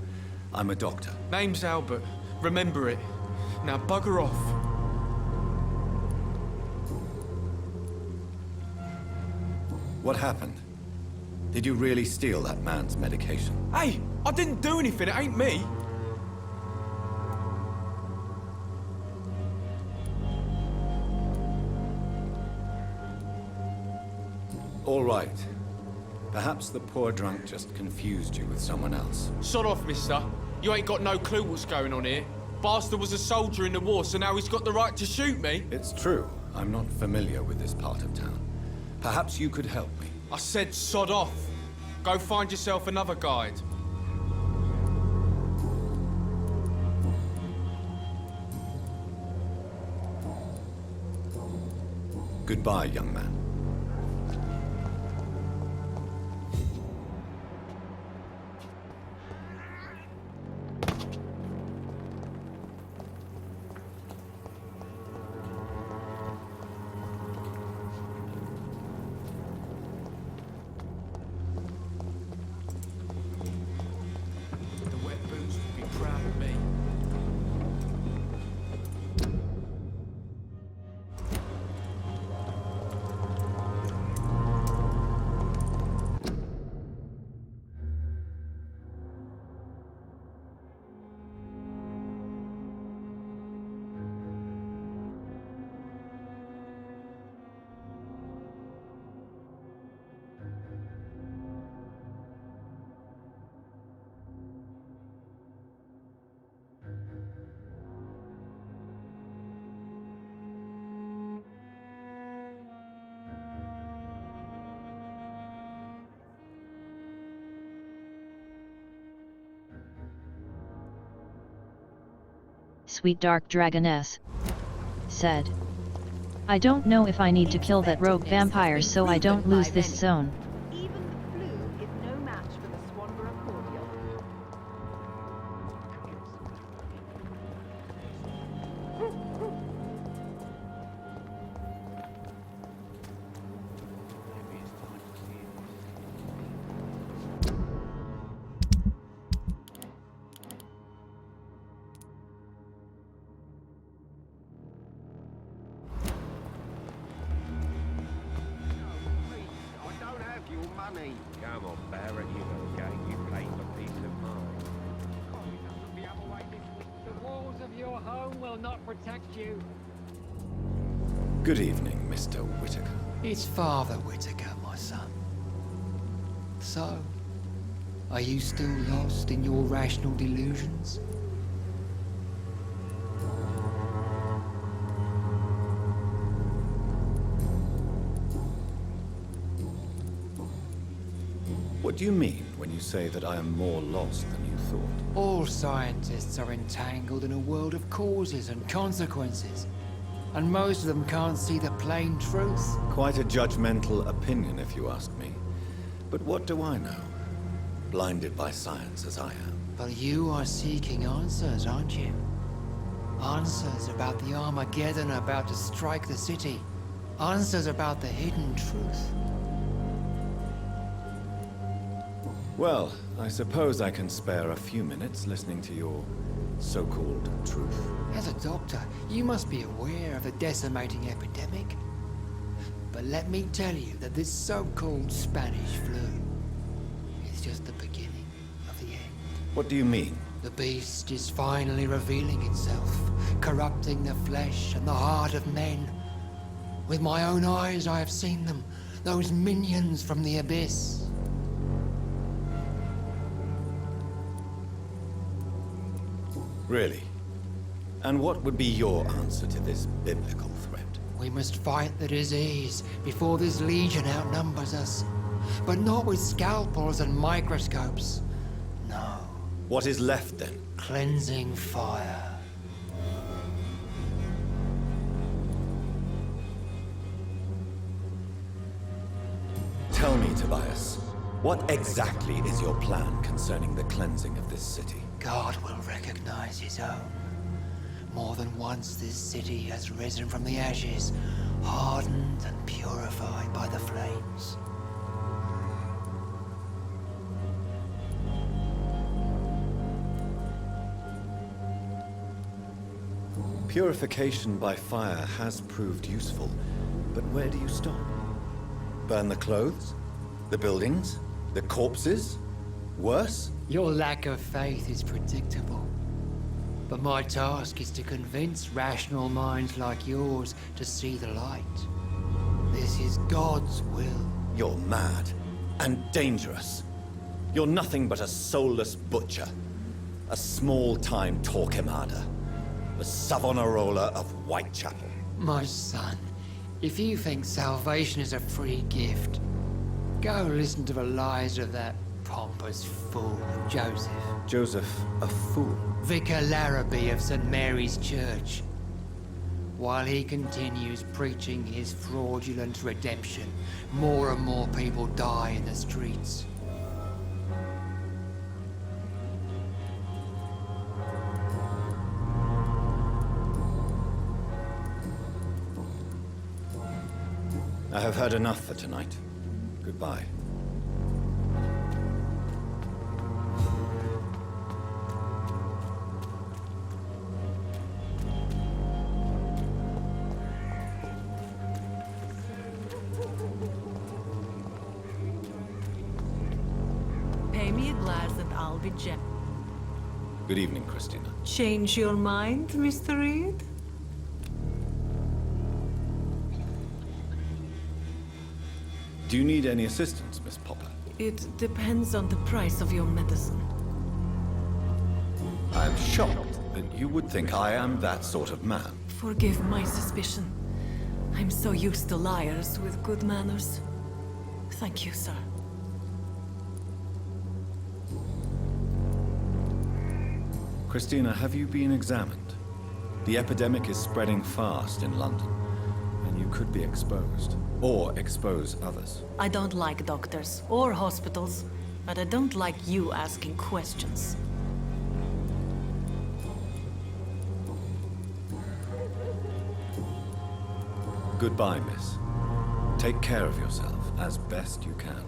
I'm a doctor. Name's Albert. Remember it. Now bugger off. What happened? Did you really steal that man's medication? Hey, I didn't do anything. It ain't me. All right. Perhaps the poor drunk just confused you with someone else. Sod off, mister. You ain't got no clue what's going on here. Bastard was a soldier in the war, so now he's got the right to shoot me. It's true. I'm not familiar with this part of town. Perhaps you could help me. I said sod off. Go find yourself another guide. Goodbye, young man. The wet boots would be proud of me. Sweet Dark Dragoness said, I don't know if I need to kill that rogue vampire so I don't lose this zone. Even the flu is no match for the Swanborough cordial. I don't have your money. Come on, Barrett, you know, game you play for peace of mind. The walls of your home will not protect you. Good evening, Mr. Whitaker. It's Father Whitaker, my son. So, are you still lost in your rational delusions? What do you mean when you say that I am more lost than you thought? All scientists are entangled in a world of causes and consequences, and most of them can't see the plain truth. Quite a judgmental opinion, if you ask me. But what do I know? Blinded by science as I am. But you are seeking answers, aren't you? Answers about the Armageddon about to strike the city. Answers about the hidden truth. Well, I suppose I can spare a few minutes listening to your so-called truth. As a doctor, you must be aware of the decimating epidemic. But let me tell you that this so-called Spanish flu is just the beginning of the end. What do you mean? The beast is finally revealing itself, corrupting the flesh and the heart of men. With my own eyes I have seen them, those minions from the abyss. Really? And what would be your answer to this biblical threat? We must fight the disease before this legion outnumbers us. But not with scalpels and microscopes. No. What is left then? Cleansing fire. Tell me, Tobias, what exactly is your plan concerning the cleansing of this city? God will recognize his own. More than once this city has risen from the ashes, hardened and purified by the flames. Purification by fire has proved useful, but where do you stop? Burn the clothes? The buildings? The corpses? Worse? Your lack of faith is predictable. But my task is to convince rational minds like yours to see the light. This is God's will. You're mad and dangerous. You're nothing but a soulless butcher. A small-time Torquemada. The Savonarola of Whitechapel. My son, if you think salvation is a free gift, go listen to the lies of that pompous fool, Joseph. Joseph, a fool? Vicar Larrabee of St. Mary's Church. While he continues preaching his fraudulent redemption, more and more people die in the streets. I have heard enough for tonight. Goodbye. Pay me a glass and I'll be gentle. Good evening, Christina. Change your mind, Mr. Reed? Do you need any assistance, Miss Popper? It depends on the price of your medicine. I am shocked that you would think I am that sort of man. Forgive my suspicion. I'm so used to liars with good manners. Thank you, sir. Christina, have you been examined? The epidemic is spreading fast in London, and you could be exposed. Or expose others. I don't like doctors or hospitals, but I don't like you asking questions. Goodbye, miss. Take care of yourself as best you can.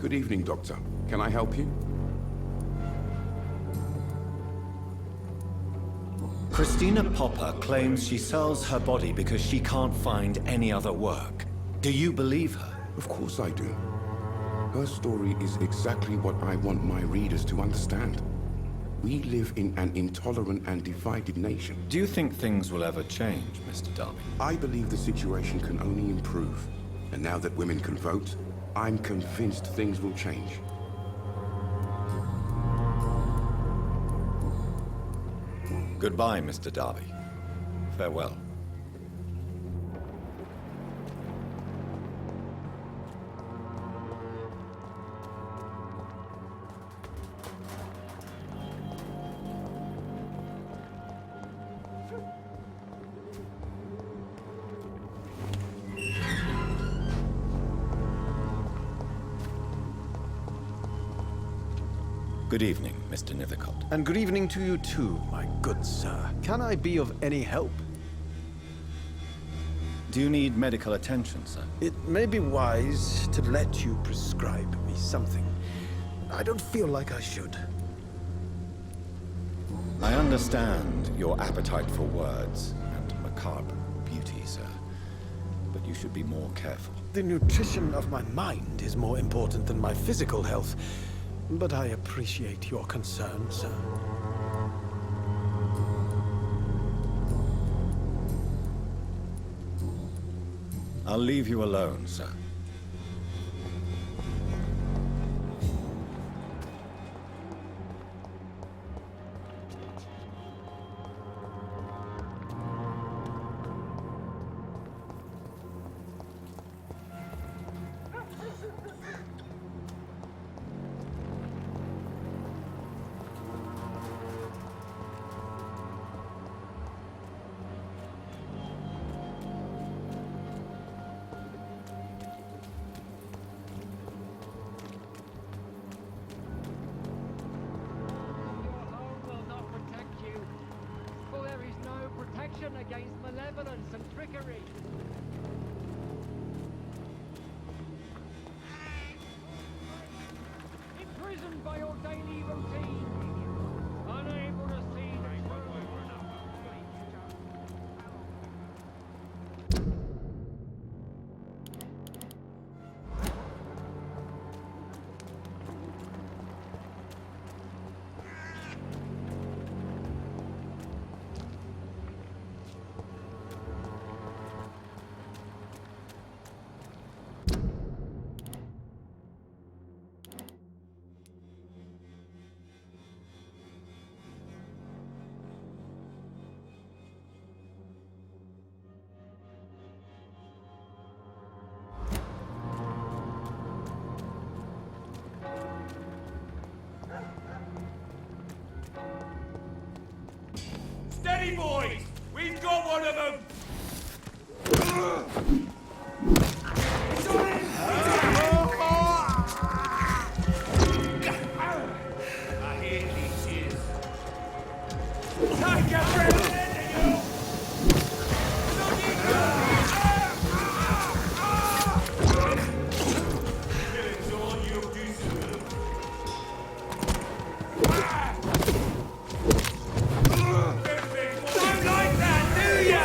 Good evening, Doctor. Can I help you? Christina Popper claims she sells her body because she can't find any other work. Do you believe her? Of course I do. Her story is exactly what I want my readers to understand. We live in an intolerant and divided nation. Do you think things will ever change, Mr. Darby? I believe the situation can only improve. And now that women can vote, I'm convinced things will change. Goodbye, Mr. Darby. Farewell. Good evening, Mr. Nithercott. And good evening to you too, my good sir. Can I be of any help? Do you need medical attention, sir? It may be wise to let you prescribe me something. I don't feel like I should. I understand your appetite for words and macabre beauty, sir. But you should be more careful. The nutrition of my mind is more important than my physical health. But I appreciate your concern, sir. I'll leave you alone, sir. Against malevolence and trickery. Imprisoned by your daily routine, unable to see the Steady, boys! We've got one of them! I hear leeches. Take a breath! Killing's all you'll do soon. Don't like that, do ya?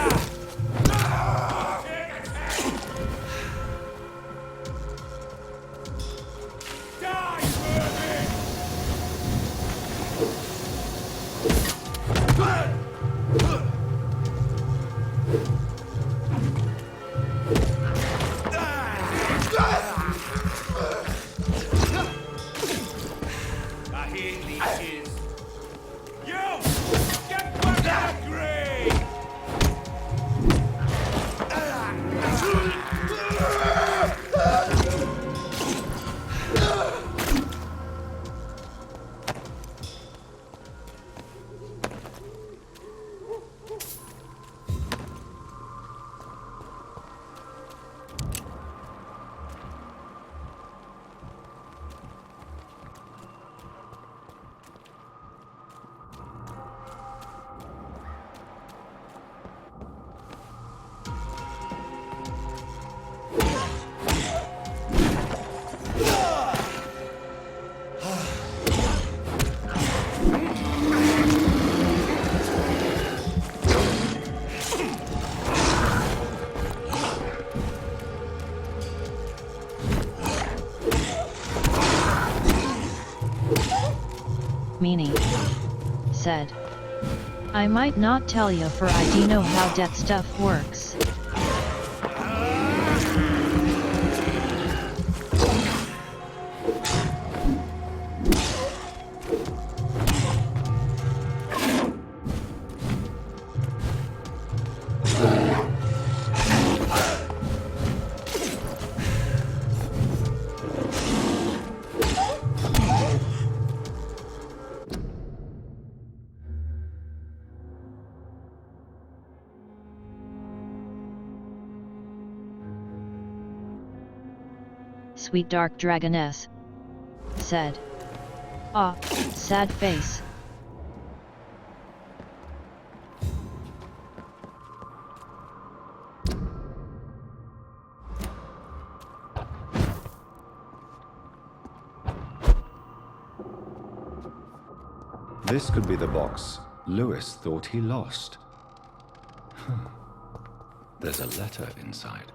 Meanie said. I might not tell you for I do know how that stuff works. Sweet dark dragoness said. Ah, sad face. This could be the box Lewis thought he lost. There's a letter inside.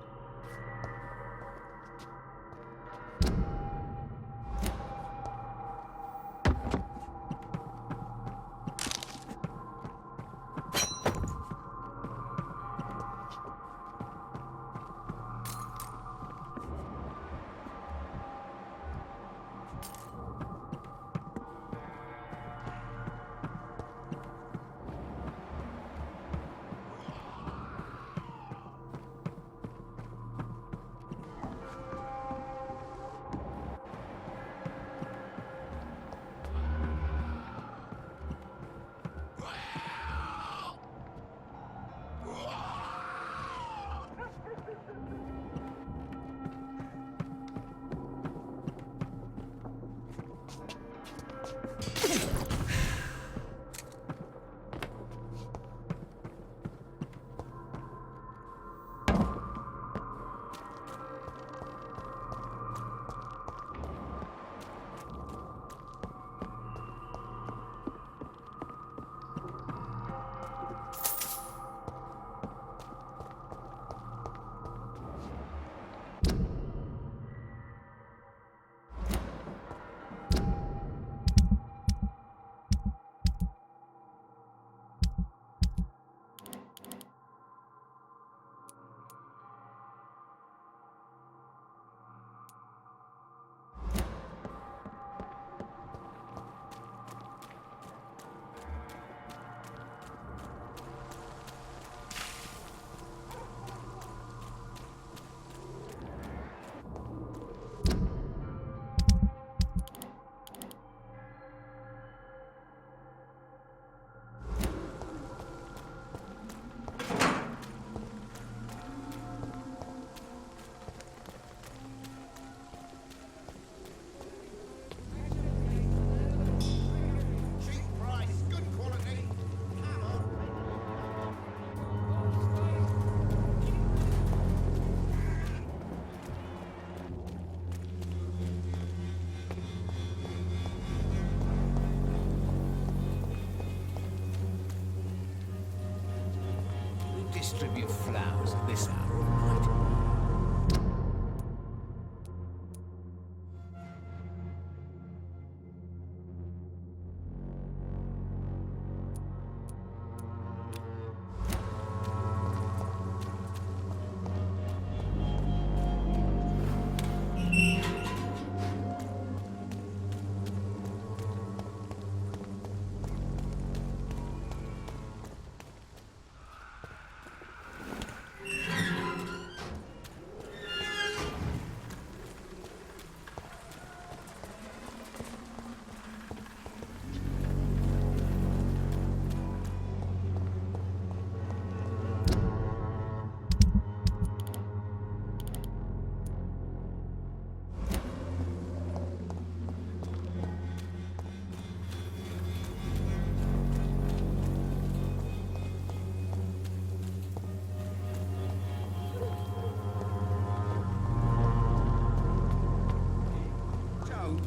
Distribute flowers at this hour of night.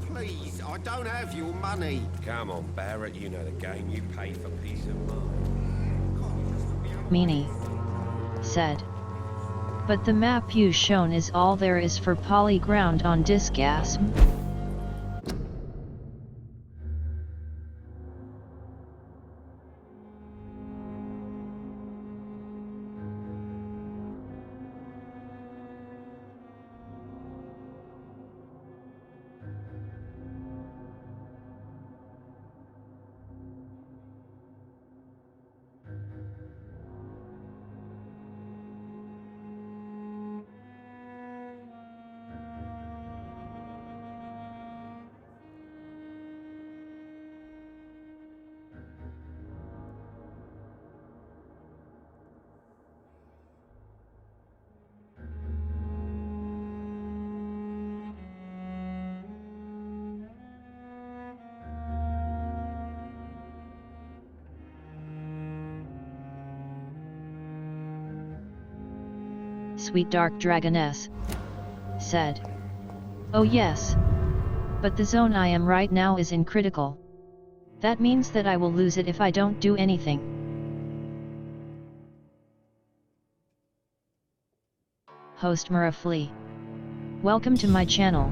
Please, I don't have your money. Come on, Barrett, you know the game. You pay for peace of mind. Meanie said. But the map you shown is all there is for polyground on Disgasm. Sweet Dark Dragoness said. Oh yes. But the zone I am right now is in critical. That means that I will lose it if I don't do anything. Host Mura Flea. Welcome to my channel.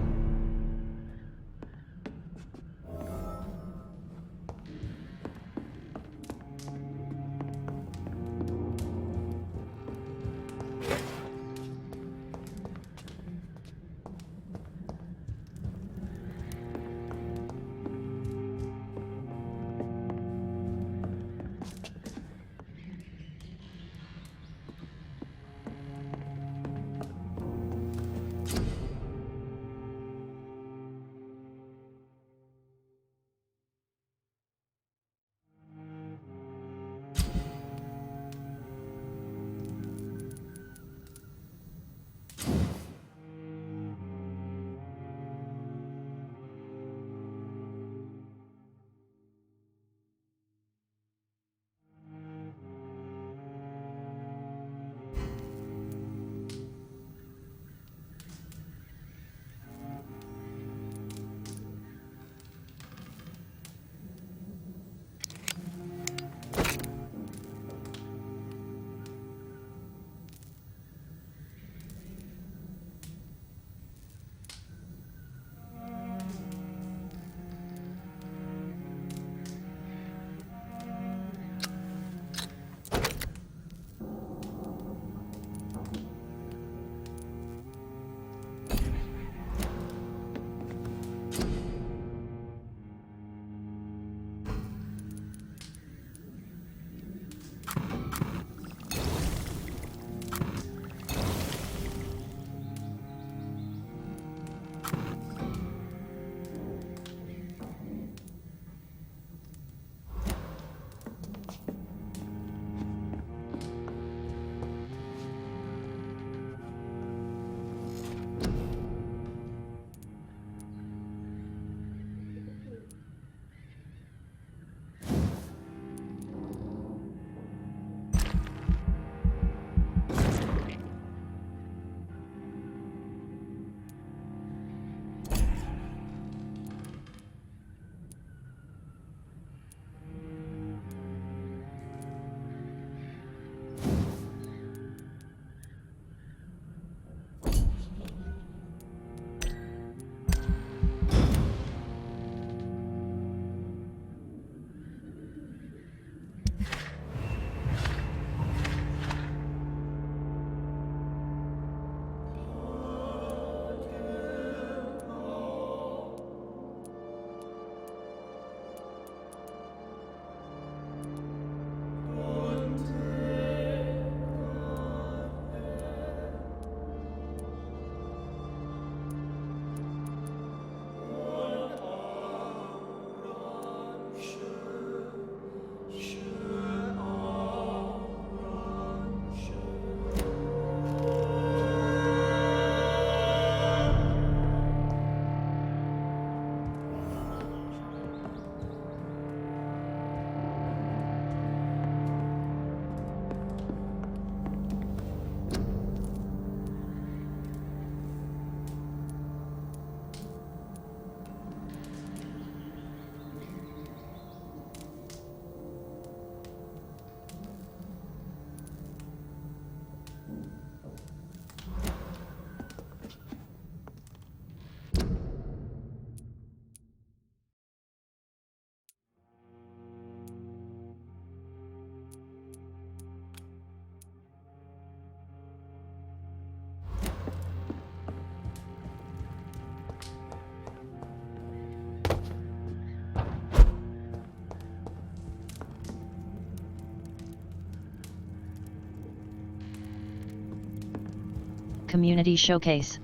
Community Showcase.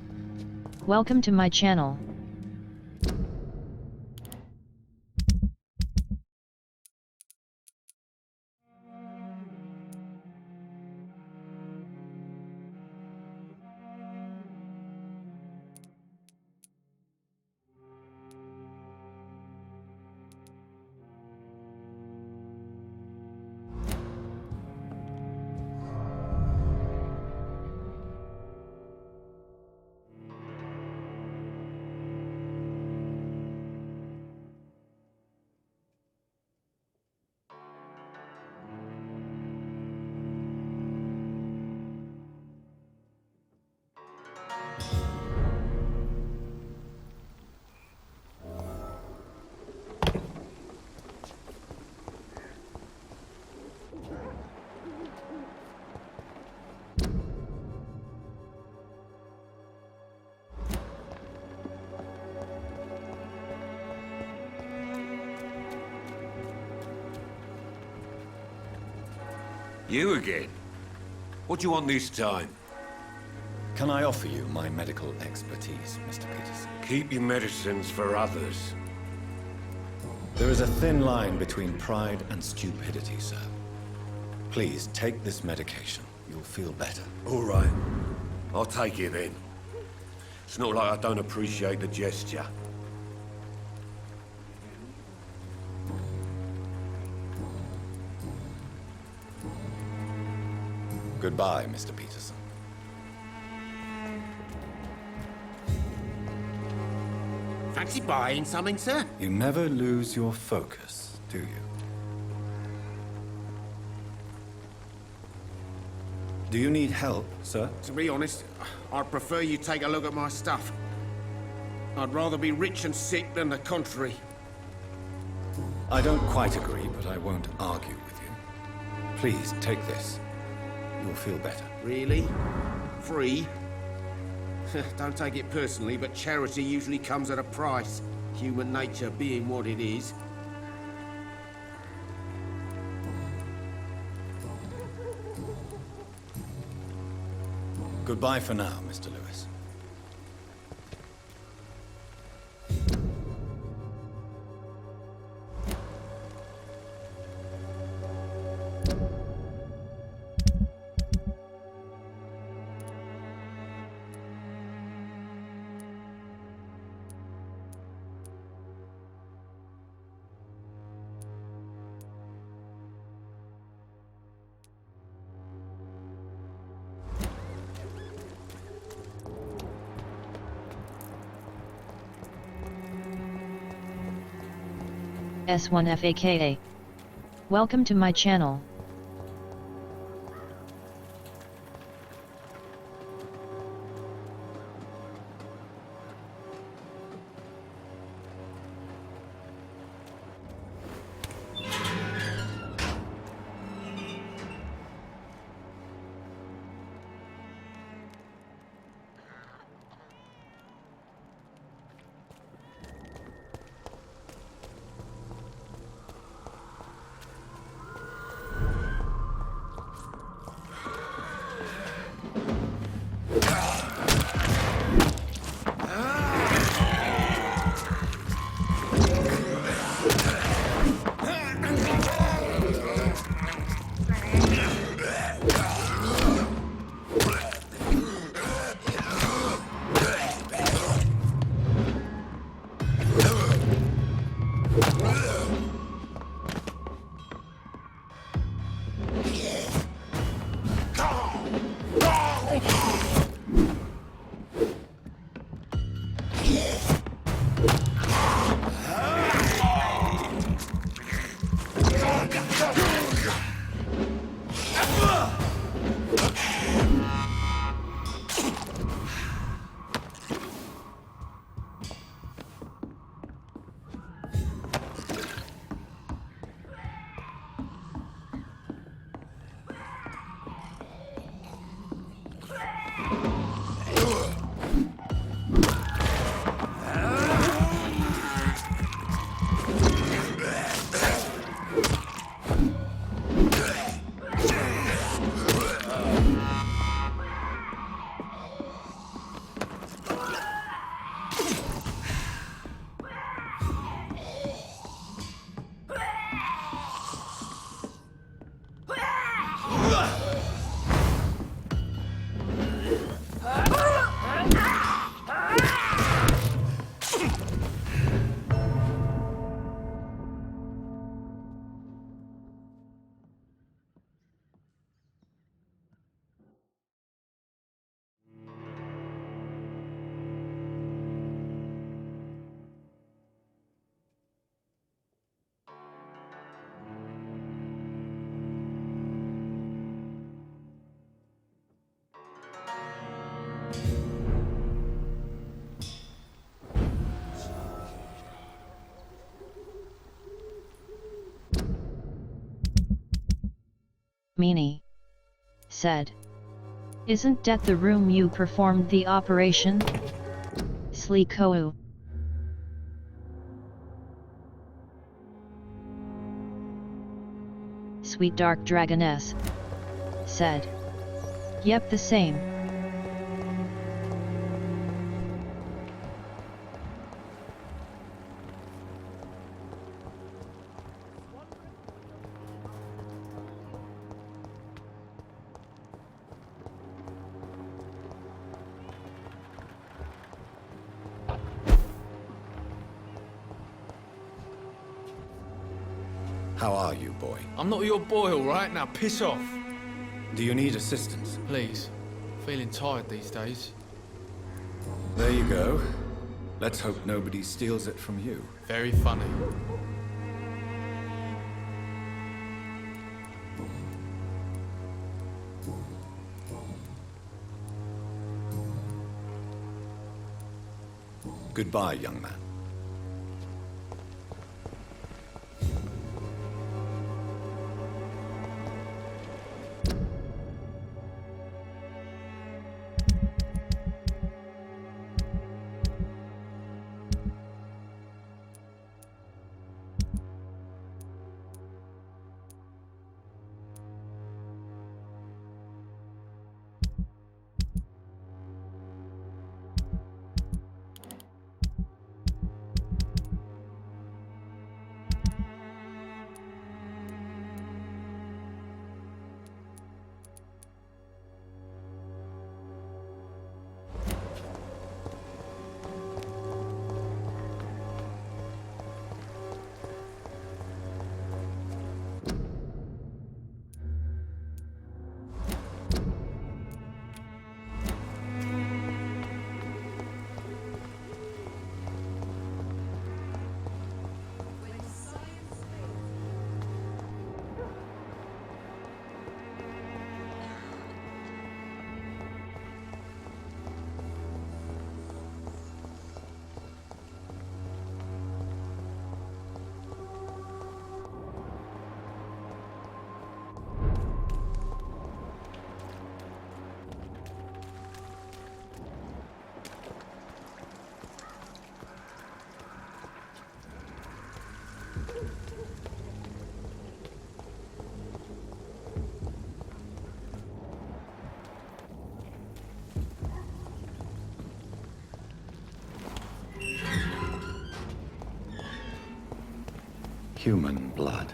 Welcome to my channel. You again? What do you want this time? Can I offer you my medical expertise, Mr. Peterson? Keep your medicines for others. There is a thin line between pride and stupidity, sir. Please, take this medication. You'll feel better. All right. I'll take it then. It's not like I don't appreciate the gesture. Goodbye, Mr. Peterson. Fancy buying something, sir? You never lose your focus, do you? Do you need help, sir? To be honest, I'd prefer you take a look at my stuff. I'd rather be rich and sick than the contrary. I don't quite agree, but I won't argue with you. Please, take this. You'll feel better. Really? Free? Don't take it personally, but charity usually comes at a price. Human nature being what it is. Goodbye for now, Mr. Lewis. S1FAKA. Welcome to my channel. Meanie said. Isn't that the room you performed the operation? Sleekou. Sweet dark dragoness. said. Yep, the same. How are you, boy? I'm not your boy, all right? Now piss off. Do you need assistance? Please. Feeling tired these days. There you go. Let's hope nobody steals it from you. Very funny. Goodbye, young man. Human blood.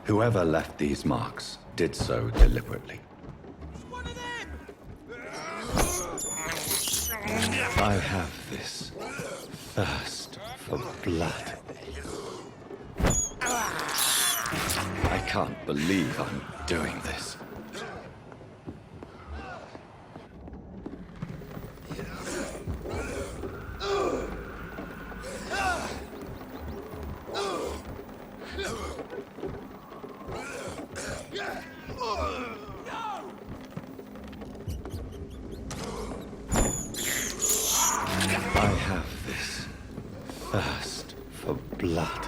Whoever left these marks did so deliberately. I have this thirst for blood. I can't believe I'm doing this. I have this thirst for blood.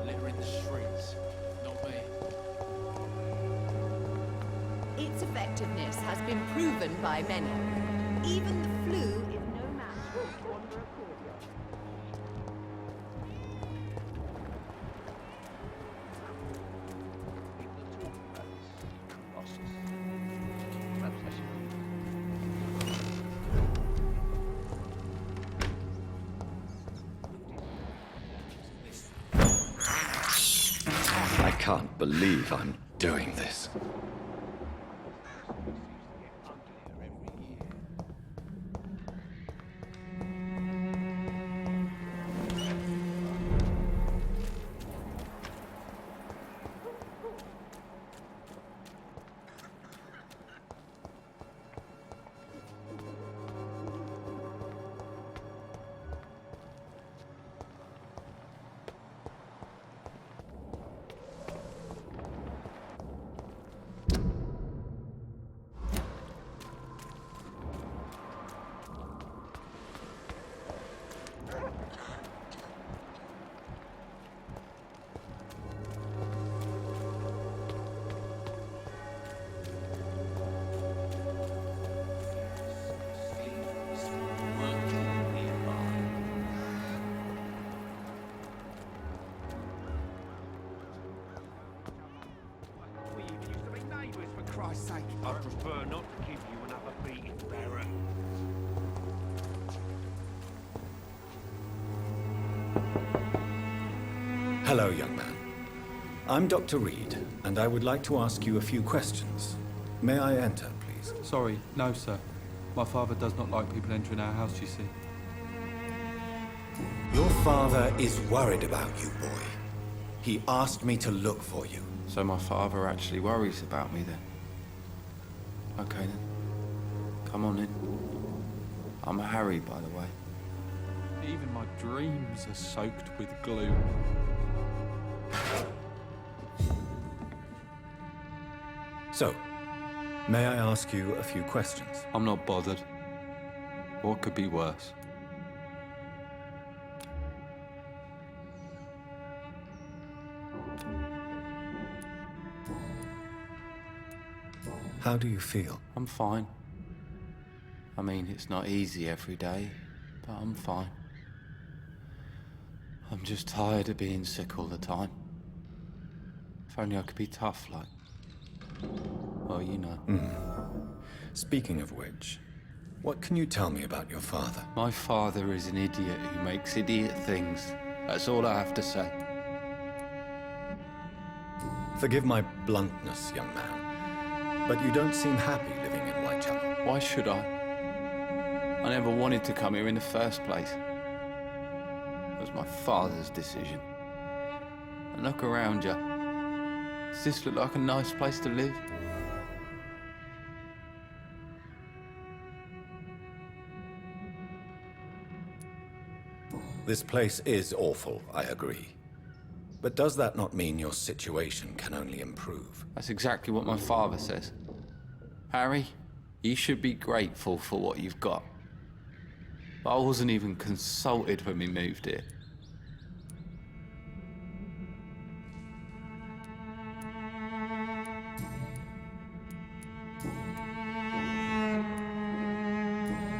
Littering the streets, not me. Its effectiveness has been proven by many. Even the flu is no match for Wanderer Courtyard. can't believe I'm doing this. I prefer not to give you another beating, Barrett. Hello, young man. I'm Dr. Reed, and I would like to ask you a few questions. May I enter, please? Sorry, no, sir. My father does not like people entering our house, you see. Your father is worried about you, boy. He asked me to look for you. So my father actually worries about me then? Okay then. Come on in. I'm Harry, by the way. Even my dreams are soaked with gloom. So, may I ask you a few questions? I'm not bothered. What could be worse? How do you feel? I'm fine. I mean, it's not easy every day, but I'm fine. I'm just tired of being sick all the time. If only I could be tough, like... well, you know. Speaking of which, what can you tell me about your father? My father is an idiot who makes idiot things. That's all I have to say. Forgive my bluntness, young man, but you don't seem happy living in Whitechapel. Why should I? I never wanted to come here in the first place. It was my father's decision. And look around you. Does this look like a nice place to live? This place is awful, I agree. But does that not mean your situation can only improve? That's exactly what my father says. Harry, you should be grateful for what you've got. But I wasn't even consulted when we moved here.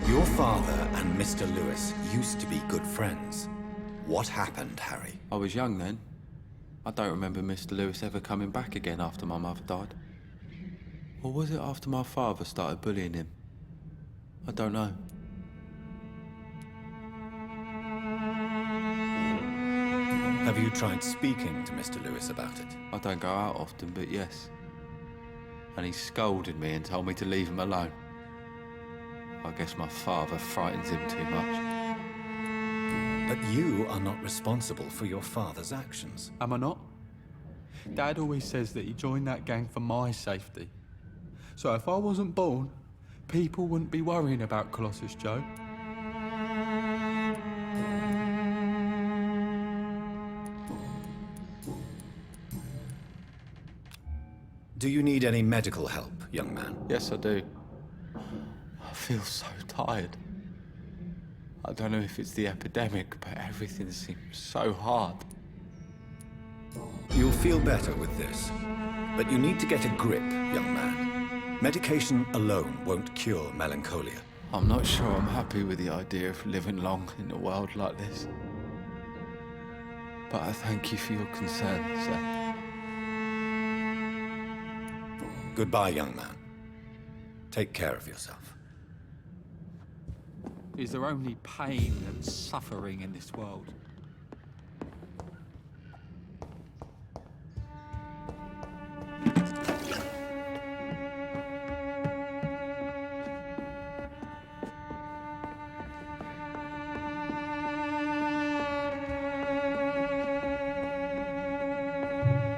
Your father and Mr. Lewis used to be good friends. What happened, Harry? I was young then. I don't remember Mr. Lewis ever coming back again after my mother died. Or was it after my father started bullying him? I don't know. Have you tried speaking to Mr. Lewis about it? I don't go out often, but yes. And he scolded me and told me to leave him alone. I guess my father frightens him too much. But you are not responsible for your father's actions. Am I not? Dad always says that he joined that gang for my safety. So if I wasn't born, people wouldn't be worrying about Colossus Joe. Do you need any medical help, young man? Yes, I do. I feel so tired. I don't know if it's the epidemic, but everything seems so hard. You'll feel better with this. But you need to get a grip, young man. Medication alone won't cure melancholia. I'm not sure I'm happy with the idea of living long in a world like this. But I thank you for your concern, sir. Goodbye, young man. Take care of yourself. Is there only pain and suffering in this world?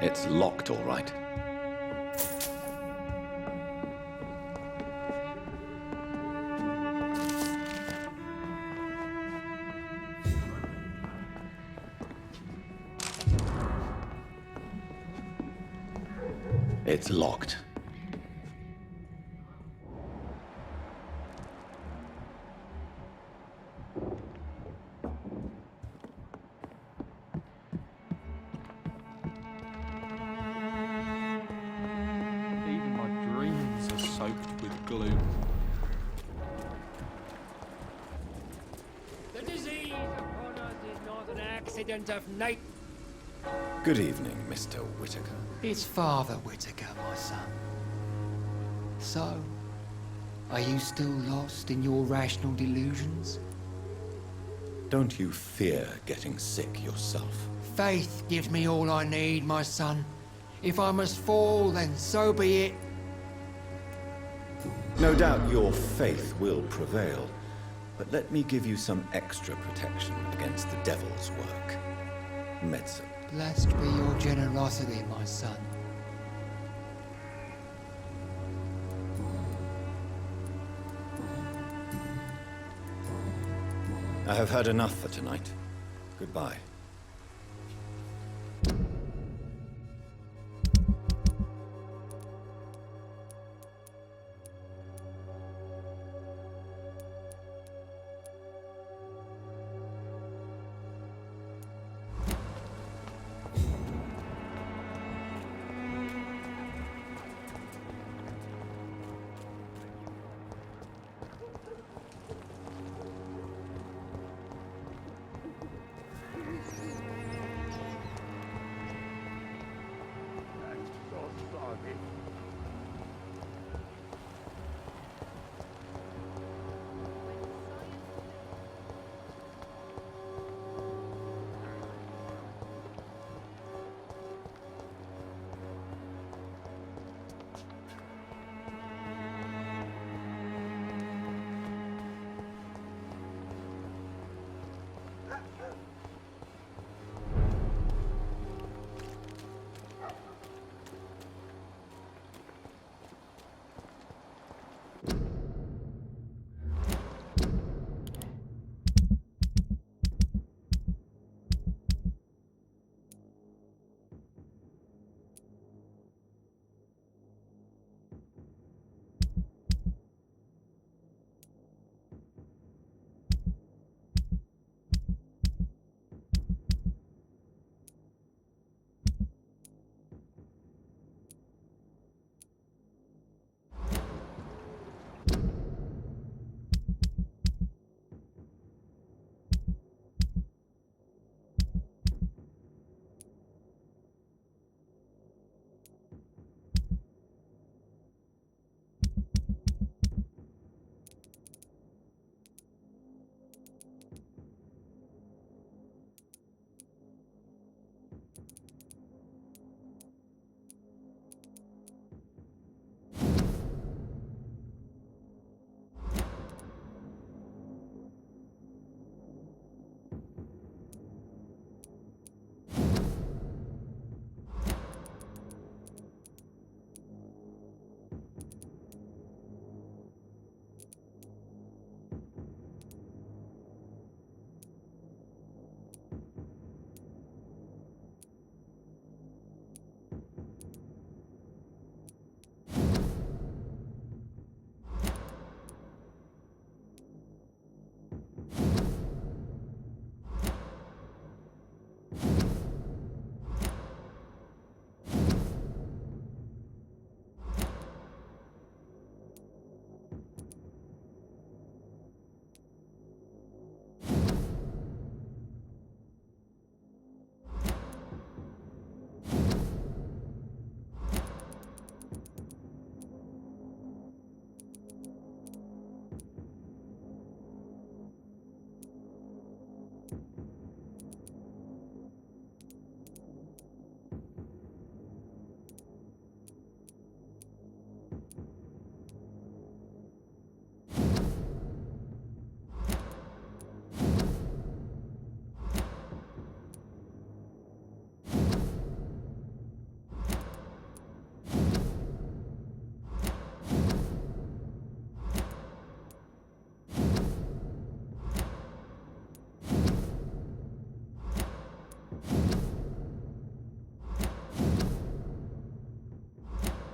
It's locked, all right. It's locked. Even my dreams are soaked with gloom. The disease upon us is not an accident of night. Good evening, Mr. Whitaker. It's Father Whitaker, my son. So, are you still lost in your rational delusions? Don't you fear getting sick yourself? Faith gives me all I need, my son. If I must fall, then so be it. No doubt your faith will prevail, but let me give you some extra protection against the devil's work. Medicine. Blessed be your generosity, my son. I have had enough for tonight. Goodbye.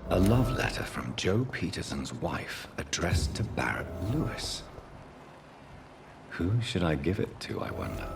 A love letter from Joe Peterson's wife, addressed to Barrett Lewis. Who should I give it to, I wonder?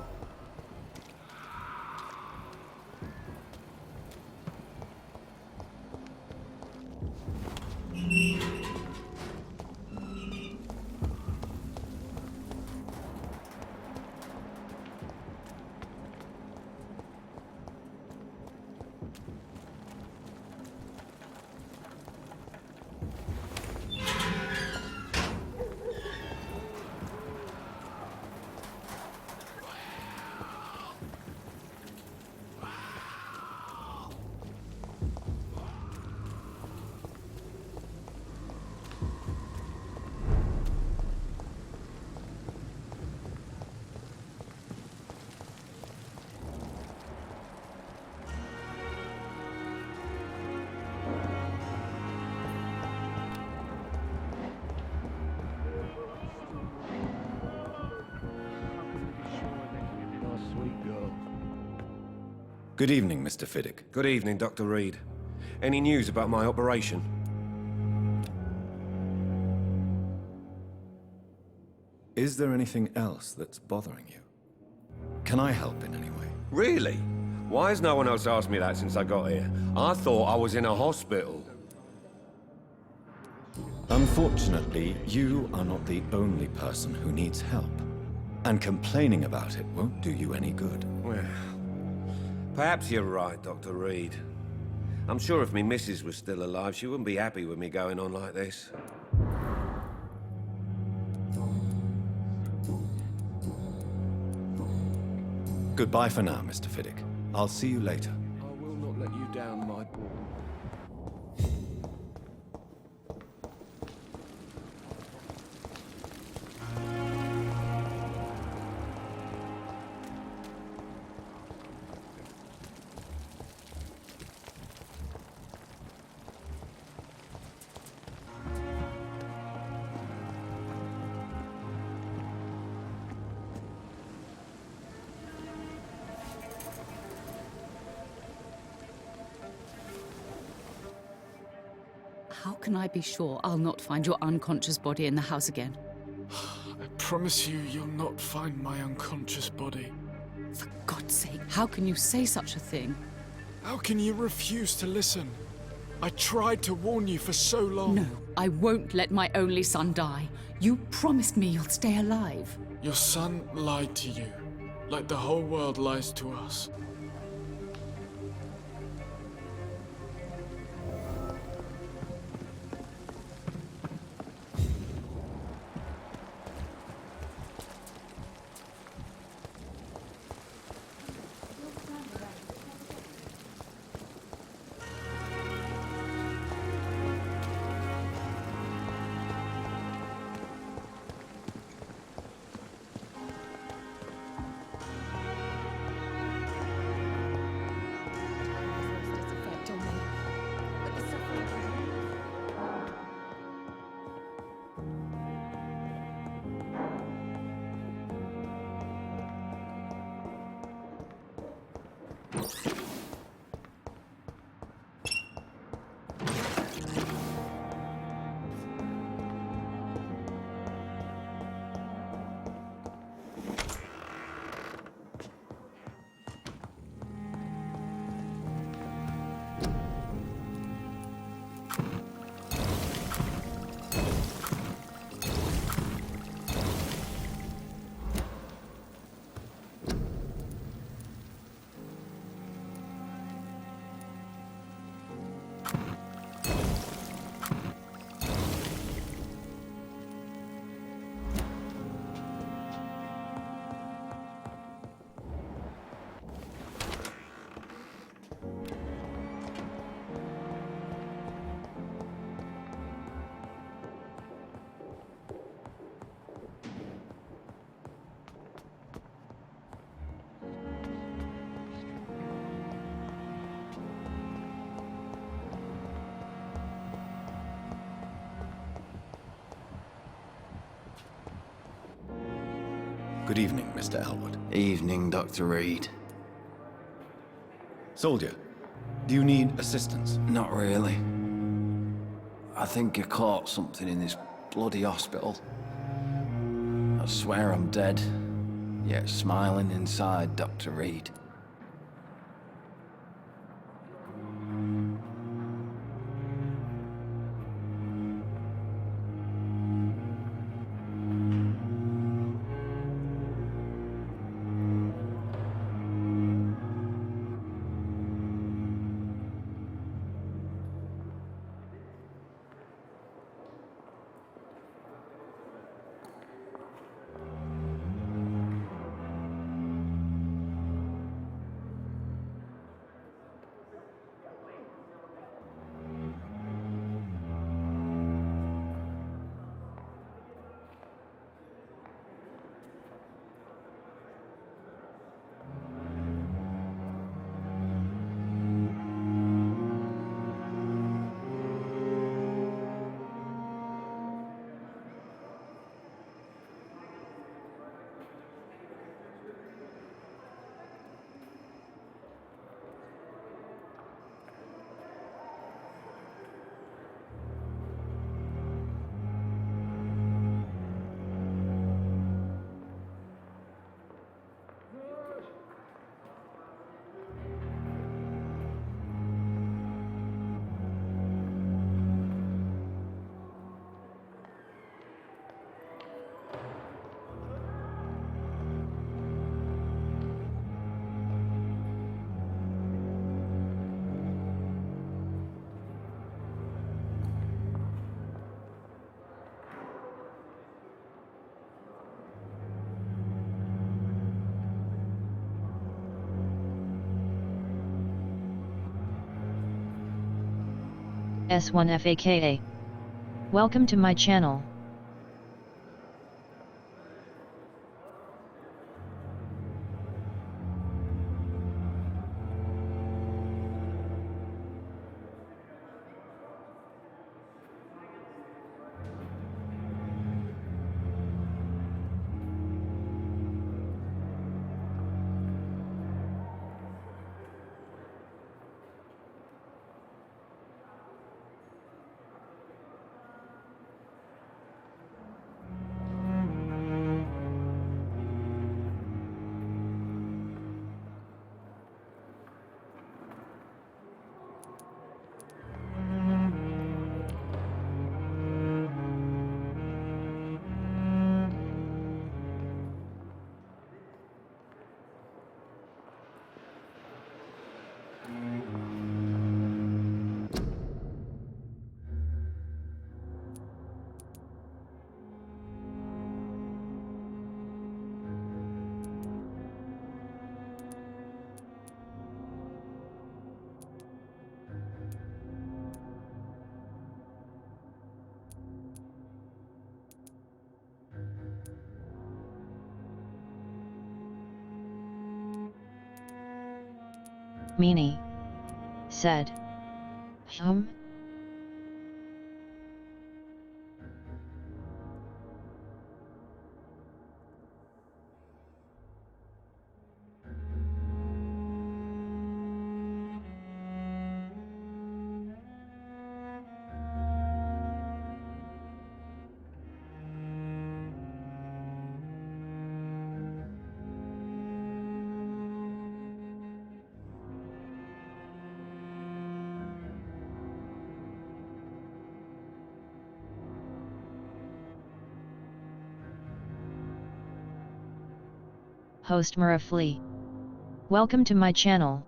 Good evening, Mr. Fiddick. Good evening, Dr. Reed. Any news about my operation? Is there anything else that's bothering you? Can I help in any way? Really? Why has no one else asked me that since I got here? I thought I was in a hospital. Unfortunately, you are not the only person who needs help. And complaining about it won't do you any good. Well, perhaps you're right, Dr. Reed. I'm sure if me missus was still alive, she wouldn't be happy with me going on like this. Goodbye for now, Mr. Fiddick. I'll see you later. I will not let you down, my boy. How can I be sure I'll not find your unconscious body in the house again? I promise you, you'll not find my unconscious body. For God's sake, how can you say such a thing? How can you refuse to listen? I tried to warn you for so long. No, I won't let my only son die. You promised me you'll stay alive. Your son lied to you, like the whole world lies to us. Good evening, Mr. Elwood. Evening, Dr. Reed. Soldier, do you need assistance? Not really. I think I caught something in this bloody hospital. I swear I'm dead, yet smiling inside, Dr. Reed. S1FAKA. Welcome to my channel. Meanie said, Host Muraflee. Welcome to my channel.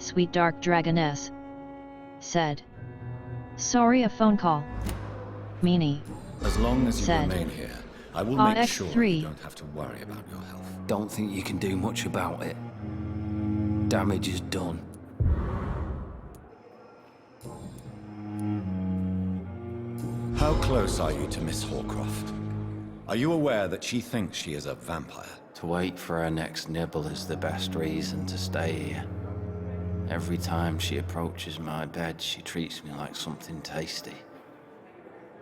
sweet dark dragoness, said. Sorry, a phone call. Meanie. As long as you said. remain here, I will make sure X3. you don't have to worry about your health. Don't think you can do much about it. Damage is done. How close are you to Miss Horcroft? Are you aware that she thinks she is a vampire? To wait for her next nibble is the best reason to stay here. Every time she approaches my bed, she treats me like something tasty.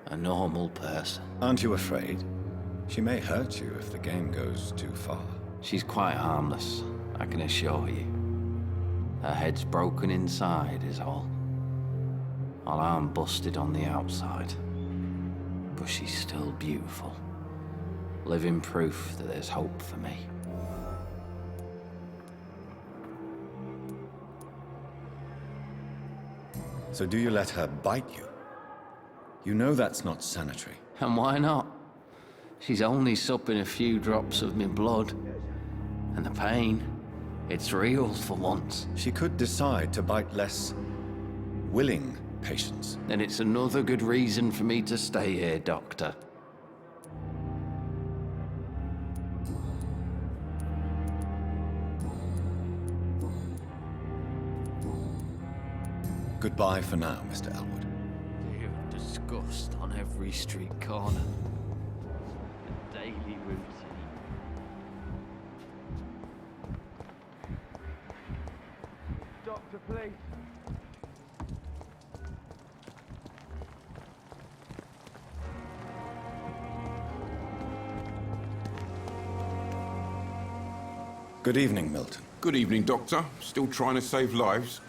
A normal person. Aren't you afraid? She may hurt you if the game goes too far. She's quite harmless, I can assure you. Her head's broken inside is all. While I'm busted on the outside. But she's still beautiful. Living proof that there's hope for me. So do you let her bite you? You know that's not sanitary. And why not? She's only supping a few drops of my blood. And the pain, it's real for once. She could decide to bite less willing patients. Then it's another good reason for me to stay here, Doctor. Goodbye for now, Mr. Elwood. You disgust on every street corner. A daily routine. Doctor, please. Good evening, Milton. Good evening, Doctor. Still trying to save lives?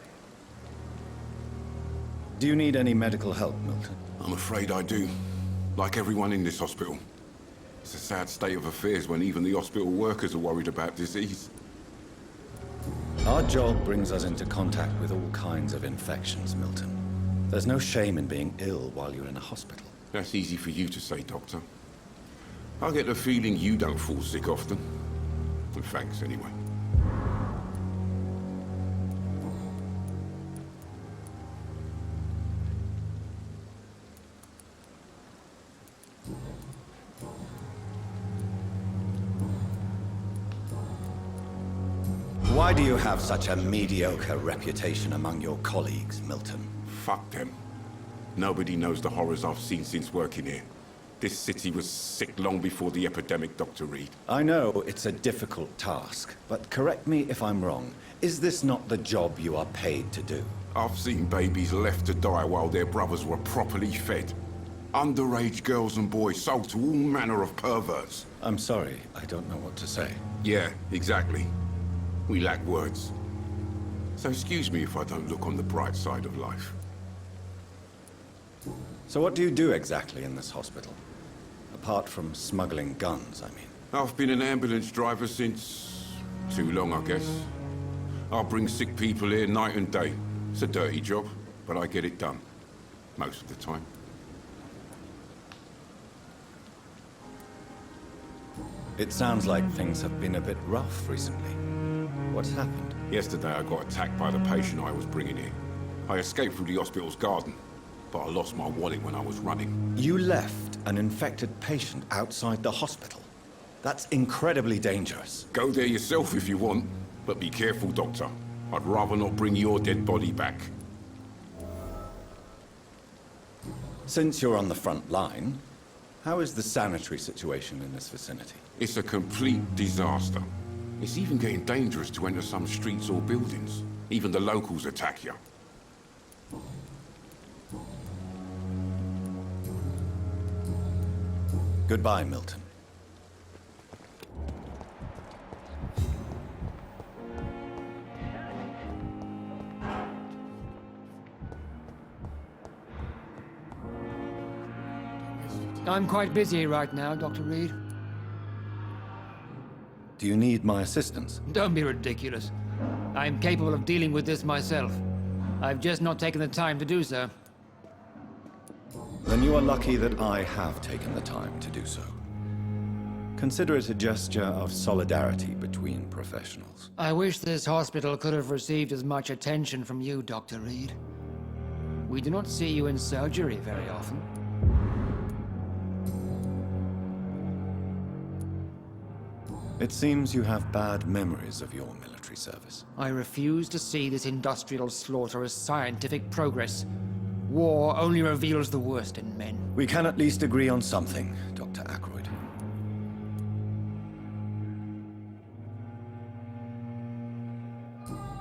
Do you need any medical help, Milton? I'm afraid I do. Like everyone in this hospital. It's a sad state of affairs when even the hospital workers are worried about disease. Our job brings us into contact with all kinds of infections, Milton. There's no shame in being ill while you're in a hospital. That's easy for you to say, Doctor. I get the feeling you don't fall sick often. And thanks, anyway. Why do you have such a mediocre reputation among your colleagues, Milton? Fuck them. Nobody knows the horrors I've seen since working here. This city was sick long before the epidemic, Dr. Reed. I know it's a difficult task, but correct me if I'm wrong. Is this not the job you are paid to do? I've seen babies left to die while their brothers were properly fed. Underage girls and boys sold to all manner of perverts. I'm sorry, I don't know what to say. Yeah, exactly. We lack words. So excuse me if I don't look on the bright side of life. So what do you do exactly in this hospital? Apart from smuggling guns, I mean. I've been an ambulance driver since... too long, I guess. I'll bring sick people here night and day. It's a dirty job, but I get it done. Most of the time. It sounds like things have been a bit rough recently. What's happened? Yesterday I got attacked by the patient I was bringing in. I escaped through the hospital's garden, but I lost my wallet when I was running. You left an infected patient outside the hospital? That's incredibly dangerous. Go there yourself if you want, but be careful, Doctor. I'd rather not bring your dead body back. Since you're on the front line, how is the sanitary situation in this vicinity? It's a complete disaster. It's even getting dangerous to enter some streets or buildings. Even the locals attack you. Goodbye, Milton. I'm quite busy right now, Dr. Reed. Do you need my assistance? Don't be ridiculous. I'm capable of dealing with this myself. I've just not taken the time to do so. Then you are lucky that I have taken the time to do so. Consider it a gesture of solidarity between professionals. I wish this hospital could have received as much attention from you, Dr. Reed. We do not see you in surgery very often. It seems you have bad memories of your military service. I refuse to see this industrial slaughter as scientific progress. War only reveals the worst in men. We can at least agree on something, Dr. Ackroyd.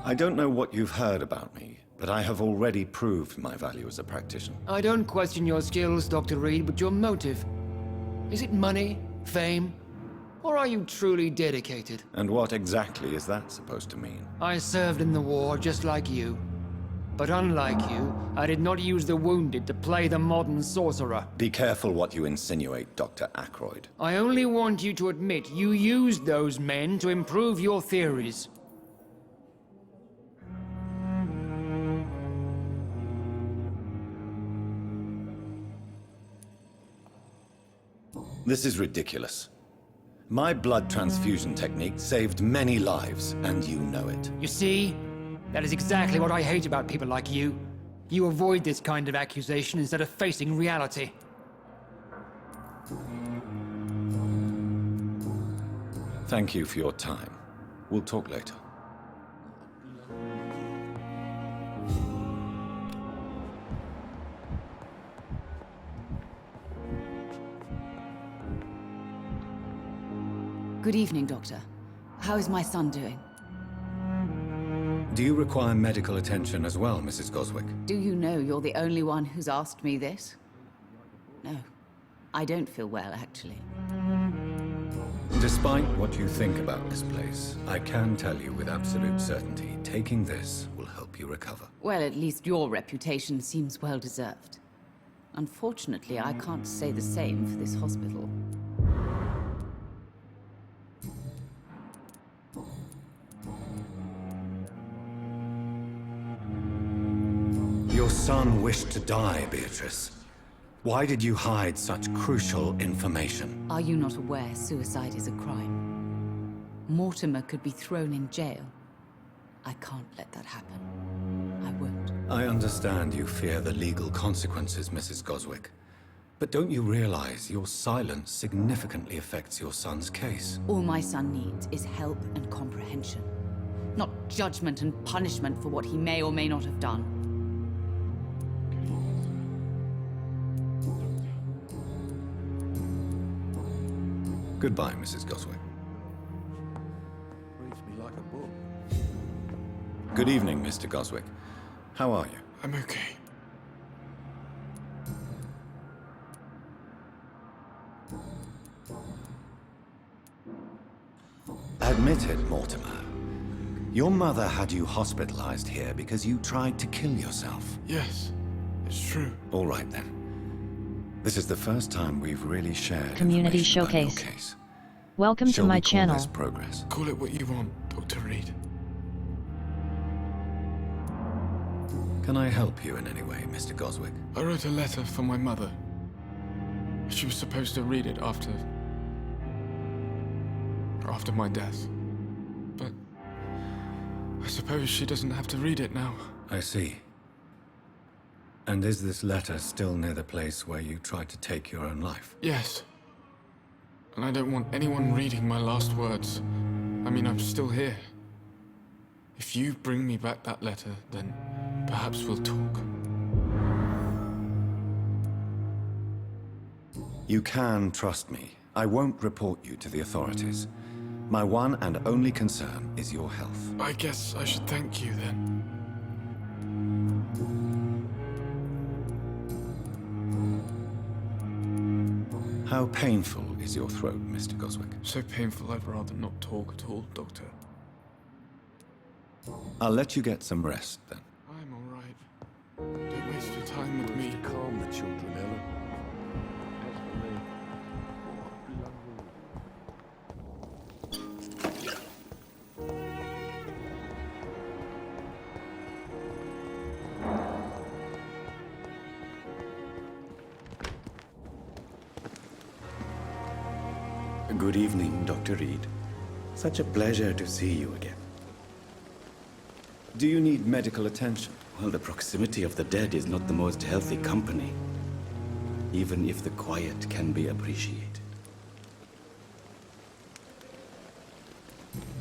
I don't know what you've heard about me, but I have already proved my value as a practitioner. I don't question your skills, Dr. Reed, but your motive. Is it money, fame, or are you truly dedicated? And what exactly is that supposed to mean? I served in the war just like you. But unlike you, I did not use the wounded to play the modern sorcerer. Be careful what you insinuate, Dr. Ackroyd. I only want you to admit you used those men to improve your theories. This is ridiculous. My blood transfusion technique saved many lives, and you know it. You see? That is exactly what I hate about people like you. You avoid this kind of accusation instead of facing reality. Thank you for your time. We'll talk later. Good evening, Doctor. How is my son doing? Do you require medical attention as well, Mrs. Goswick? Do you know you're the only one who's asked me this? No. I don't feel well, actually. Despite what you think about this place, I can tell you with absolute certainty, taking this will help you recover. Well, at least your reputation seems well-deserved. Unfortunately, I can't say the same for this hospital. Your son wished to die, Beatrice. Why did you hide such crucial information? Are you not aware suicide is a crime? Mortimer could be thrown in jail. I can't let that happen. I won't. I understand you fear the legal consequences, Mrs. Goswick. But don't you realize your silence significantly affects your son's case? All my son needs is help and comprehension. Not judgment and punishment for what he may or may not have done. Goodbye, Mrs. Goswick. Reads me like a book. Good evening, Mr. Goswick. How are you? I'm okay. Admit it, Mortimer. Your mother had you hospitalized here because you tried to kill yourself. Yes, it's true. All right, then. This is the first time we've really shared Community information about your Showcase. case. Welcome Shall to my we call channel. this progress? Call it what you want, Dr. Reed. Can I help you in any way, Mr. Goswick? I wrote a letter for my mother. She was supposed to read it after my death. But I suppose she doesn't have to read it now. I see. And is this letter still near the place where you tried to take your own life? Yes. And I don't want anyone reading my last words. I mean, I'm still here. If you bring me back that letter, then perhaps we'll talk. You can trust me. I won't report you to the authorities. My one and only concern is your health. I guess I should thank you then. How painful is your throat, Mr. Goswick? So painful I'd rather not talk at all, Doctor. I'll let you get some rest, then. I'm all right. Don't waste your time with me. Calm the children, Ellen. Good evening, Dr. Reed. Such a pleasure to see you again. Do you need medical attention? Well, the proximity of the dead is not the most healthy company, even if the quiet can be appreciated.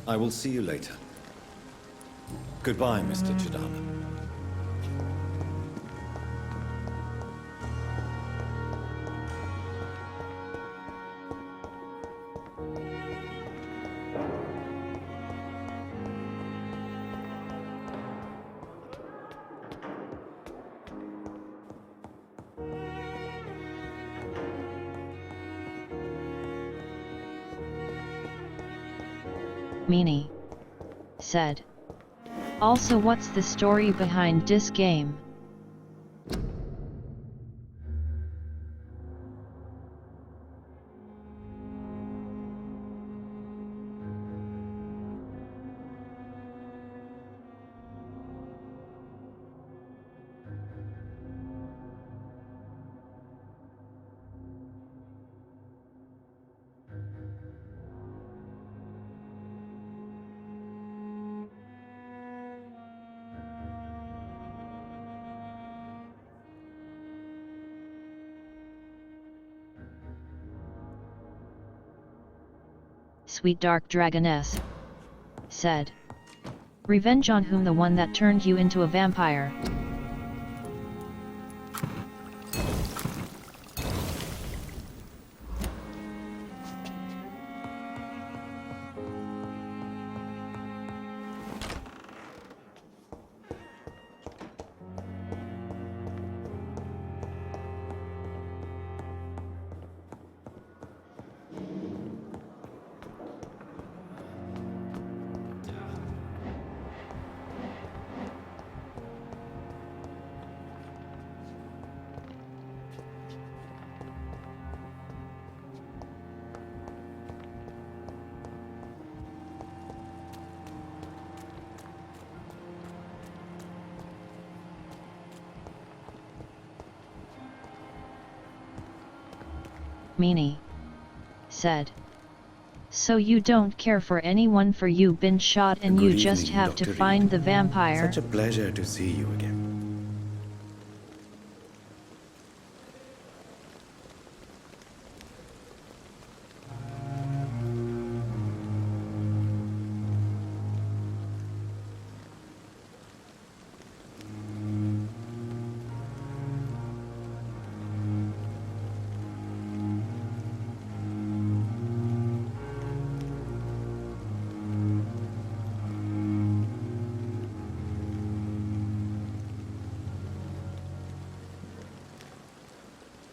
I will see you later. Goodbye, Mr. Chidana. Meanie said. Also, what's the story behind this game? Sweet Dark Dragoness said. Revenge on whom? The one that turned you into a vampire. Meanie said. So you don't care for anyone, for you been shot and you just have to find the vampire? Such a pleasure to see you again.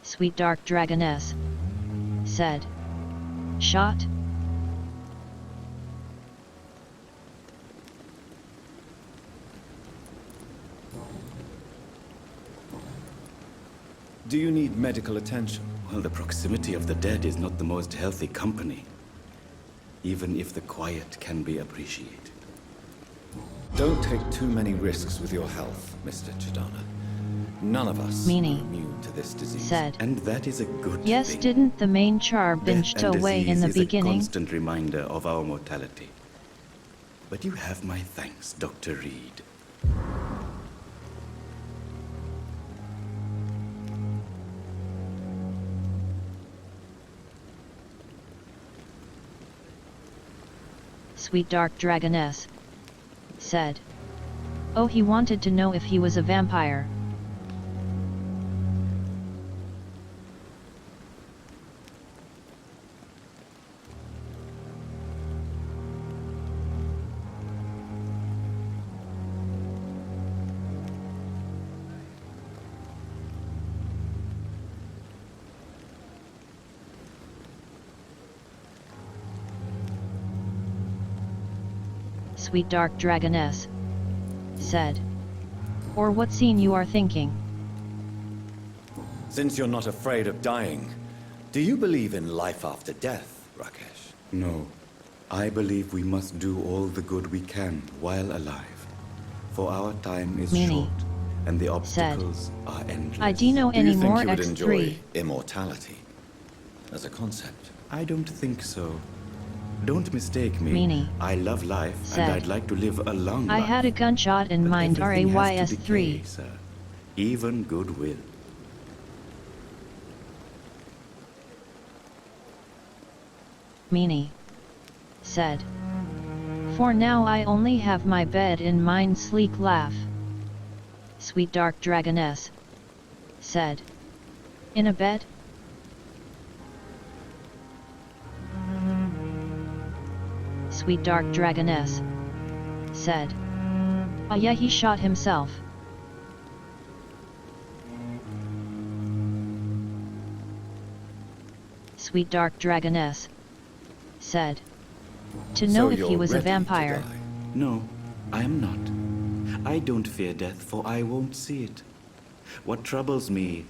Sweet Dark Dragoness said. Shot? Do you need medical attention? Well, the proximity of the dead is not the most healthy company, even if the quiet can be appreciated. Don't take too many risks with your health, Mr. Chidana. None of us Meanie are immune to this disease. said. And that is a good Yes, thing. didn't the main char binged Death and away in the disease is beginning? a constant reminder of our mortality. But you have my thanks, Dr. Reed. Sweet Dark Dragoness said. Oh, he wanted to know if he was a vampire. Sweet Dark Dragoness said. Or what scene you are thinking? Since you're not afraid of dying, do you believe in life after death, Rakesh? No. I believe we must do all the good we can while alive. For our time is Meanie short, and the said. obstacles are endless. I do know Do any you think more you would X3. enjoy immortality as a concept? I don't think so. Don't mistake me. Meanie I love life, said, and I'd like to live a long I life. had a gunshot in mind. Everything has to RAYS3. decay, sir. Even goodwill. Meanie said, for now I only have my bed in mind. Sleek laugh. Sweet dark dragoness said, in a bed? Sweet dark dragoness said, ah yeah, he shot himself. Sweet dark dragoness said, to know if he was a vampire. No, I am not. I don't fear death, for I won't see it. What troubles me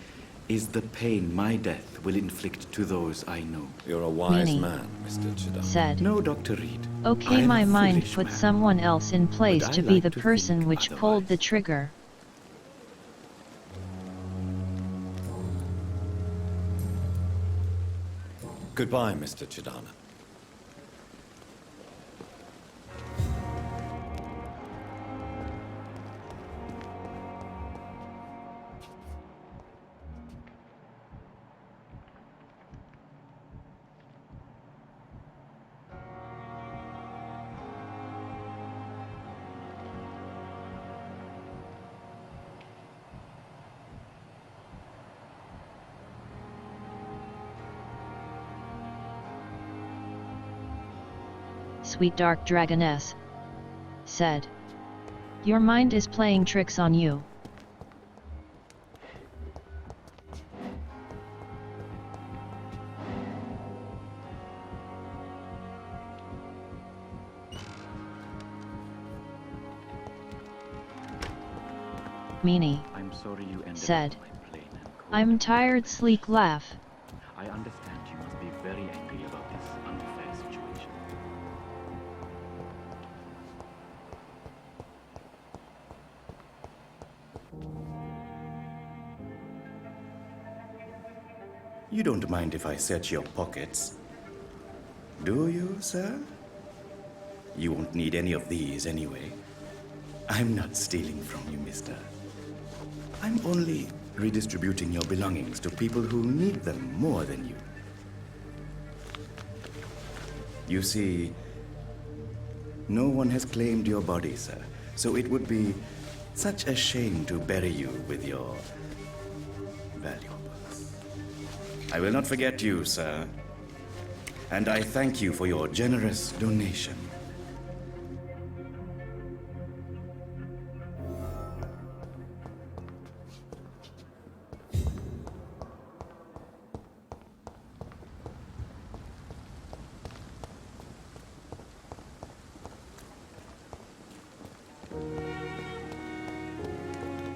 is the pain my death will inflict to those I know. You're a wise Meanie man, Mr. Chidam. said, No, Dr. Reed. okay, I'm my a mind foolish put man, someone else in place but I to be like the to person think which pulled the trigger. Goodbye, Mr. Chidana. Sweet dark dragoness said, your mind is playing tricks on you. Meanie I'm sorry you ended said, up my plain and cold. I'm tired. Sleek laugh. I understand you must be very angry about this unfair situation. You don't mind if I search your pockets, do you, sir? You won't need any of these anyway. I'm not stealing from you, mister. I'm only redistributing your belongings to people who need them more than you. You see, no one has claimed your body, sir, so it would be such a shame to bury you with your valuables. I will not forget you, sir, and I thank you for your generous donation.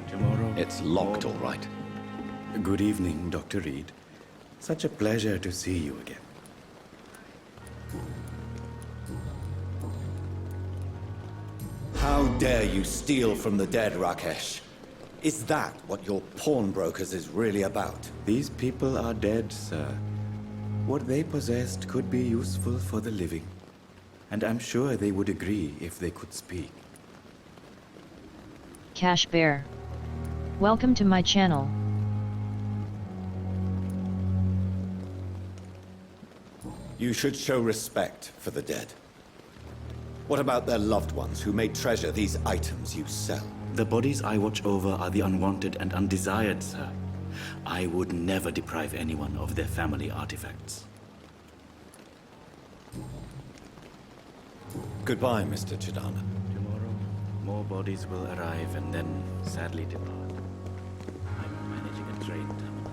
Tomorrow... It's locked, all right. Good evening, Dr. Reed. Such a pleasure to see you again. How dare you steal from the dead, Rakesh? Is that what your pawnbrokers is really about? These people are dead, sir. What they possessed could be useful for the living. And I'm sure they would agree if they could speak. Cash Bear. Welcome to my channel. You should show respect for the dead. What about their loved ones who may treasure these items you sell? The bodies I watch over are the unwanted and undesired, sir. I would never deprive anyone of their family artifacts. Goodbye, Mr. Chidana. Tomorrow, more bodies will arrive and then sadly depart. I'm managing a train terminal.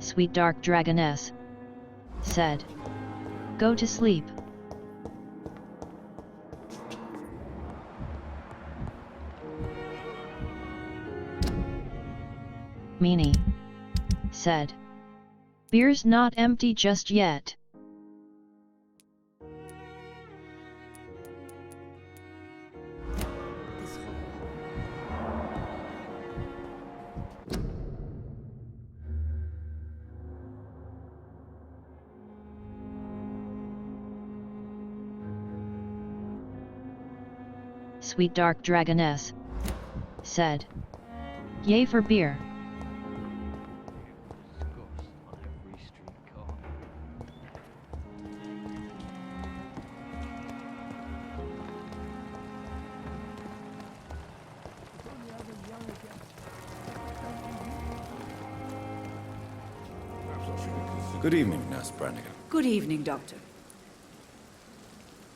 Sweet dark dragoness said, go to sleep. Meanie said, beer's not empty just yet. The Sweet Dark Dragoness, said. Yay for beer. Good evening, Nurse Brannigan. Good evening, Doctor.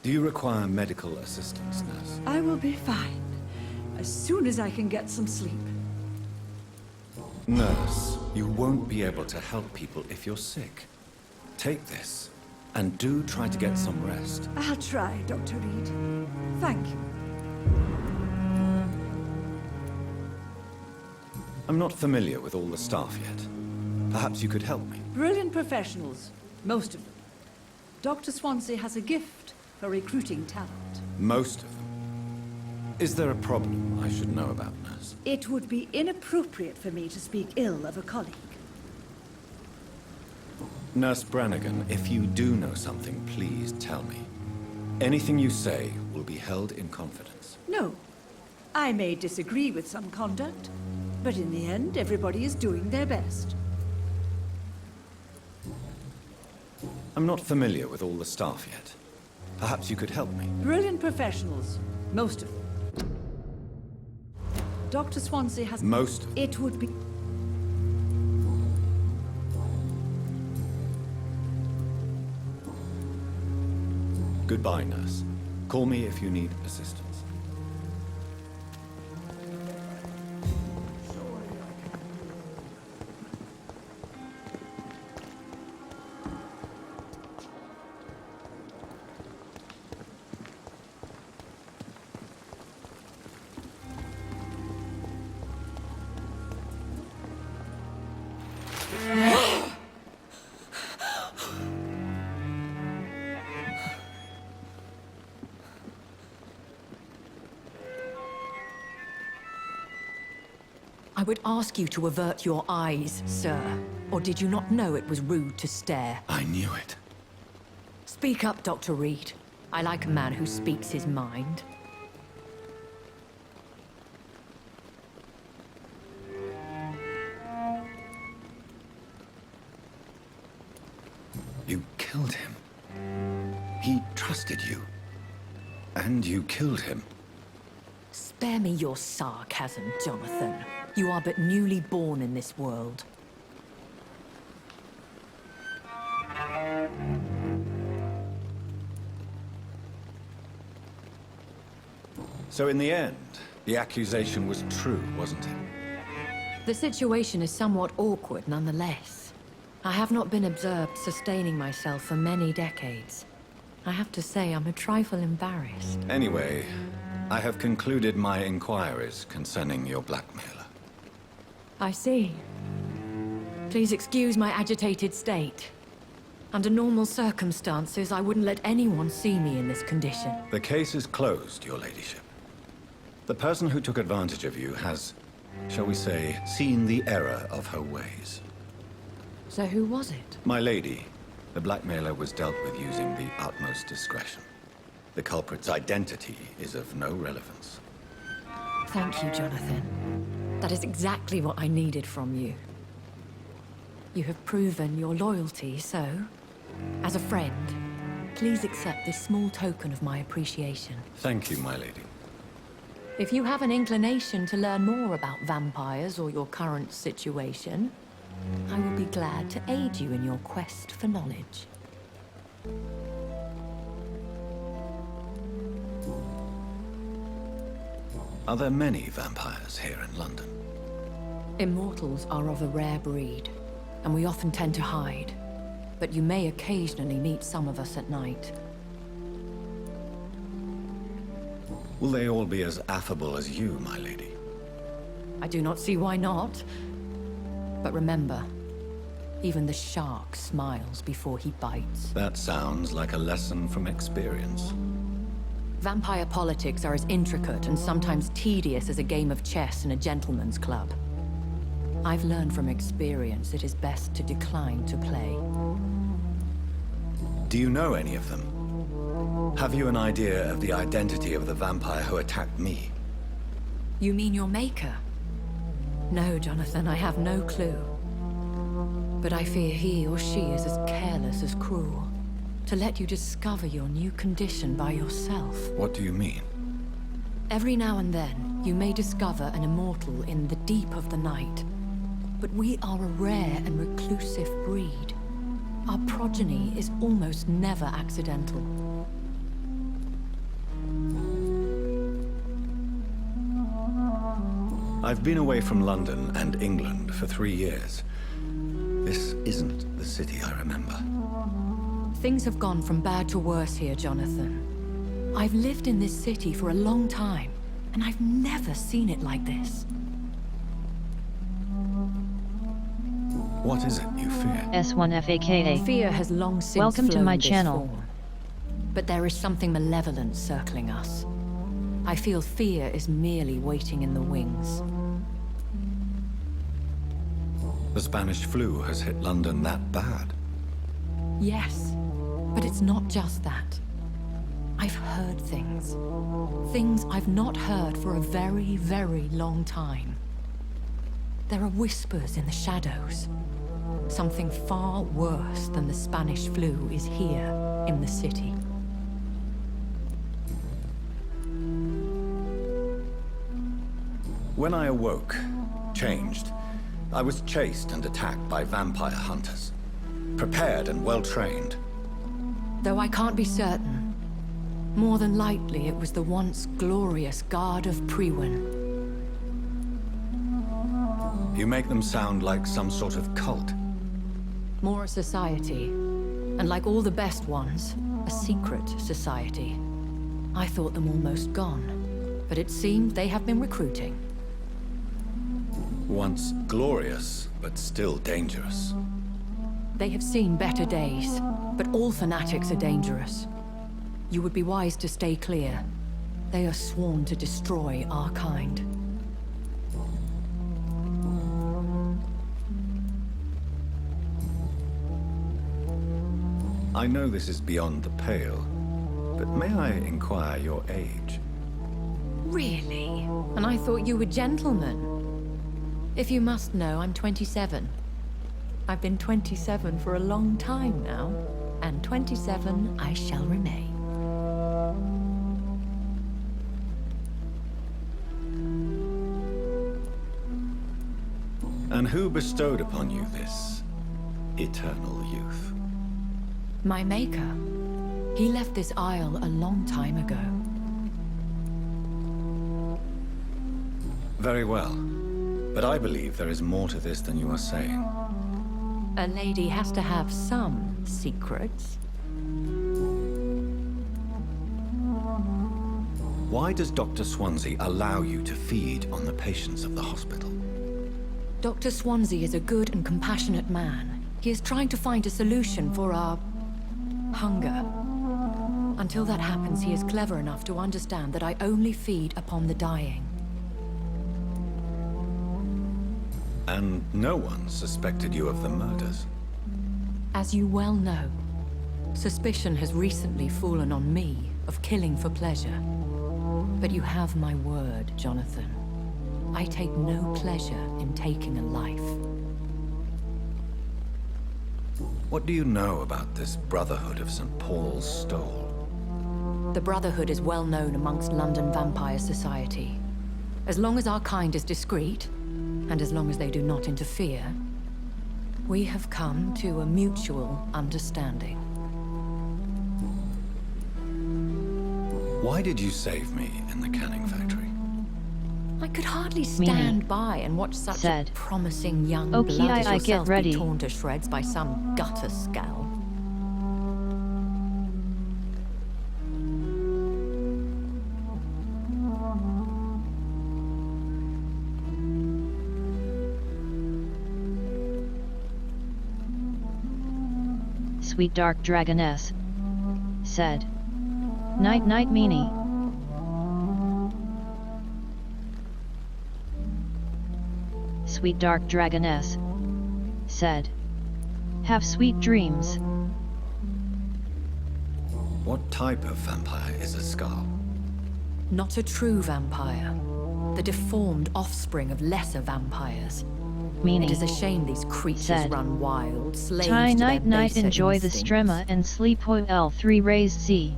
Do you require medical assistance, Nurse? I will be fine, as soon as I can get some sleep. Nurse, you won't be able to help people if you're sick. Take this, and do try to get some rest. I'll try, Dr. Reed. Thank you. I'm not familiar with all the staff yet. Perhaps you could help me. Brilliant professionals, most of them. Dr. Swansea has a gift for recruiting talent. Most of them. Is there a problem I should know about, Nurse? It would be inappropriate for me to speak ill of a colleague. Nurse Brannigan, if you do know something, please tell me. Anything you say will be held in confidence. No. I may disagree with some conduct, but in the end, everybody is doing their best. I'm not familiar with all the staff yet. Perhaps you could help me. Brilliant professionals, most of them. Dr. Swansea has... Most of them? It would be... Goodbye, Nurse. Call me if you need assistance. I would ask you to avert your eyes, sir. Or did you not know it was rude to stare? I knew it. Speak up, Dr. Reed. I like a man who speaks his mind. You killed him. He trusted you. And you killed him. Spare me your sarcasm, Jonathan. You are but newly born in this world. So in the end, the accusation was true, wasn't it? The situation is somewhat awkward nonetheless. I have not been observed sustaining myself for many decades. I have to say I'm a trifle embarrassed. Anyway, I have concluded my inquiries concerning your blackmailer. I see. Please excuse my agitated state. Under normal circumstances, I wouldn't let anyone see me in this condition. The case is closed, your ladyship. The person who took advantage of you has, shall we say, seen the error of her ways. So who was it? My lady, the blackmailer was dealt with using the utmost discretion. The culprit's identity is of no relevance. Thank you, Jonathan. That is exactly what I needed from you. You have proven your loyalty, so, as a friend, please accept this small token of my appreciation. Thank you, my lady. If you have an inclination to learn more about vampires or your current situation, I will be glad to aid you in your quest for knowledge. Are there many vampires here in London? Immortals are of a rare breed, and we often tend to hide. But you may occasionally meet some of us at night. Will they all be as affable as you, my lady? I do not see why not. But remember, even the shark smiles before he bites. That sounds like a lesson from experience. Vampire politics are as intricate and sometimes tedious as a game of chess in a gentleman's club. I've learned from experience it is best to decline to play. Do you know any of them? Have you an idea of the identity of the vampire who attacked me? You mean your maker? No, Jonathan, I have no clue. But I fear he or she is as careless as cruel. To let you discover your new condition by yourself. What do you mean? Every now and then, you may discover an immortal in the deep of the night. But we are a rare and reclusive breed. Our progeny is almost never accidental. I've been away from London and England for 3 years. This isn't the city I remember. Things have gone from bad to worse here, Jonathan. I've lived in this city for a long time, and I've never seen it like this. What is it you fear? S1FAKA. Fear has long since Welcome to flown my this channel. form. But there is something malevolent circling us. I feel fear is merely waiting in the wings. The Spanish flu has hit London that bad. Yes, but it's not just that. I've heard things. Things I've not heard for a very, very long time. There are whispers in the shadows. Something far worse than the Spanish flu is here in the city. When I awoke, changed, I was chased and attacked by vampire hunters. Prepared and well-trained. Though I can't be certain, more than likely it was the once glorious Guard of Priwen. You make them sound like some sort of cult. More a society, and like all the best ones, a secret society. I thought them almost gone, but it seemed they have been recruiting. Once glorious, but still dangerous. They have seen better days, but all fanatics are dangerous. You would be wise to stay clear. They are sworn to destroy our kind. I know this is beyond the pale, but may I inquire your age? Really? And I thought you were gentlemen. If you must know, I'm 27. I've been 27 for a long time now, and 27 I shall remain. And who bestowed upon you this eternal youth? My maker. He left this isle a long time ago. Very well. But I believe there is more to this than you are saying. A lady has to have some secrets. Why does Dr. Swansea allow you to feed on the patients of the hospital? Dr. Swansea is a good and compassionate man. He is trying to find a solution for our hunger. Until that happens, he is clever enough to understand that I only feed upon the dying. And no one suspected you of the murders. As you well know, suspicion has recently fallen on me of killing for pleasure. But you have my word, Jonathan. I take no pleasure in taking a life. What do you know about this Brotherhood of St. Paul's Stole? The Brotherhood is well known amongst London Vampire Society. As long as our kind is discreet, and as long as they do not interfere, we have come to a mutual understanding. Why did you save me in the canning factory? I could hardly stand by and watch such a promising young Okay, blood as I yourself get ready. be torn to shreds by some gutter scowl. Sweet Dark Dragoness said, "Night night meanie." Sweet Dark Dragoness said, "Have sweet dreams." What type of vampire is a Skull? Not a true vampire. The deformed offspring of lesser vampires. Meaning, it is a shame these creatures said, run wild, slaves Tie to their night night baser enjoy the instincts. strema and sleep ho L3 raised Z.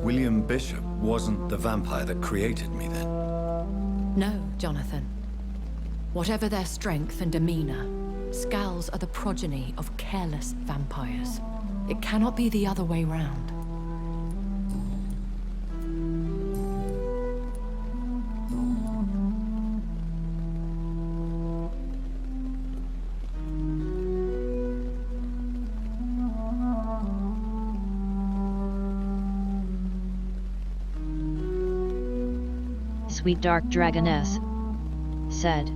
William Bishop wasn't the vampire that created me then? No, Jonathan. Whatever their strength and demeanor, Skulls are the progeny of careless vampires. It cannot be the other way round. Sweet dark dragoness said,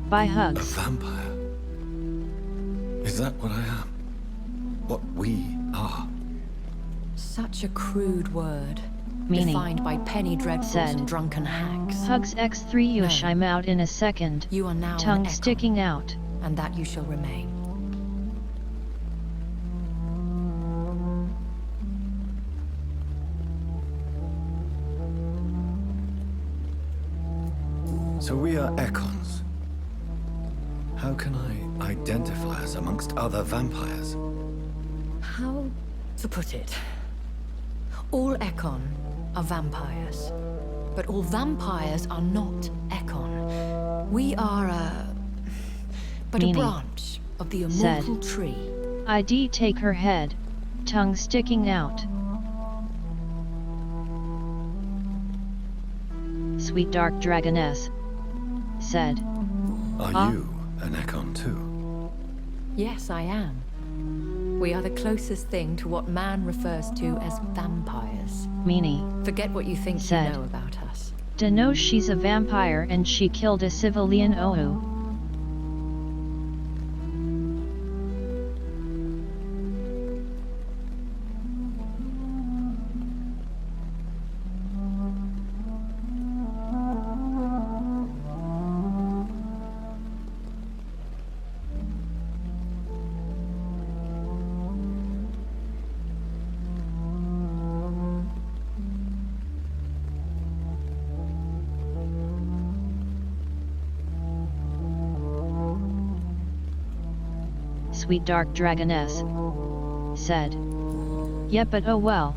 "Bye hugs." A vampire? Is that what I am? What we are? Such a crude word. Meaning, defined by penny dreadfuls said, and drunken hacks. Hugs X3 Yush, I'm out in a second. You are now tongue an echo, sticking out. and that you shall remain. So we are Ekons. How can I identify us amongst other vampires? How to put it? All Ekon are vampires. But all vampires are not Ekon. We are but Meaning, a branch of the said, immortal tree. ID take her head, tongue sticking out. Sweet dark dragoness said, Are you an Ekon too? Yes, I am. We are the closest thing to what man refers to as vampires. Meanie Forget what you think said, you know about us. Da knows she's a vampire and she killed a civilian Ohu. Sweet dark dragoness said, yeah, but oh well.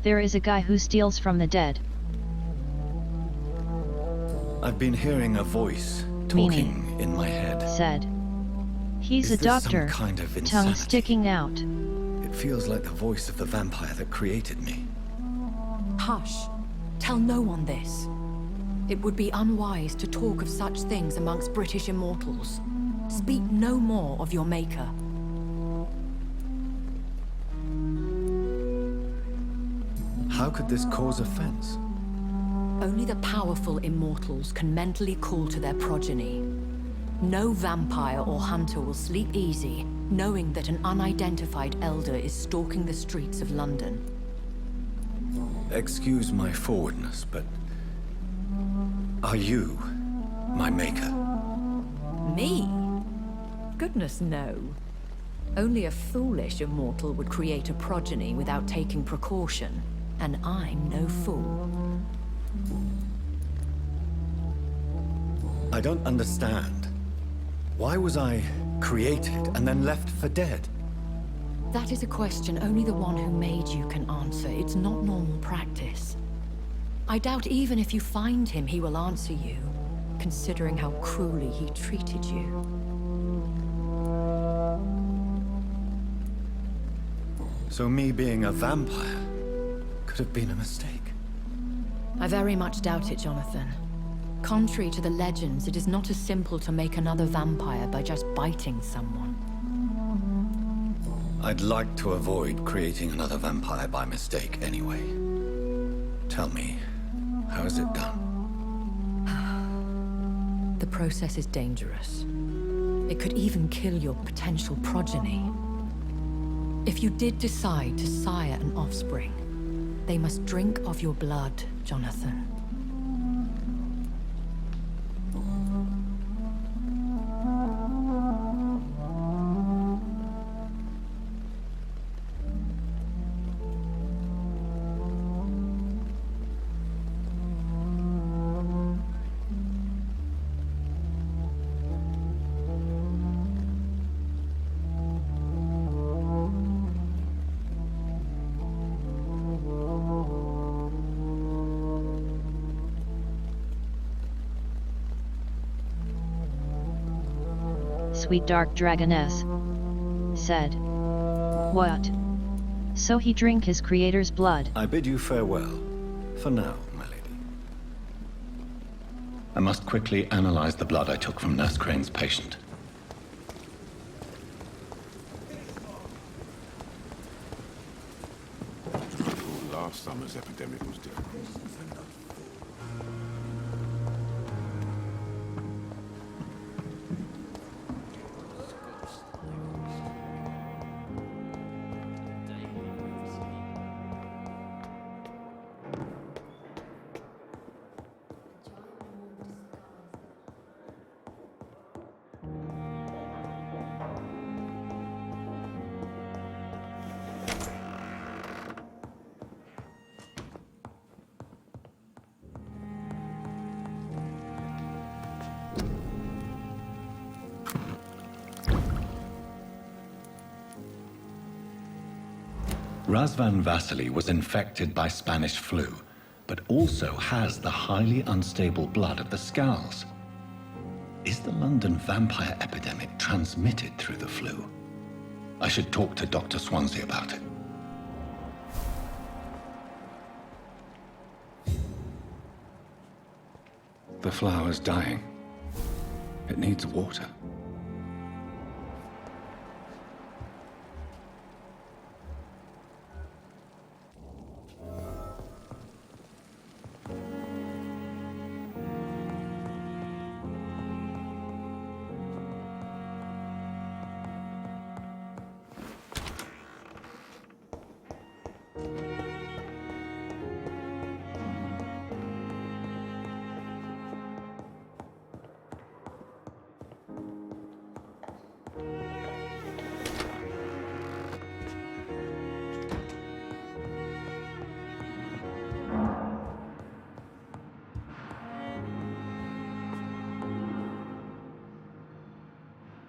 There is a guy who steals from the dead. I've been hearing a voice talking in my head. Said, he's Is a this some doctor, kind of tongue insanity? sticking out. It feels like the voice of the vampire that created me. Hush. Tell no one this. It would be unwise to talk of such things amongst British immortals. Speak no more of your maker. How could this cause offense? Only the powerful immortals can mentally call to their progeny. No vampire or hunter will sleep easy, knowing that an unidentified elder is stalking the streets of London. Excuse my forwardness, but are you my maker? Me? Goodness, no. Only a foolish immortal would create a progeny without taking precaution, and I'm no fool. I don't understand. Why was I created and then left for dead? That is a question only the one who made you can answer. It's not normal practice. I doubt even if you find him, he will answer you, considering how cruelly he treated you. So me being a vampire could have been a mistake. I very much doubt it, Jonathan. Contrary to the legends, it is not as simple to make another vampire by just biting someone. I'd like to avoid creating another vampire by mistake anyway. Tell me, how is it done? The process is dangerous. It could even kill your potential progeny. If you did decide to sire an offspring, they must drink of your blood, Jonathan. sweet dark dragoness, said. What? So he drink his creator's blood? I bid you farewell. For now, my lady. I must quickly analyze the blood I took from Nurse Crane's patient. Last summer's epidemic was different. Razvan Vasily was infected by Spanish flu, but also has the highly unstable blood of the Skulls. Is the London vampire epidemic transmitted through the flu? I should talk to Dr. Swansea about it. The flower's dying. It needs water.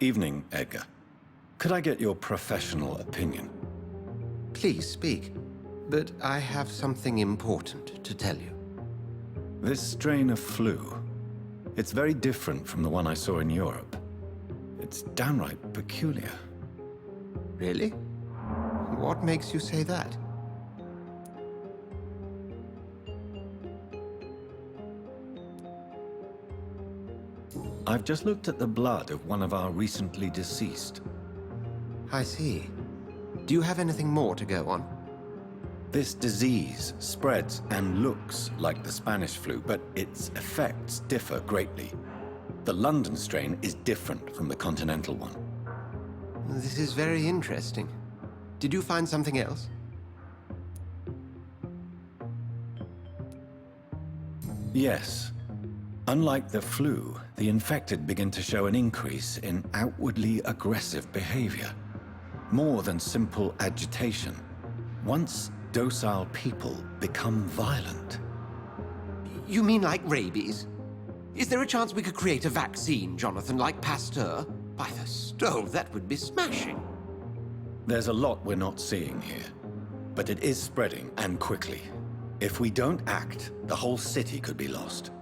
Evening, Edgar. Could I get your professional opinion? Please speak, but I have something important to tell you. This strain of flu, it's very different from the one I saw in Europe. It's downright peculiar. Really? What makes you say that? I've just looked at the blood of one of our recently deceased. I see. Do you have anything more to go on? This disease spreads and looks like the Spanish flu, but its effects differ greatly. The London strain is different from the continental one. This is very interesting. Did you find something else? Yes. Unlike the flu, the infected begin to show an increase in outwardly aggressive behavior. More than simple agitation. Once docile people become violent. You mean like rabies? Is there a chance we could create a vaccine, Jonathan, like Pasteur? By the stole, that would be smashing. There's a lot we're not seeing here. But it is spreading, and quickly. If we don't act, the whole city could be lost.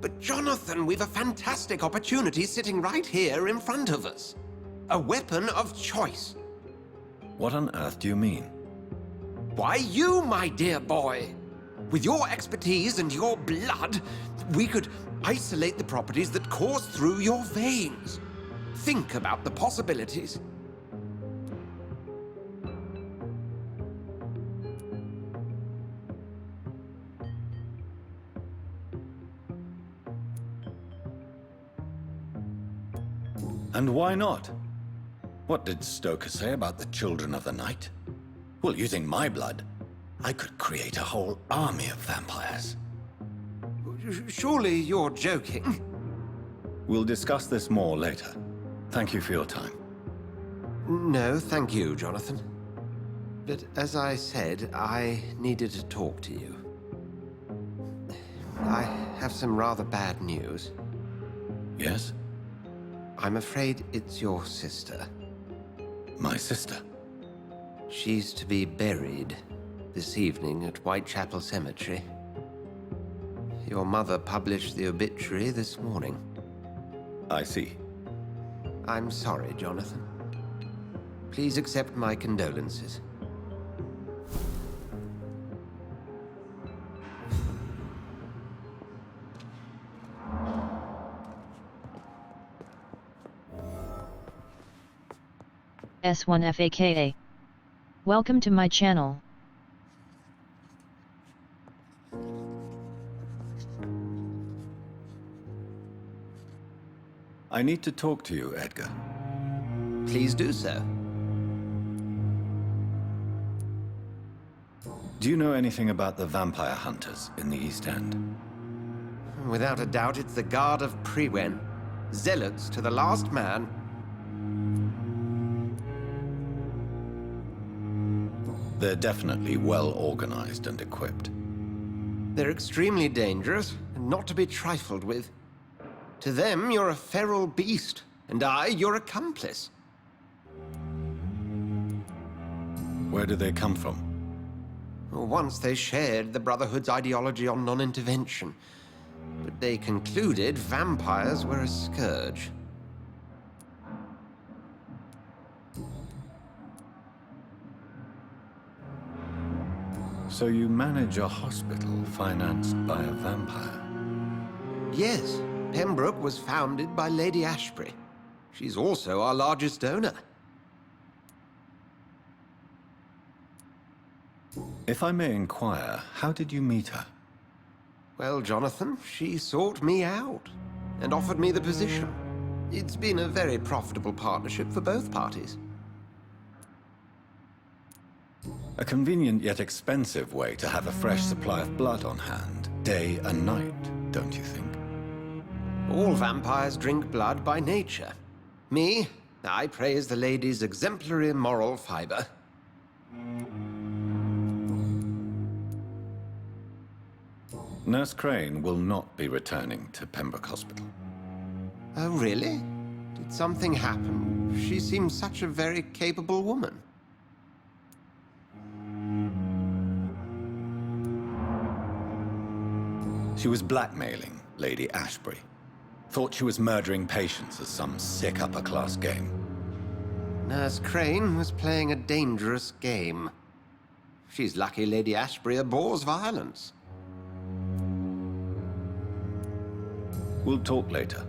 But Jonathan, we've a fantastic opportunity sitting right here in front of us. A weapon of choice. What on earth do you mean? Why, you, my dear boy. With your expertise and your blood, we could isolate the properties that course through your veins. Think about the possibilities. And why not? What did Stoker say about the Children of the Night? Well, using my blood, I could create a whole army of vampires. Surely you're joking. We'll discuss this more later. Thank you for your time. No, thank you, Jonathan. But as I said, I needed to talk to you. I have some rather bad news. Yes? I'm afraid it's your sister. My sister? She's to be buried this evening at Whitechapel Cemetery. Your mother published the obituary this morning. I see. I'm sorry, Jonathan. Please accept my condolences. S1FAKA. Welcome to my channel. I need to talk to you, Edgar. Please do so. Do you know anything about the vampire hunters in the East End? Without a doubt, it's the Guard of Priwen. Zealots to the last man. They're definitely well organized and equipped. They're extremely dangerous and not to be trifled with. To them, you're a feral beast, and I, your accomplice. Where do they come from? Once they shared the Brotherhood's ideology on non-intervention, but they concluded vampires were a scourge. So you manage a hospital financed by a vampire? Yes, Pembroke was founded by Lady Ashbury. She's also our largest donor. If I may inquire, how did you meet her? Well, Jonathan, she sought me out and offered me the position. It's been a very profitable partnership for both parties. A convenient yet expensive way to have a fresh supply of blood on hand, day and night, don't you think? All vampires drink blood by nature. Me, I praise the lady's exemplary moral fiber. Nurse Crane will not be returning to Pembroke Hospital. Oh, really? Did something happen? She seems such a very capable woman. She was blackmailing Lady Ashbury. Thought she was murdering patients as some sick upper-class game. Nurse Crane was playing a dangerous game. She's lucky Lady Ashbury abhors violence. We'll talk later.